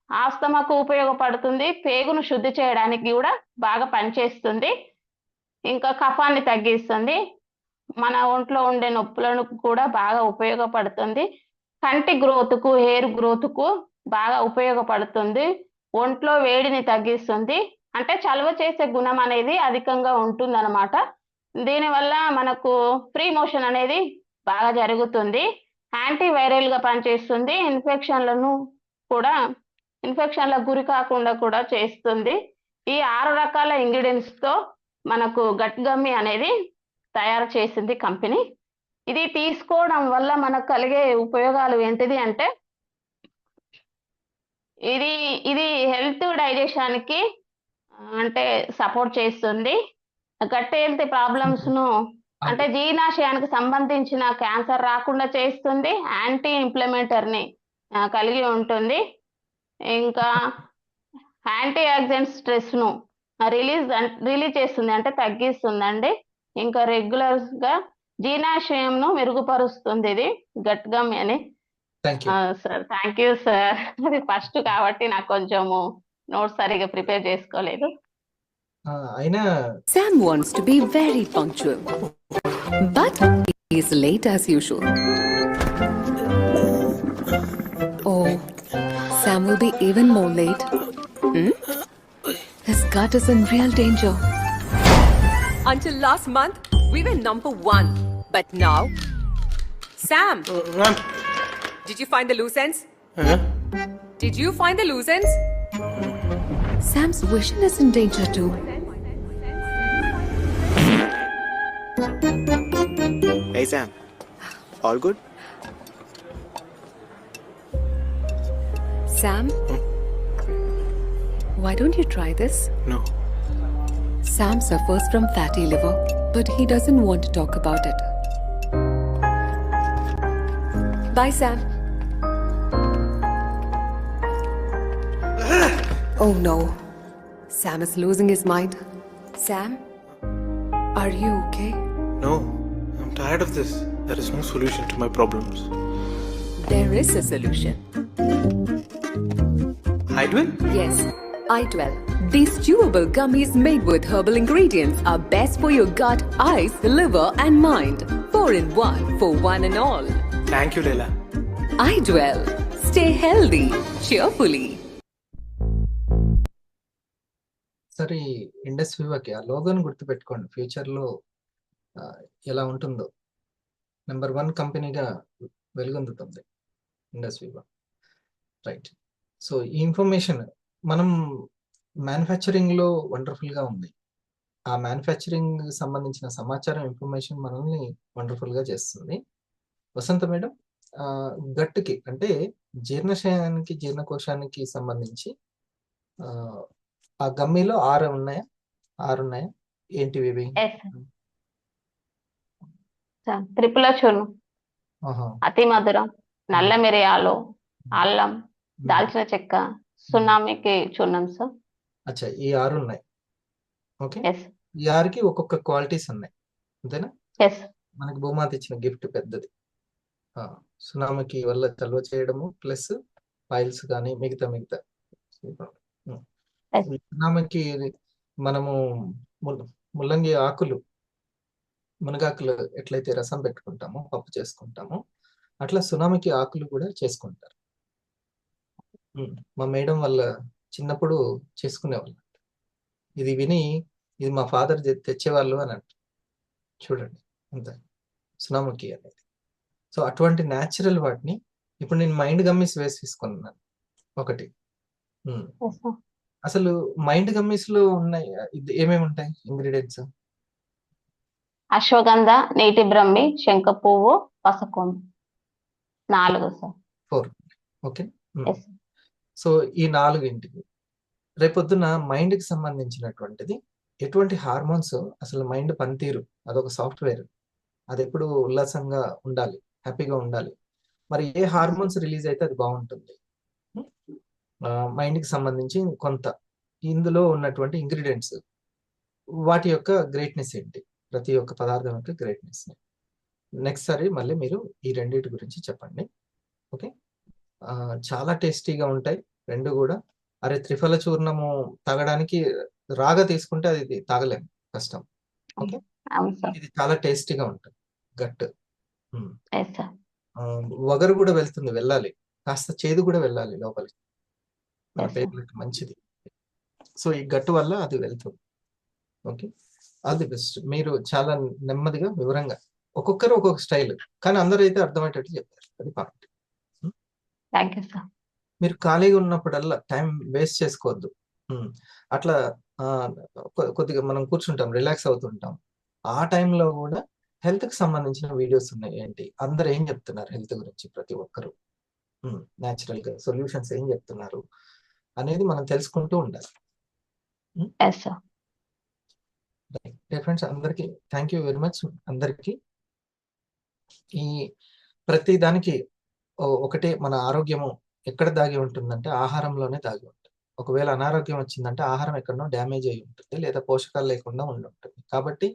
ఆస్తమాకు ఉపయోగపడుతుంది. పేగును శుద్ధి చేయడానికి కూడా బాగా పనిచేస్తుంది. ఇంకా కఫాన్ని తగ్గిస్తుంది. మన ఒంట్లో ఉండే నొప్పులను కూడా బాగా ఉపయోగపడుతుంది. కంటి గ్రోత్కు, హెయిర్ గ్రోత్కు బాగా ఉపయోగపడుతుంది. ఒంట్లో వేడిని తగ్గిస్తుంది. అంటే చలువ చేసే గుణం అనేది అధికంగా ఉంటుందన్నమాట. దీనివల్ల మనకు ఫ్రీ మోషన్ అనేది బాగా జరుగుతుంది. యాంటీవైరల్ గా పనిచేస్తుంది. ఇన్ఫెక్షన్లకు గురి కాకుండా కూడా చేస్తుంది. ఈ 6 రకాల ఇంగ్రీడియంట్స్ తో మనకు గట్ గమ్మి అనేది తయారు చేసింది కంపెనీ. ఇది తీసుకోవడం వల్ల మనకు కలిగే ఉపయోగాలు ఏంటిది అంటే ఇది హెల్త్ డైజెషన్ కి అంటే సపోర్ట్ చేస్తుంది. గట్ హెల్త్ ప్రాబ్లమ్స్ ను అంటే జీర్ణాశయానికి సంబంధించిన క్యాన్సర్ రాకుండా చేస్తుంది. యాంటీ ఇంప్లమెంటర్ని కలిగి ఉంటుంది. ఇంకా యాంటీ ఆక్సిడెంట్ స్ట్రెస్ ను రిలీజ్ చేస్తుంది, అంటే తగ్గిస్తుందండి. ఇంకా రెగ్యులర్ గా జీర్ణాశయంను మెరుగుపరుస్తుంది ఇది గట్ గమ్ అని. Sir thank you sir. అది ఫస్ట్ కాబట్టి నాకు కొంచెము నోట్స్ సరిగా ప్రిపేర్ చేసుకోలేదు. Sam wants to be very punctual, but he is late as usual. Oh, Sam will be even more late. His gut is in real danger. Until last month, we were number 1. But now... Sam! Ma'am. Did you find the loose ends? Did you find the loose ends? Sam's vision is in danger too. Hey Sam, all good? Sam, why don't you try this? No. Sam suffers from fatty liver, but he doesn't want to talk about it. Bye, Sam. Oh no. Sam is losing his mind. Sam, are you okay? No, I'm tired of this. There is no solution to my problems. There is a solution. Idwell? Yes, I-12. These chewable gummies made with herbal ingredients are best for your gut, eyes, liver and mind. 4 in 1 for one and all. Thank you, Leila. I-12. Stay healthy, cheerfully. సరే, Indus వివాకి ఆ లోగోని గుర్తుపెట్టుకోండి. ఫ్యూచర్లో ఎలా ఉంటుందో number 1 కంపెనీగా వెలుగొందుతుంది Indus వివా. Right. So ఈ information మనం మ్యానుఫ్యాక్చరింగ్లో వండర్ఫుల్గా ఉంది. ఆ మ్యానుఫ్యాక్చరింగ్ సంబంధించిన సమాచారం, ఇన్ఫర్మేషన్ మనల్ని వండర్ఫుల్గా చేస్తుంది. వసంత మేడం, గట్టుకి అంటే జీర్ణశయానికి, జీర్ణకోశానికి సంబంధించి ఆ, ఆ గమ్మీలో 6 ఉన్నాయా? 6 ఉన్నాయా? ఏంటివి ఇవి? Yes sir. త్రిపుల చూర్ణం, ఆహా. అతి మధురం, నల్ల మిరియాలు, అల్లం, ఉమ్. దాల్చిన చెక్క, సున్నామికి చూర్ణం సార్. అచ్చా, ఈ 6 ఉన్నాయి. ఓకే, ఎస్ ఈ 6కి ఒక్కొక్క క్వాలిటీస్ ఉన్నాయి, అంతేనా? ఎస్ మనకి భూమాత ఇచ్చిన గిఫ్ట్ పెద్దది. సునామీకి వల్ల చలువ చేయడము ప్లస్ ఫైల్స్ కానీ మిగతా ఉమ్. ఎస్ ఈ సునామీకి మనము ముల్లంగి ఆకులు, మునగాకులు ఎట్లయితే రసం పెట్టుకుంటామో, పప్పు చేసుకుంటామో, అట్లా సునామీకి ఆకులు కూడా చేసుకుంటారు. మా మేడం వాళ్ళ చిన్నప్పుడు చేసుకునేవాళ్ళు. ఇది విని ఇది మా ఫాదర్ తెచ్చేవాళ్ళు అని అంటారు. చూడండి అంత సునామీకి అనేది. సో అటువంటి న్యాచురల్ వాటిని ఇప్పుడు నేను మైండ్ గమ్మీస్ వేసి తీసుకున్నాను ఒకటి. Yes sir. అసలు మైండ్ గమ్మీస్ లో ఉన్నాయి ఇది ఏమేమి ఉంటాయి ఇంగ్రీడియంట్స్? అశ్వగంధ, నీటి బ్రహ్మి, శంఖ పువ్వు, పసకొండ, 4 సార్. 4. ఓకే. ఎస్ సో ఈ 4 రేపొద్దున మైండ్ కి సంబంధించినటువంటిది ఎటువంటి హార్మోన్స్, అసలు మైండ్ పనితీరు అదొక సాఫ్ట్వేర్, అది ఎప్పుడు ఉల్లాసంగా ఉండాలి, హ్యాపీగా ఉండాలి. మరి ఏ హార్మోన్స్ రిలీజ్ అయితే అది బాగుంటుంది. మైండ్ కి సంబంధించి కొంత ఇందులో ఉన్నటువంటి ఇంగ్రీడియంట్స్, వాటి యొక్క గ్రేట్నెస్ ఏంటి, ప్రతి ఒక్క పదార్థం యొక్క గ్రేట్నెస్. నెక్స్ట్ సారి మళ్ళీ మీరు ఈ రెండింటి గురించి చెప్పండి. ఓకే. చాలా టేస్టీగా ఉంటాయి 2 కూడా. అరే త్రిఫల చూర్ణము తాగడానికి రాగా తీసుకుంటే అది తాగలేము, కష్టం. ఓకే, అవును సార్. ఇది చాలా టేస్టీగా ఉంటుంది, గట్. Yes sir. వగరు కూడా వెళ్తుంది, వెళ్ళాలి, కాస్త చేదు కూడా వెళ్ళాలి లోపలికి, మన Yes, sir. పేర్లకి మంచిది. సో ఈ గట్టు వల్ల అది వెళ్తుంది. Okay, all the best. మీరు చాలా నెమ్మదిగా వివరంగా, ఒక్కొక్కరు ఒక్కొక్క స్టైల్, కానీ అందరూ అయితే అర్థమయ్యేటట్టు చెప్పారు, అది పాయింట్. Thank you sir. మీరు ఖాళీగా ఉన్నప్పుడల్లా టైం వేస్ట్ చేసుకోవద్దు. అట్లా కొద్దిగా మనం కూర్చుంటాం, రిలాక్స్ అవుతుంటాం. ఆ టైంలో కూడా హెల్త్ కి సంబంధించిన వీడియోస్ ఉన్నాయి. ఏంటి అందరు ఏం చెప్తున్నారు హెల్త్ గురించి, ప్రతి ఒక్కరు న్యాచురల్ గా సొల్యూషన్స్ ఏం చెప్తున్నారు అనేది మనం తెలుసుకుంటూ ఉండాలి. Yes sir. ఫ్రెండ్స్, అందరికి థ్యాంక్ యూ వెరీ మచ్. అందరికి ఈ ప్రతి దానికి ఒకటే, మన ఆరోగ్యము ఎక్కడ దాగి ఉంటుందంటే ఆహారంలోనే దాగి ఉంటుంది. ఒకవేళ అనారోగ్యం వచ్చిందంటే ఆహారం ఎక్కడనో డ్యామేజ్ అయి ఉంటుంది, లేదా పోషకాలు లేకుండా ఉండి ఉంటుంది. కాబట్టి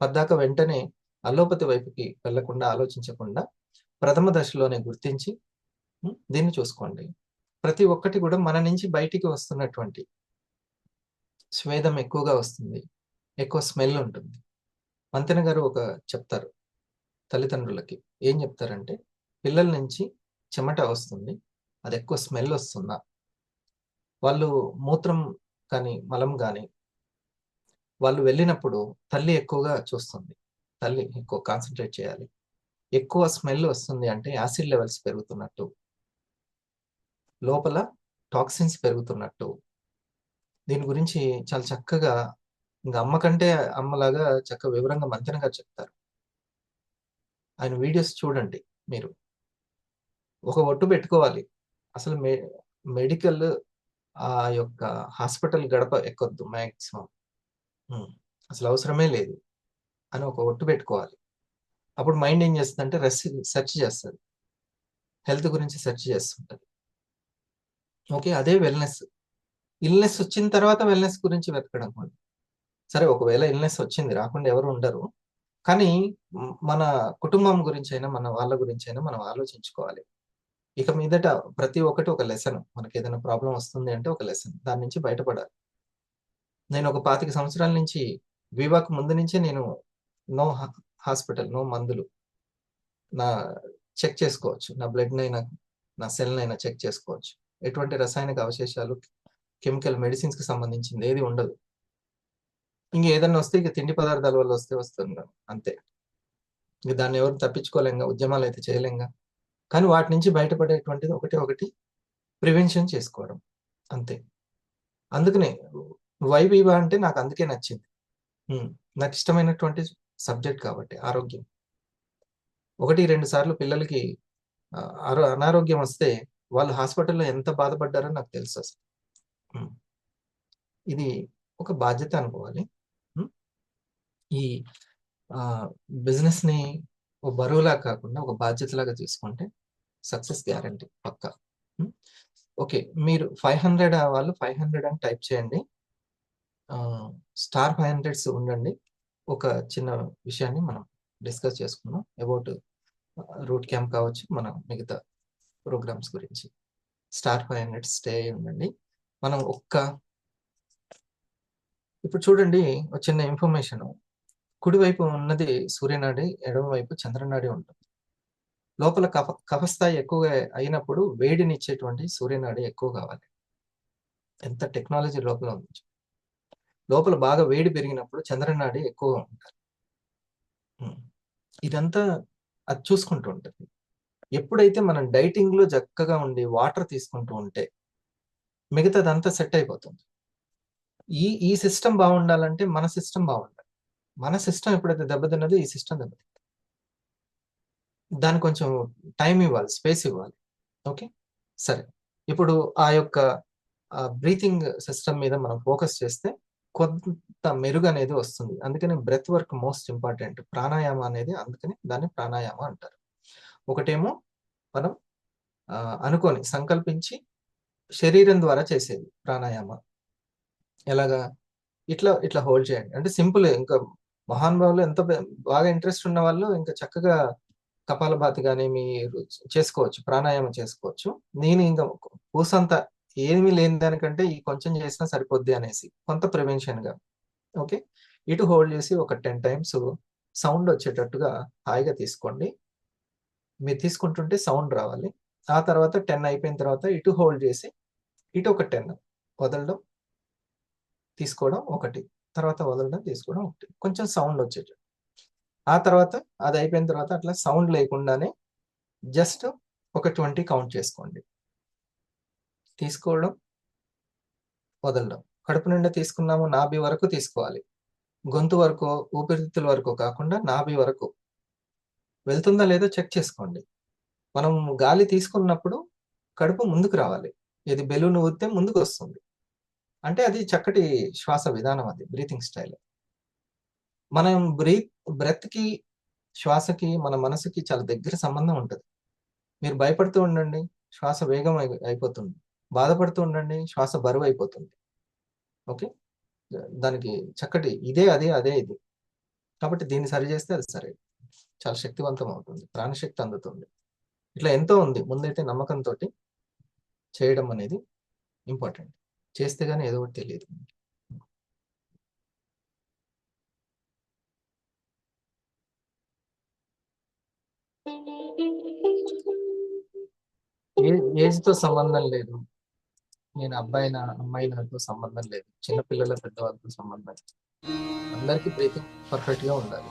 పద్దాక వెంటనే అలోపతి వైపుకి వెళ్లకుండా, ఆలోచించకుండా ప్రథమ దశలోనే గుర్తించి దీన్ని చూసుకోండి. ప్రతి ఒక్కటి కూడా మన నుంచి బయటికి వస్తున్నటువంటి స్వేదం ఎక్కువగా వస్తుంది, ఎక్కువ స్మెల్ ఉంటుంది. మంతెన గారు ఒక చెప్తారు తల్లిదండ్రులకి, ఏం చెప్తారంటే పిల్లల నుంచి చెమట వస్తుంది, అది ఎక్కువ స్మెల్ వస్తుందా, వాళ్ళు మూత్రం కానీ మలం కానీ వాళ్ళు వెళ్ళినప్పుడు తల్లి ఎక్కువగా చూస్తుంది, తల్లి ఎక్కువ కాన్సన్ట్రేట్ చేయాలి. ఎక్కువ స్మెల్ వస్తుంది అంటే యాసిడ్ లెవెల్స్ పెరుగుతున్నట్టు, లోపల టాక్సిన్స్ పెరుగుతున్నట్టు. దీని గురించి చాలా చక్కగా, ఇంకా అమ్మ కంటే అమ్మలాగా చక్కగా వివరంగా మంతెన గారు చెప్తారు. ఆయన వీడియోస్ చూడండి. మీరు ఒక ఒట్టు పెట్టుకోవాలి, అసలు మెడికల్ ఆ యొక్క హాస్పిటల్ గడప ఎక్కొద్దు మ్యాక్సిమం, అసలు అవసరమే లేదు అని ఒక ఒట్టు పెట్టుకోవాలి. అప్పుడు మైండ్ ఏం చేస్తుంది అంటే సెర్చ్ చేస్తుంది, హెల్త్ గురించి సెర్చ్ చేస్తుంటది. ఓకే, అదే వెల్నెస్. ఇల్నెస్ వచ్చిన తర్వాత వెల్నెస్ గురించి వెతకడం కూడా సరే. ఒకవేళ ఇల్నెస్ వచ్చింది, రాకుండా ఎవరు ఉండరు, కానీ మన కుటుంబం గురించి అయినా, మన వాళ్ళ గురించి అయినా మనం ఆలోచించుకోవాలి. ఇక మీదట ప్రతి ఒక్కటి ఒక లెసన్. మనకి ఏదైనా ప్రాబ్లం వస్తుంది అంటే ఒక లెసన్, దాని నుంచి బయటపడాలి. నేను ఒక 25 సంవత్సరాల నుంచి, వివాహకు ముందు నుంచే నేను నో హాస్పిటల్, నో మందులు, నా చెక్ చేసుకోవచ్చు, నా బ్లడ్ నైనా నా సెల్ నైనా చెక్ చేసుకోవచ్చు. ఎటువంటి రసాయనిక అవశేషాలు, కెమికల్ మెడిసిన్స్ కి సంబంధించింది ఏది ఉండదు. ఇంక ఏదన్నా వస్తే ఇక తిండి పదార్థాల వల్ల వస్తుంది అంతే. ఇంక దాన్ని ఎవరు తప్పించుకోలేంగా, ఉద్యమాలు అయితే చేయలేంగా. కానీ వాటి నుంచి బయటపడేటువంటిది ఒకటి ప్రివెన్షన్ చేసుకోవడం అంతే. అందుకనే వైవివా అంటే నాకు అందుకే నచ్చింది. నాకు ఇష్టమైనటువంటి సబ్జెక్ట్ కాబట్టి. ఆరోగ్యం 1-2 సార్లు పిల్లలకి అనారోగ్యం వస్తే వాళ్ళు హాస్పిటల్లో ఎంత బాధపడ్డారో నాకు తెలుసు అసలు. ఇది ఒక బాధ్యత అనుకోవాలి. ఉం? ఈ బిజినెస్ని ఒక బరువులా కాకుండా ఒక బాధ్యతలాగా తీసుకుంటే సక్సెస్ గ్యారంటీ పక్కా. ఓకే, మీరు 500 వాళ్ళు 500 అని టైప్ చేయండి. స్టార్ 500s ఉండండి. ఒక చిన్న విషయాన్ని మనం డిస్కస్ చేసుకుందాం అబౌట్ రూట్ క్యాంప్ కావచ్చు, మన మిగతా ప్రోగ్రామ్స్ గురించి. స్టార్ 500 స్టే అయి ఉండండి. మనం ఇప్పుడు చూడండి, ఒక చిన్న ఇన్ఫర్మేషన్. కుడివైపు ఉన్నది సూర్యనాడి, ఎడమ వైపు చంద్రనాడి ఉంటుంది. లోపల కఫస్థాయి ఎక్కువగా అయినప్పుడు వేడినిచ్చేటువంటి సూర్యనాడి ఎక్కువ కావాలి. ఎంత టెక్నాలజీ లోపల ఉంది. లోపల బాగా వేడి పెరిగినప్పుడు చంద్రనాడి ఎక్కువగా ఉంటారు. ఇదంతా అది చూసుకుంటూ ఉంటుంది. ఎప్పుడైతే మనం డైటింగ్ లో చక్కగా ఉండి వాటర్ తీసుకుంటూ ఉంటే మిగతాదంతా సెట్ అయిపోతుంది. ఈ సిస్టమ్ బాగుండాలంటే మన సిస్టమ్ బాగుండాలి. మన సిస్టమ్ ఎప్పుడైతే దెబ్బతిన్నదో ఈ సిస్టమ్ దెబ్బతింది. దానికి కొంచెం టైం ఇవ్వాలి, స్పేస్ ఇవ్వాలి. ఓకే, సరే. ఇప్పుడు ఆ యొక్క బ్రీతింగ్ సిస్టమ్ మీద మనం ఫోకస్ చేస్తే కొంత మెరుగు అనేది వస్తుంది. అందుకని breath work most important. Pranayama అనేది, అందుకని దాన్ని ప్రాణాయామ అంటారు. ఒకటేమో మనం అనుకొని సంకల్పించి శరీరం ద్వారా చేసేది ప్రాణాయామ. ఎలాగా? ఇట్లా హోల్డ్ చేయండి. అంటే సింపుల్. ఇంకా మహానుభావులు ఎంత బాగా ఇంట్రెస్ట్ ఉన్న వాళ్ళు ఇంకా చక్కగా కపాలభాతి కానీ మీరు చేసుకోవచ్చు, ప్రాణాయామం చేసుకోవచ్చు. నేను ఇంకా పూసంతా ఏమీ లేని దానికంటే ఈ కొంచెం చేసినా సరిపోద్ది అనేసి కొంత ప్రివెన్షన్ గా. ఓకే, ఇటు హోల్డ్ చేసి ఒక 10 times సౌండ్ వచ్చేటట్టుగా హాయిగా తీసుకోండి. మీరు తీసుకుంటుంటే సౌండ్ రావాలి. ఆ తర్వాత 10 అయిపోయిన తర్వాత ఇటు హోల్డ్ చేసి ఇటు ఒక 10 వదలడం, తీసుకోవడం ఒకటి, తర్వాత వదలడం, తీసుకోవడం ఒకటి, కొంచెం సౌండ్ వచ్చేటట్టు. ఆ తర్వాత అది అయిపోయిన తర్వాత అట్లా సౌండ్ లేకుండానే జస్ట్ ఒక 20 కౌంట్ చేసుకోండి. తీసుకోవడం, వదలడం. కడుపు నిండా తీసుకున్నాము, నాభి వరకు తీసుకోవాలి. గొంతు వరకు, ఊపిరితిత్తుల వరకు కాకుండా నాభి వరకు. వెళ్తుందా లేదో చెక్ చేసుకోండి. మనం గాలి తీసుకున్నప్పుడు కడుపు ముందుకు రావాలి. ఇది బెలూన్ ఊదితే ముందుకు వస్తుంది. అంటే అది చక్కటి శ్వాస విధానం, అది బ్రీతింగ్ స్టైల్. మనం బ్రెత్ కి, శ్వాసకి, మన మనసుకి చాలా దగ్గర సంబంధం ఉంటుంది. మీరు భయపడుతూ ఉండండి, శ్వాస వేగం అయిపోతుంది. బాధపడుతూ ఉండండి, శ్వాస బరువు అయిపోతుంది. ఓకే, దానికి చక్కటి ఇదే అదే ఇది. కాబట్టి దీన్ని సరి చేస్తే అది సరే, చాలా శక్తివంతం అవుతుంది, ప్రాణశక్తి అందుతుంది. ఇట్లా ఎంతో ఉంది. ముందైతే నమ్మకంతో చేయడం అనేది ఇంపార్టెంట్. చేస్తే గానీ ఏదో ఒకటి తెలియదు. ఏజ్ తో సంబంధం లేదు. నేను అమ్మాయిలతో సంబంధం లేదు. చిన్నపిల్లల, పెద్దవాళ్ళతో సంబంధం లేదు. అందరికీ బ్రీతింగ్ పర్ఫెక్ట్ గా ఉండాలి.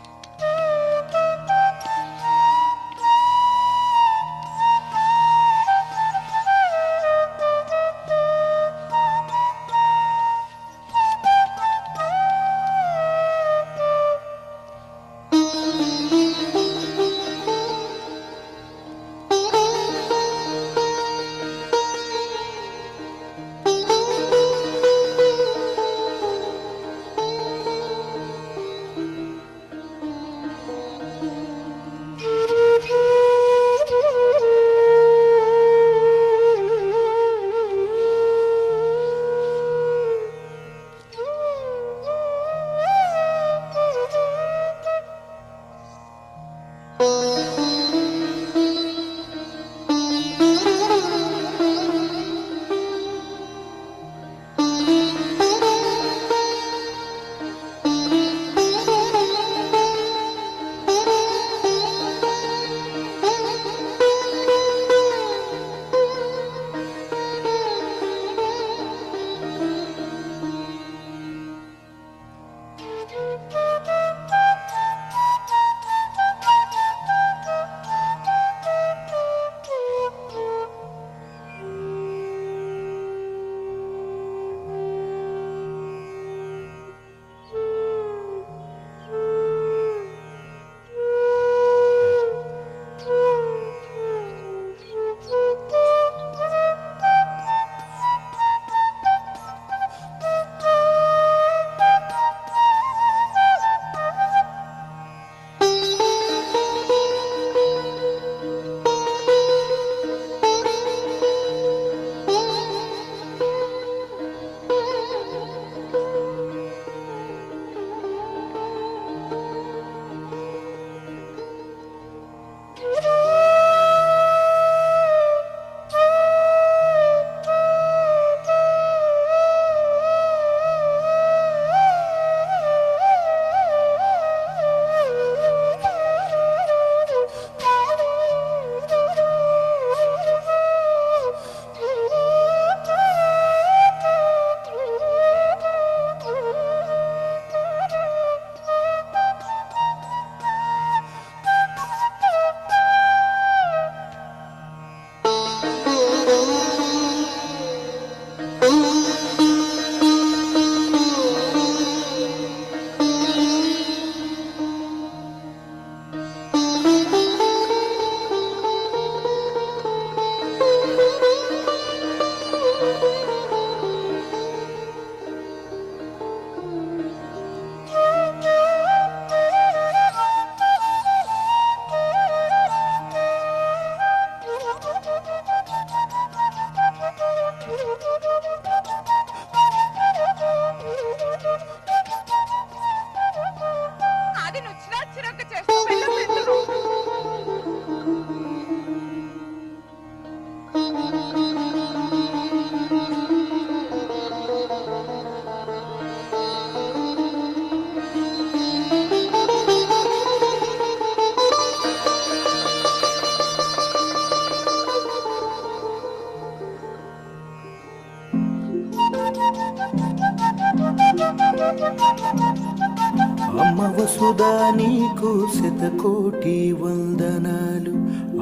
వసుదా నీకు శతకోటి వందనాలు,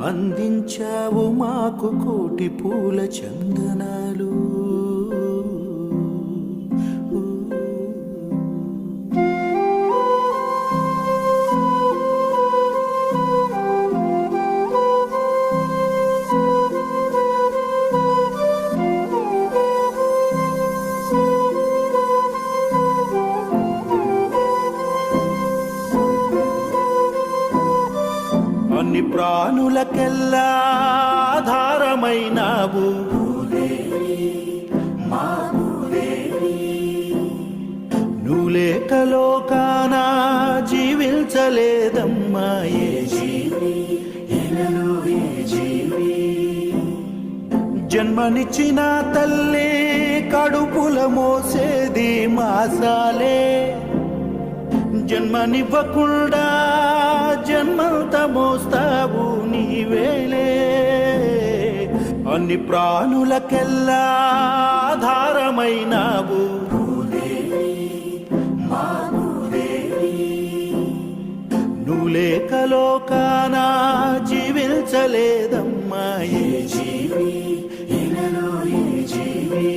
అందించావు మాకు కోటి పూల చందనాలు. అన్ని ప్రాణులకెల్లా ఆధారమైనావు, నువ్వు లేక లోకాన జీవించలేదమ్మా ఏ జీవి, ఇలలో ఏ జీవి. జన్మనిచ్చిన తల్లి కడుపుల మోసేది మాసాలే, జన్మనివ్వకుండా జన్మంత మోస్తావు నీవేలే. అన్ని ప్రాణులకెల్లా ఆధారమైనావు, నువ్వు లేక లోకాన జీవించలేదమ్మా ఏ జీవి, ఇలలో ఏ జీవి.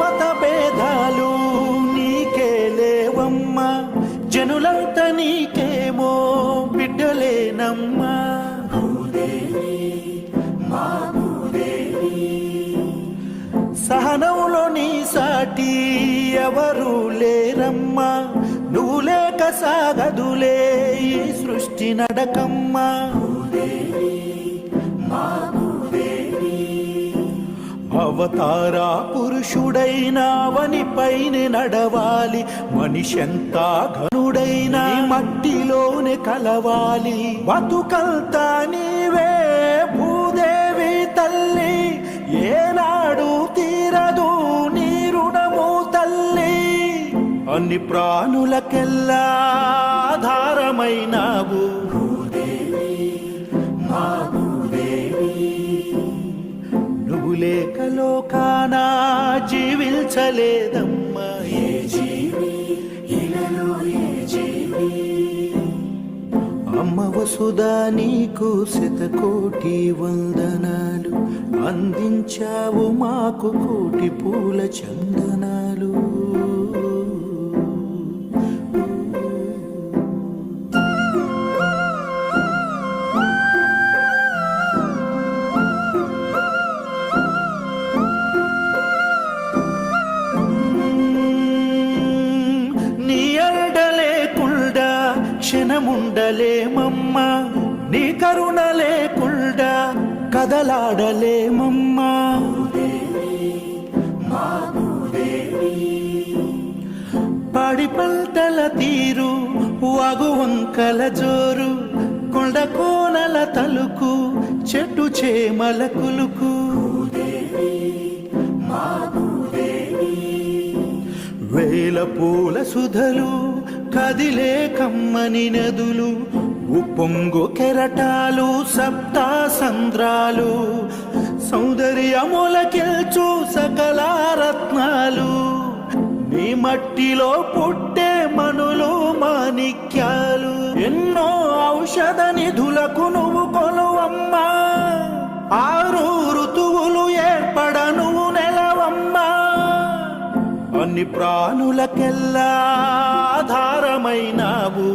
మత భేదాలు నీకే లేవమ్మా, జనులంత నీకేమో బిడ్డలేనమ్మా. సహనంలో నీ సాటి ఎవరు లేరమ్మా, నువ్వు లేక సాగదులే ఈ సృష్టి నడకమ్మా. అవతారా పురుషుడైనావని పైన నడవాలి, మనిషంతా ఘనుడైనా మట్టిలోనే కలవాలి. బతుకంతా నీవే భూదేవి తల్లి, ఏనాడు తీరదు నీ రుణము తల్లి. అన్ని ప్రాణులకెల్లా ఆధారమైనావు, నువ్వు లేక లోకాన జీవించలేదమ్మా ఏ జీవి, ఇలలో ఏ జీవి. అమ్మ వసుదా నీకు శతకోటి వందనాలు, అందించావు మాకు కోటి పూల చందనాలు. క్షణముండలేమమ్మా, నీ కరుణ లేకుండా కదలాడలేమమ్మా. పాడి పంటల తీరు, వాగు వంకల జోరు, కొండ కోనల తలుకు, చెట్టు చేమల కులుకు. వేల పూల సుధలు, కదిలే కమ్మని నదులు, ఉప్పొంగు కెరటాలు, సప్తా సంద్రాలు, సౌందర్యములకెల్చు సకల రత్నాలు. నీ మట్టిలో పుట్టే మనులు మాణిక్యాలు, ఎన్నో ఔషధ నిధులకు నువ్వు కొలువమ్మా. 6 ఋతువులు ఏర్పడ నువ్వు నెలవమ్మా. అన్ని ప్రాణులకెల్లా ఆధారమైనావు,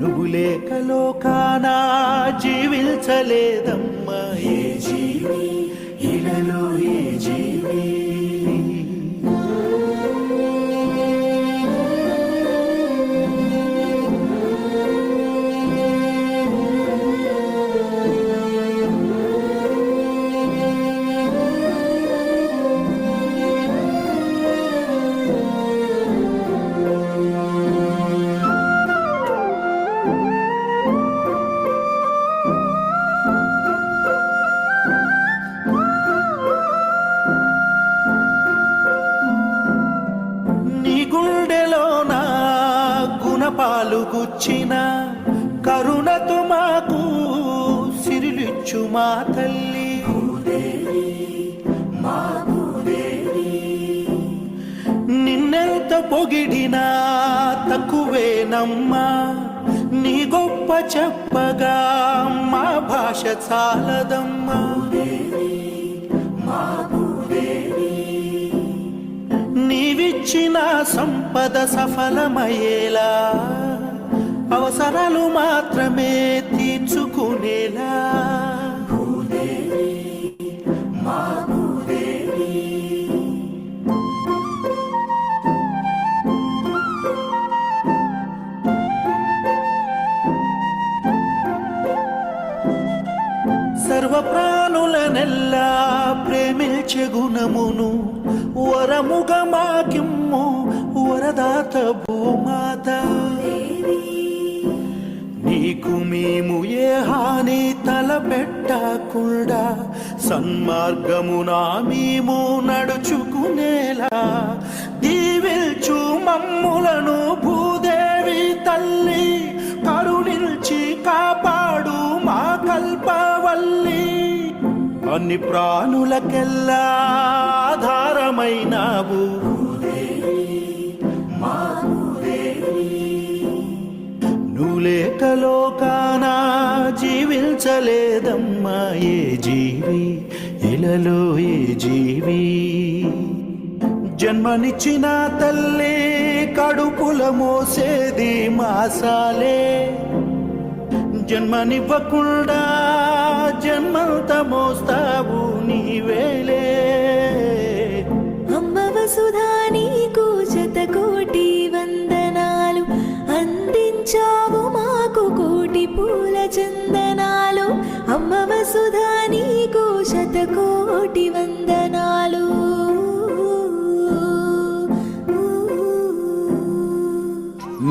నువ్వు లేక లోకాన జీవించలేదమ్మా ఏ జీవి, ఇలలో ఏ జీవి. కాలుగుచ్చిన కరుణతో మాకు సిరిలిచ్చు మా తల్లి నిన్నెంత పొగిడినా తక్కువేనమ్మా నీ గొప్ప చెప్పగా మా భాష చాలదమ్మా నీవిచ్చిన సంపద సఫలమయ్యేలా అవసరాలు మాత్రమే తీర్చుకునేలా సర్వప్రాణులనెల్లా ప్రేమించే గుణమును వరముగా మాకిమ్ము వరదాత భూమాత నీకు మేము ఏ హాని తలపెట్టకుండా సన్మార్గమున మేము నడుచుకునేలా దీవిల్చు మమ్ములను భూదేవి తల్లి కరుణించి కాపాడు మా కల్పవల్లి అన్ని ప్రాణులకెల్లా ఆధారమైనావు నువ్వు లేక లోకాన జీవించలేదమ్మా ఏ జీవి ఇలలో ఏ జీవి జన్మనిచ్చిన తల్లి కడుపుల మోసేది మాసాలే జన్మనివ్వకుండా జన్మంత మోస్తావు నీవేలే అమ్మ వసుధా నీకు శతకోటి వందనాలు అందించావు మాకు కోటి పూల చందనాలు అమ్మ వసుధా నీకు శతకోటి వందనాలు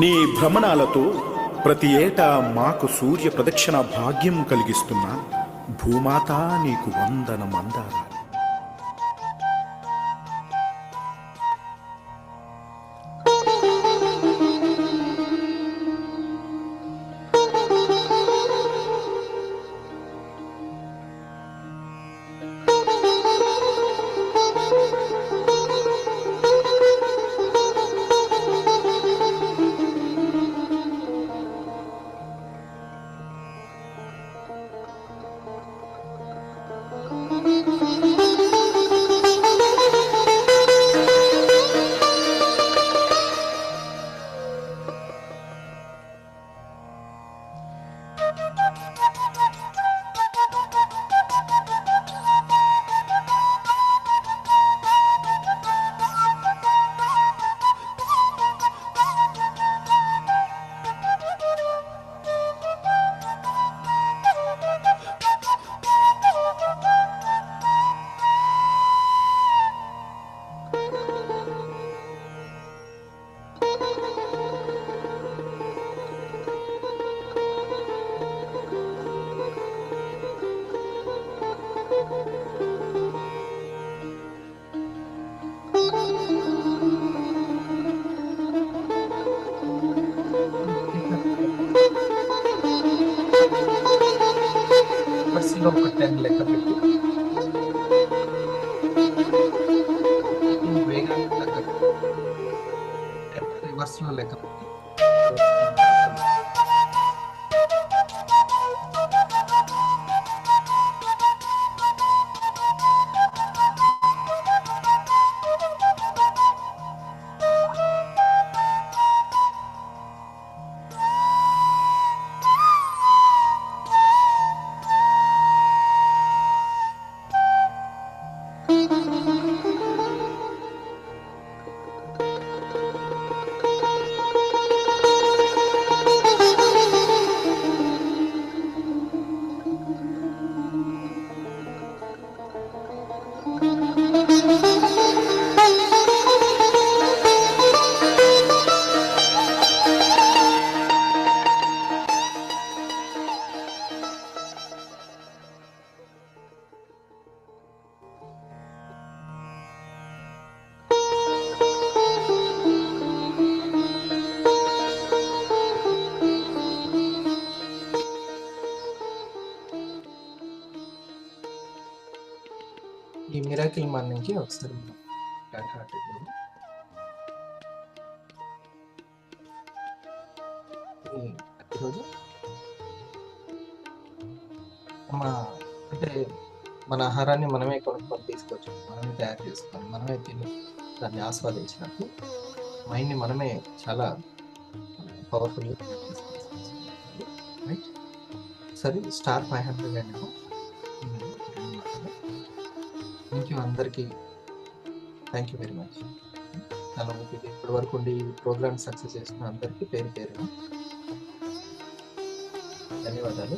నీ భ్రమణాలతో ప్రతి ఏటా మాకు సూర్య ప్రదక్షిణ భాగ్యం కలిగిస్తున్న భూమాత నీకు వందనమందాలు బస్సులో ఒక 10 లెక్క పెట్టి వేగానికి తగ్గట్టు రివర్స్లో లెక్క పెట్టి మిరాకిల్ మార్నింగ్కి ఒకసారి ఈరోజు అంటే మన ఆహారాన్ని మనమే కొనుక్కొని తీసుకొచ్చు, మనమే తయారు చేసుకొని మనమే తిని దాన్ని ఆస్వాదించినప్పుడు మైండ్ని మనమే చాలా పవర్ఫుల్గా రైట్. సరే స్టార్ 500 అండి. థ్యాంక్ యూ అందరికీ, థ్యాంక్ యూ వెరీ మచ్. చాలా ఓపిక ఇప్పటి వరకు ఉండి ప్రోగ్రామ్ సక్సెస్ చేసిన అందరికీ పేరు పేరున ధన్యవాదాలు.